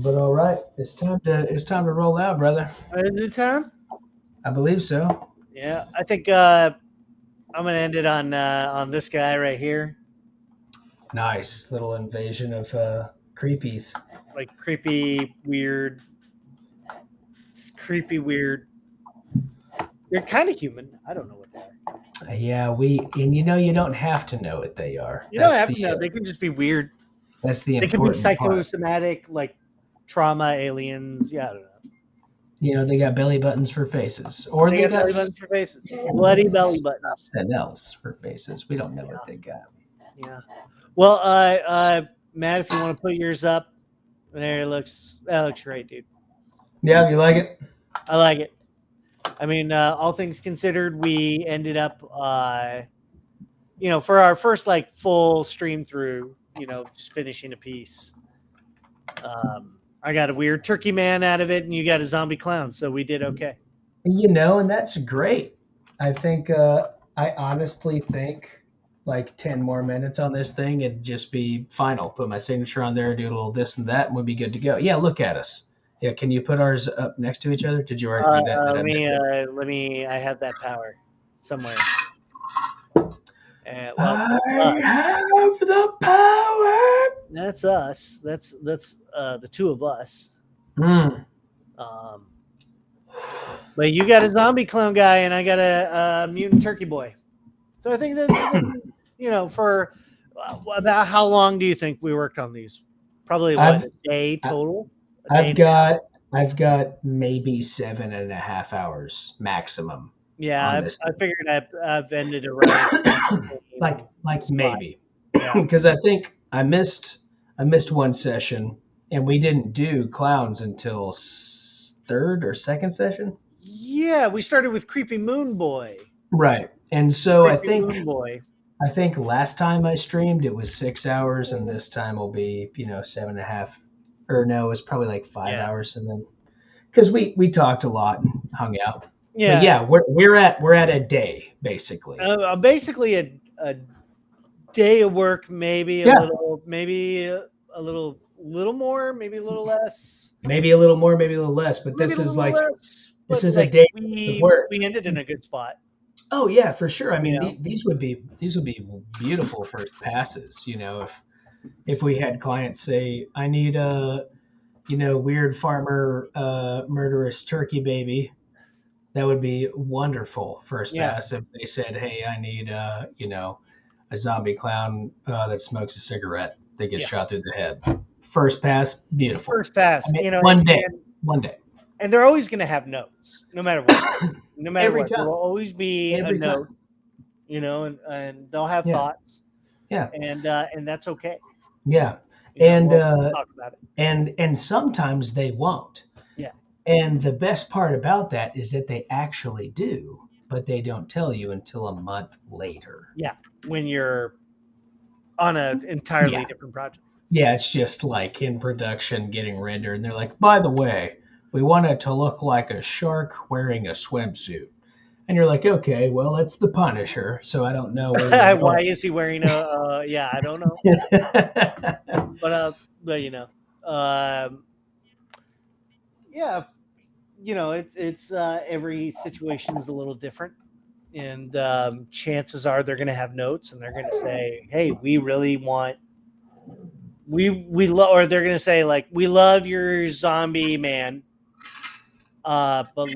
But all right, it's time to roll out, brother. Is it time? I believe so. Yeah, I think I'm gonna end it on this guy right here. Nice little invasion of creepies. Like creepy, weird. It's creepy, weird. They're kind of human. I don't know what they are. Yeah, you don't have to know what they are. You don't have to know. They can just be weird. That's the They could be important part. psychosomatic, like trauma, aliens. Yeah, I don't know. They got belly buttons for faces, or They got belly buttons for faces. Bloody belly buttons. Something else for faces. We don't know what they got. Yeah. Well, Matt, if you want to put yours up, that looks great, dude. Yeah, you like it? I like it. I mean, all things considered, we ended up, for our first like full stream through, just finishing a piece. I got a weird turkey man out of it, and you got a zombie clown, so we did okay. And that's great. I think I honestly think like 10 more minutes on this thing and just be final. Put my signature on there, do a little this and that, and we'll be good to go. Yeah, look at us. Yeah, can you put ours up next to each other? Did you already do that? Let me. I have that power somewhere. I have the power. That's us. That's the two of us. Mm. But you got a zombie clown guy, and I got a mutant turkey boy. So I think that for about how long do you think we worked on these? Probably a day total. I've got maybe 7.5 hours maximum. Yeah, I figured I've ended it right. like maybe, because I think I missed one session, and we didn't do clowns until third or second session. Yeah, we started with Creepy Moon Boy. Right, and so Moon Boy. I think last time I streamed it was 6 hours, and this time will be 7.5. Or no, it was probably like 5 hours, and then because we talked a lot and hung out. Yeah, but yeah, we're at a day basically. Basically a day of work, maybe a little more, maybe a little less. Maybe a little more, maybe a little less. But this is like a day of work. We ended in a good spot. Oh yeah, for sure. I mean, these would be beautiful first passes. If we had clients say, I need a, weird farmer, murderous turkey baby, that would be wonderful first pass. If they said, hey, I need a zombie clown that smokes a cigarette, they get shot through the head. First pass, beautiful. First pass, I mean, one day. And they're always going to have notes, no matter what. No matter Every what, time. there will always be a note, and they'll have thoughts. Yeah. And that's okay. Yeah. We'll talk about it. And sometimes they won't. Yeah. And the best part about that is that they actually do, but they don't tell you until a month later. Yeah. When you're on an entirely different project. Yeah. It's just like in production getting rendered. And they're like, by the way, we want it to look like a shark wearing a swimsuit. And you're like, okay, well, it's the Punisher, so I don't know. Why is he wearing I don't know. It's every situation is a little different. And chances are they're going to have notes, and they're going to say, hey, we really want, or they're going to say, like, we love your zombie man. But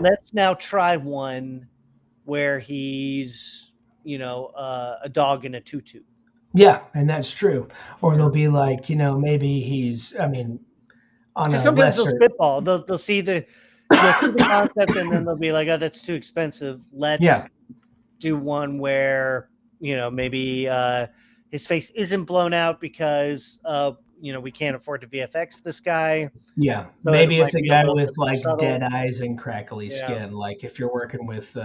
let's now try one where he's, a dog in a tutu. Yeah, and that's true. Or they'll be like, maybe he's, on a sometimes they'll spitball. They'll see the concept, and then they'll be like, oh, that's too expensive. Let's do one where, maybe his face isn't blown out because we can't afford to VFX this guy. Yeah. So maybe it's a guy with like dead eyes and crackly skin. Like if you're working with,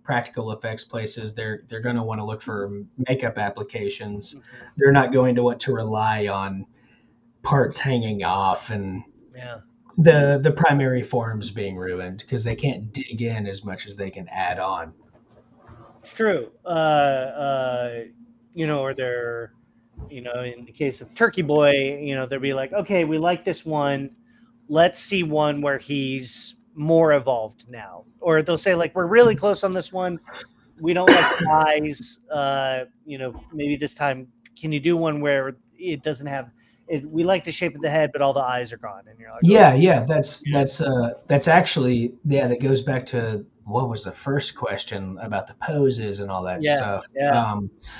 practical effects places, they're going to want to look for makeup applications. Mm-hmm. They're not going to want to rely on parts hanging off and the primary forms being ruined because they can't dig in as much as they can add on. It's true. Or they're you know, in the case of Turkey Boy, you know, they'll be like, okay, we like this one. Let's see one where he's more evolved now. Or they'll say, like, we're really close on this one. We don't like the eyes. You know, maybe this time, can you do one where it doesn't have it? We like the shape of the head, but all the eyes are gone. And you're like, Yeah, okay. yeah, that's actually, yeah, that goes back to what was the first question about the poses and all that Yeah, stuff. yeah.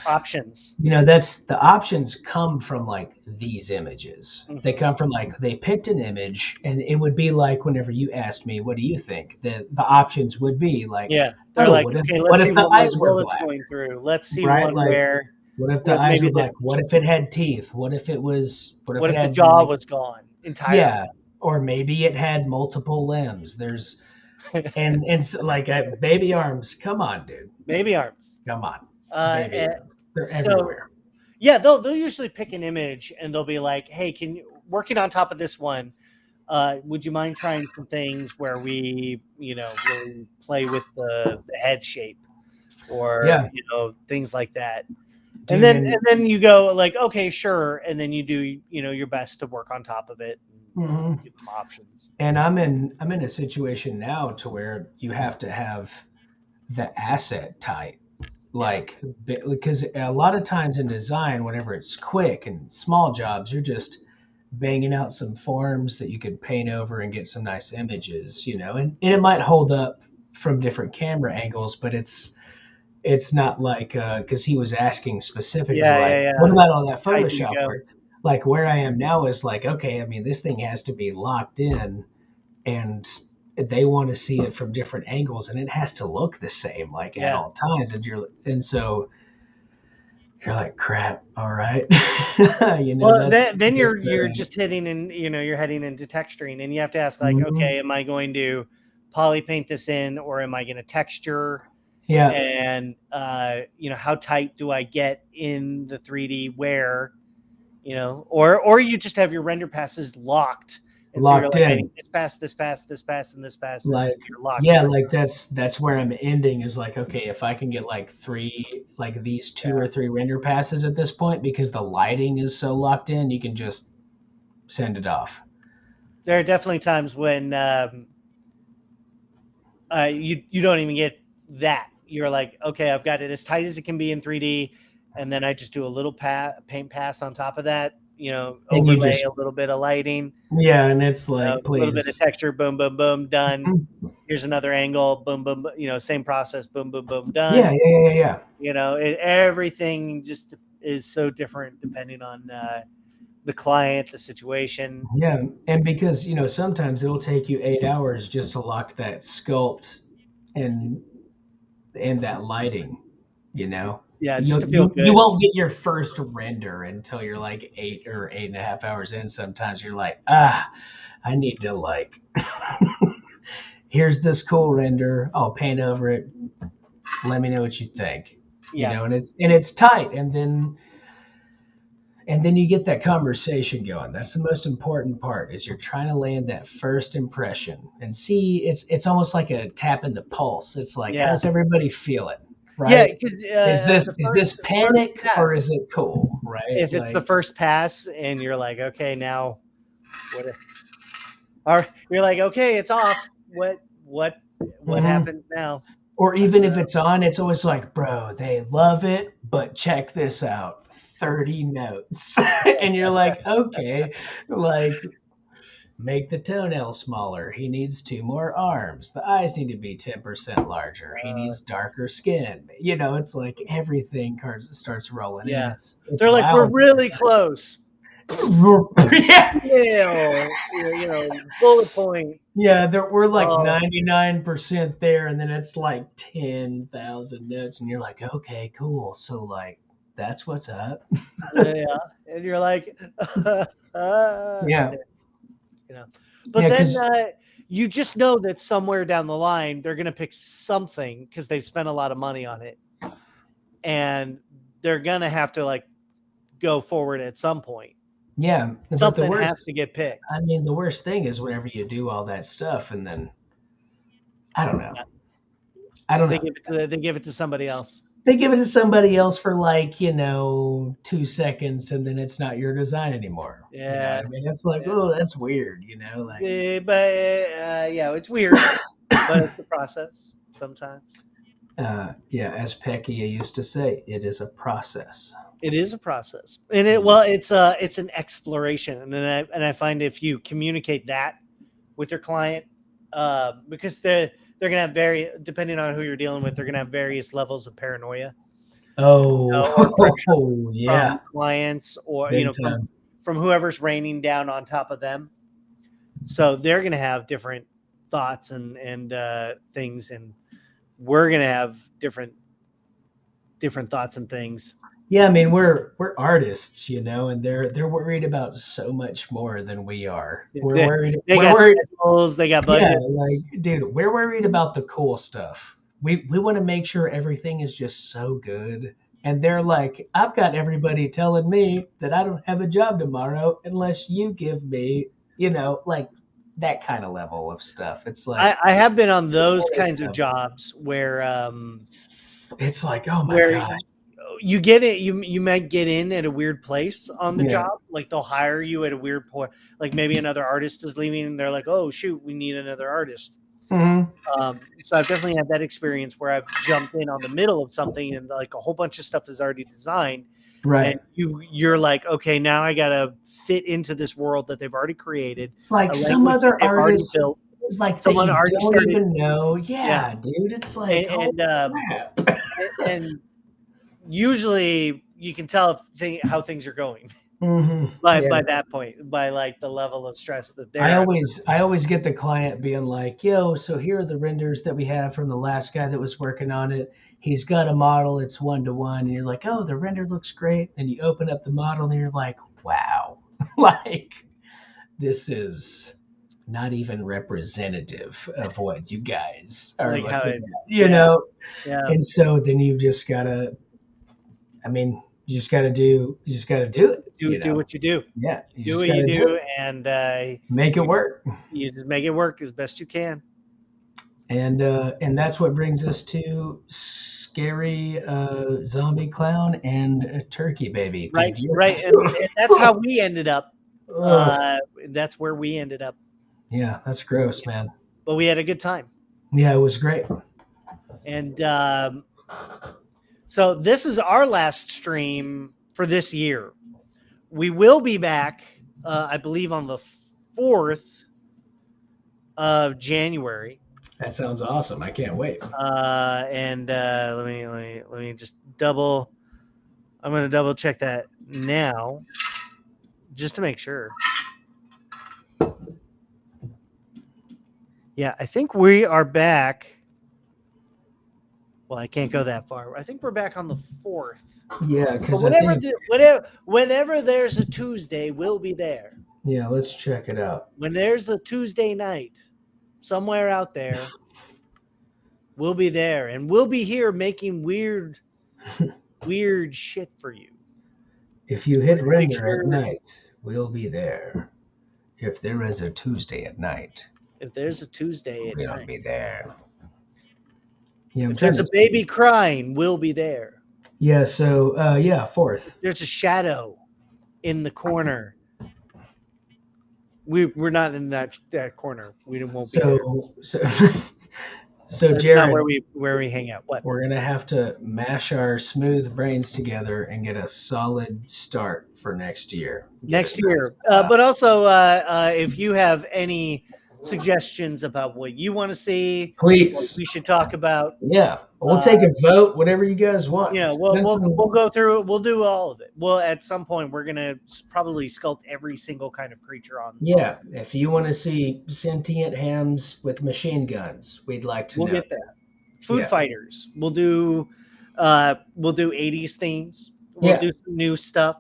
Options. You know, that's the options come from like these images. They Mm-hmm. come from like they picked an image, and it would be like whenever you asked me, "What do you think?" The options would be like, Yeah, they're "Oh, like, okay, what let's see if the one where eyes the were bullet's black?" going through. Let's see Right? one Like, where what if the where eyes were maybe black? What if it had teeth? What if what it if the had jaw like, was gone entirely? yeah, or maybe it had multiple limbs. There's and so, like baby arms. Come on, dude. Maybe arms. Come on, baby And arms. They're so everywhere. yeah, they'll usually pick an image and they'll be like, hey, can you working on top of this one? Would you mind trying some things where we, you know, really play with the head shape or Yeah, you know things like that? And dude. then And you go like, okay, sure, and then you do you know your best to work on top of it and mhm. give them options. And I'm in a situation now to where you have to have the asset type, Yeah, like because a lot of times in design, whenever it's quick and small jobs, you're just banging out some forms that you could paint over and get some nice images, you know, and it might hold up from different camera angles, but it's not like because he was asking specifically yeah, like, yeah, what yeah. about all that Tight do you Photoshop go? work? Like where I am now is like, okay, I mean, this thing has to be locked in, and they want to see it from different angles, and it has to look the same like at Yeah. all times. And so you're like, crap, all right. You know, Well, that's then just you're just hitting in, you know, you're heading into texturing, and you have to ask like, mhm. okay, am I going to poly paint this in, or am I going to texture? Yeah, And you know, how tight do I get in the 3D where, you know, or you just have your render passes locked, and so you're locked like hitting in. this pass, this pass, this pass, and this pass, and Like, you're locked yeah, in. like that's where I'm ending is like, okay, if I can get like three, like these two or Yeah. three render passes at this point, because the lighting is so locked in, you can just send it off. There are definitely times when you don't even get that. You're like, okay, I've got it as tight as it can be in 3D, and then I just do a little paint pass on top of that. You know, And you overlay just, a little bit of lighting, yeah, and it's a like, little bit of please. texture. Boom, boom, boom, done. Mhm. Here's another angle. Boom, boom, you know, same process. Boom, boom, boom, Yeah, done. yeah, yeah, yeah. You know, everything just is so different depending on the client, the situation. Yeah, and because sometimes it'll take you 8 hours just to lock that sculpt and that lighting. You know, Yeah, just you to feel you good. won't get your first render until you're like 8 or 8.5 hours in. Sometimes you're like, I need to like, here's this cool render. I'll paint over it. Let me know what you think. Yeah, And it's tight, and then you get that conversation going. That's the most important part, is you're trying to land that first impression and see. It's almost like a tap in the pulse. It's like, yeah, how's everybody feeling, yeah. right? Because Is this the is this first panic or pass, is it cool, right? if it's the Like, first pass and you're like, okay, now what? Or you're like, okay, it's off. What mhm. happens now? Or even if it's on, it's always like, bro, they love it, but check this out, 30 notes. And you're like, okay, like, make the toenail smaller. He needs two more arms. The eyes need to be 10% larger. He needs darker skin. It's like everything starts rolling in. Yeah, It's they're like, we're wild. really close. Yeah. Nail, you know, bullet point. Yeah, we're like Oh, 99% there, and then it's like 10,000 notes, and you're like, okay, cool. So, like, that's what's up. yeah, and you're like, uh, Yeah. you know. But Yeah, then because, you just know that somewhere down the line they're gonna pick something because they've spent a lot of money on it, and they're gonna have to like go forward at some point. yeah, but the Something has worst, to get picked. I mean, the worst thing is whenever you do all that stuff, and then, I don't know. Yeah. I don't know. They give it to somebody else. they give it to somebody else for like, 2 seconds, and then it's not your design anymore. You know Yeah. what I mean? It's like, oh, that's weird, like. Yeah, it's weird, but it's the process sometimes. Yeah, as Peckia used to say, it is a process. It is a process, and it's an exploration, and I find if you communicate that with your client, because they're gonna have depending on who you're dealing with, they're gonna have various levels of paranoia, or pressure Oh, yeah. from clients, or Big time. from whoever's raining down on top of them. So they're gonna have different thoughts and things, and we're gonna have different thoughts and things. Yeah, I mean we're artists, and they're worried about so much more than we are. We're worried. They We're got worried. schedules, they got Yeah, budgets. like, dude, we're worried about the cool stuff. We want to make sure everything is just so good. And they're like, I've got everybody telling me that I don't have a job tomorrow unless you give me, like that kind of level of stuff. It's like I have been on those kinds of jobs where it's like, oh my gosh. you get it, you might get in at a weird place on the Yeah. job. Like they'll hire you at a weird point. Like maybe another artist is leaving and they're like, oh shoot, we need another artist. Mm-hmm. So I've definitely had that experience where I've jumped in on the middle of something and like a whole bunch of stuff is already designed. Right. And you're like, okay, now I gotta fit into this world that they've already created. Like some other artists, like someone already don't even know. Yeah, dude, it's like, and usually you can tell how things are going. Mm-hmm. By that point, by like the level of stress that they're. I always get the client being like, yo, so here are the renders that we have from the last guy that was working on it. He's got a model, it's 1-to-1, and you're like, oh, the render looks great. And you open up the model and you're like, wow, like this is not even representative of what you guys are Like looking how at, you know? Yeah. And so then you've just gotta, you just gotta do it. Do what you do. Yeah. Do what you do and make it work. You just make it work as best you can. And that's what brings us to scary zombie clown and turkey baby. Right, dude, right. And that's how we ended up. That's where we ended up. Yeah, that's gross, man. But we had a good time. Yeah, it was great. And so this is our last stream for this year. We will be back, I believe, on the 4th of January. That sounds awesome. I can't wait. And let me just double. I'm going to double check that now, just to make sure. Yeah, I think we are back. Well, I can't go that far. I think we're back on the 4th. Yeah, because whenever there's a Tuesday, we'll be there. Yeah, let's check it out. When there's a Tuesday night, somewhere out there, we'll be there, and we'll be here making weird shit for you. If you hit render at night, we'll be there. If there is a Tuesday at night, we'll be there. Yeah, if there's a baby crying, we'll be there. Yeah, so 4th. If there's a shadow in the corner. We're not in that corner. We won't be there. So that's Jared, not where we hang out. What? We're gonna have to mash our smooth brains together and get a solid start for next year. But also, if you have any suggestions about what you want to see, please, what we should talk about. Yeah, we'll take a vote, whatever you guys want. We'll go through it. We'll do all of it. Well, at some point, we're gonna probably sculpt every single kind of creature on. Yeah, if you want to see sentient hams with machine guns, we'd like to. We'll get there. Food fighters. We'll do 80s themes. We'll do some new stuff.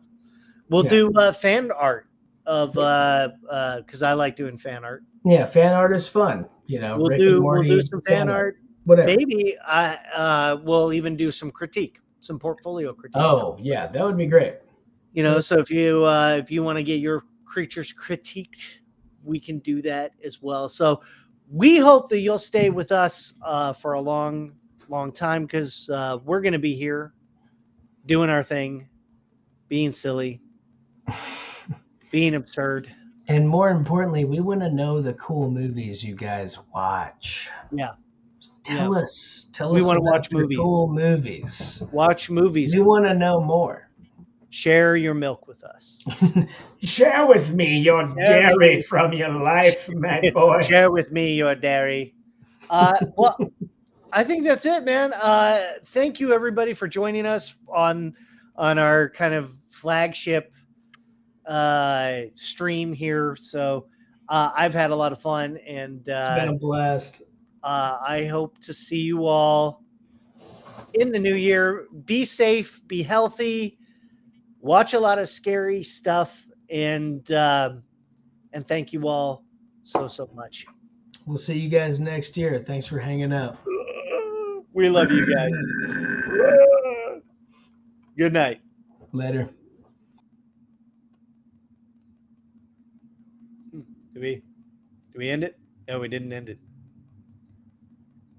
We'll do fan art of because I like doing fan art. Yeah, fan art is fun. We'll do some fan art. Whatever. Maybe we'll even do some critique, some portfolio critique. Oh, yeah, that would be great. So if you want to get your creatures critiqued, we can do that as well. So we hope that you'll stay with us for a long long time because we're going to be here doing our thing, being silly, being absurd. And more importantly, we want to know the cool movies you guys watch. Yeah. Tell us We wanna about watch your movies. cool movies. Watch movies. We want to know more. Share your milk with us. Share with me your Share with dairy me. from your life, my boy. Share with me your dairy. Well, I think that's it, man. Thank you everybody for joining us on our kind of flagship stream here. So I've had a lot of fun, and It's been a blast. I hope to see you all in the new year. Be safe, be healthy, watch a lot of scary stuff, and thank you all so much. We'll see you guys next year. Thanks for hanging out. We love you guys. Good night. Later. Do we end it? No, we didn't end it.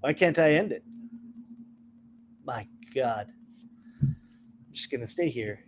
Why can't I end it? My God. I'm just going to stay here.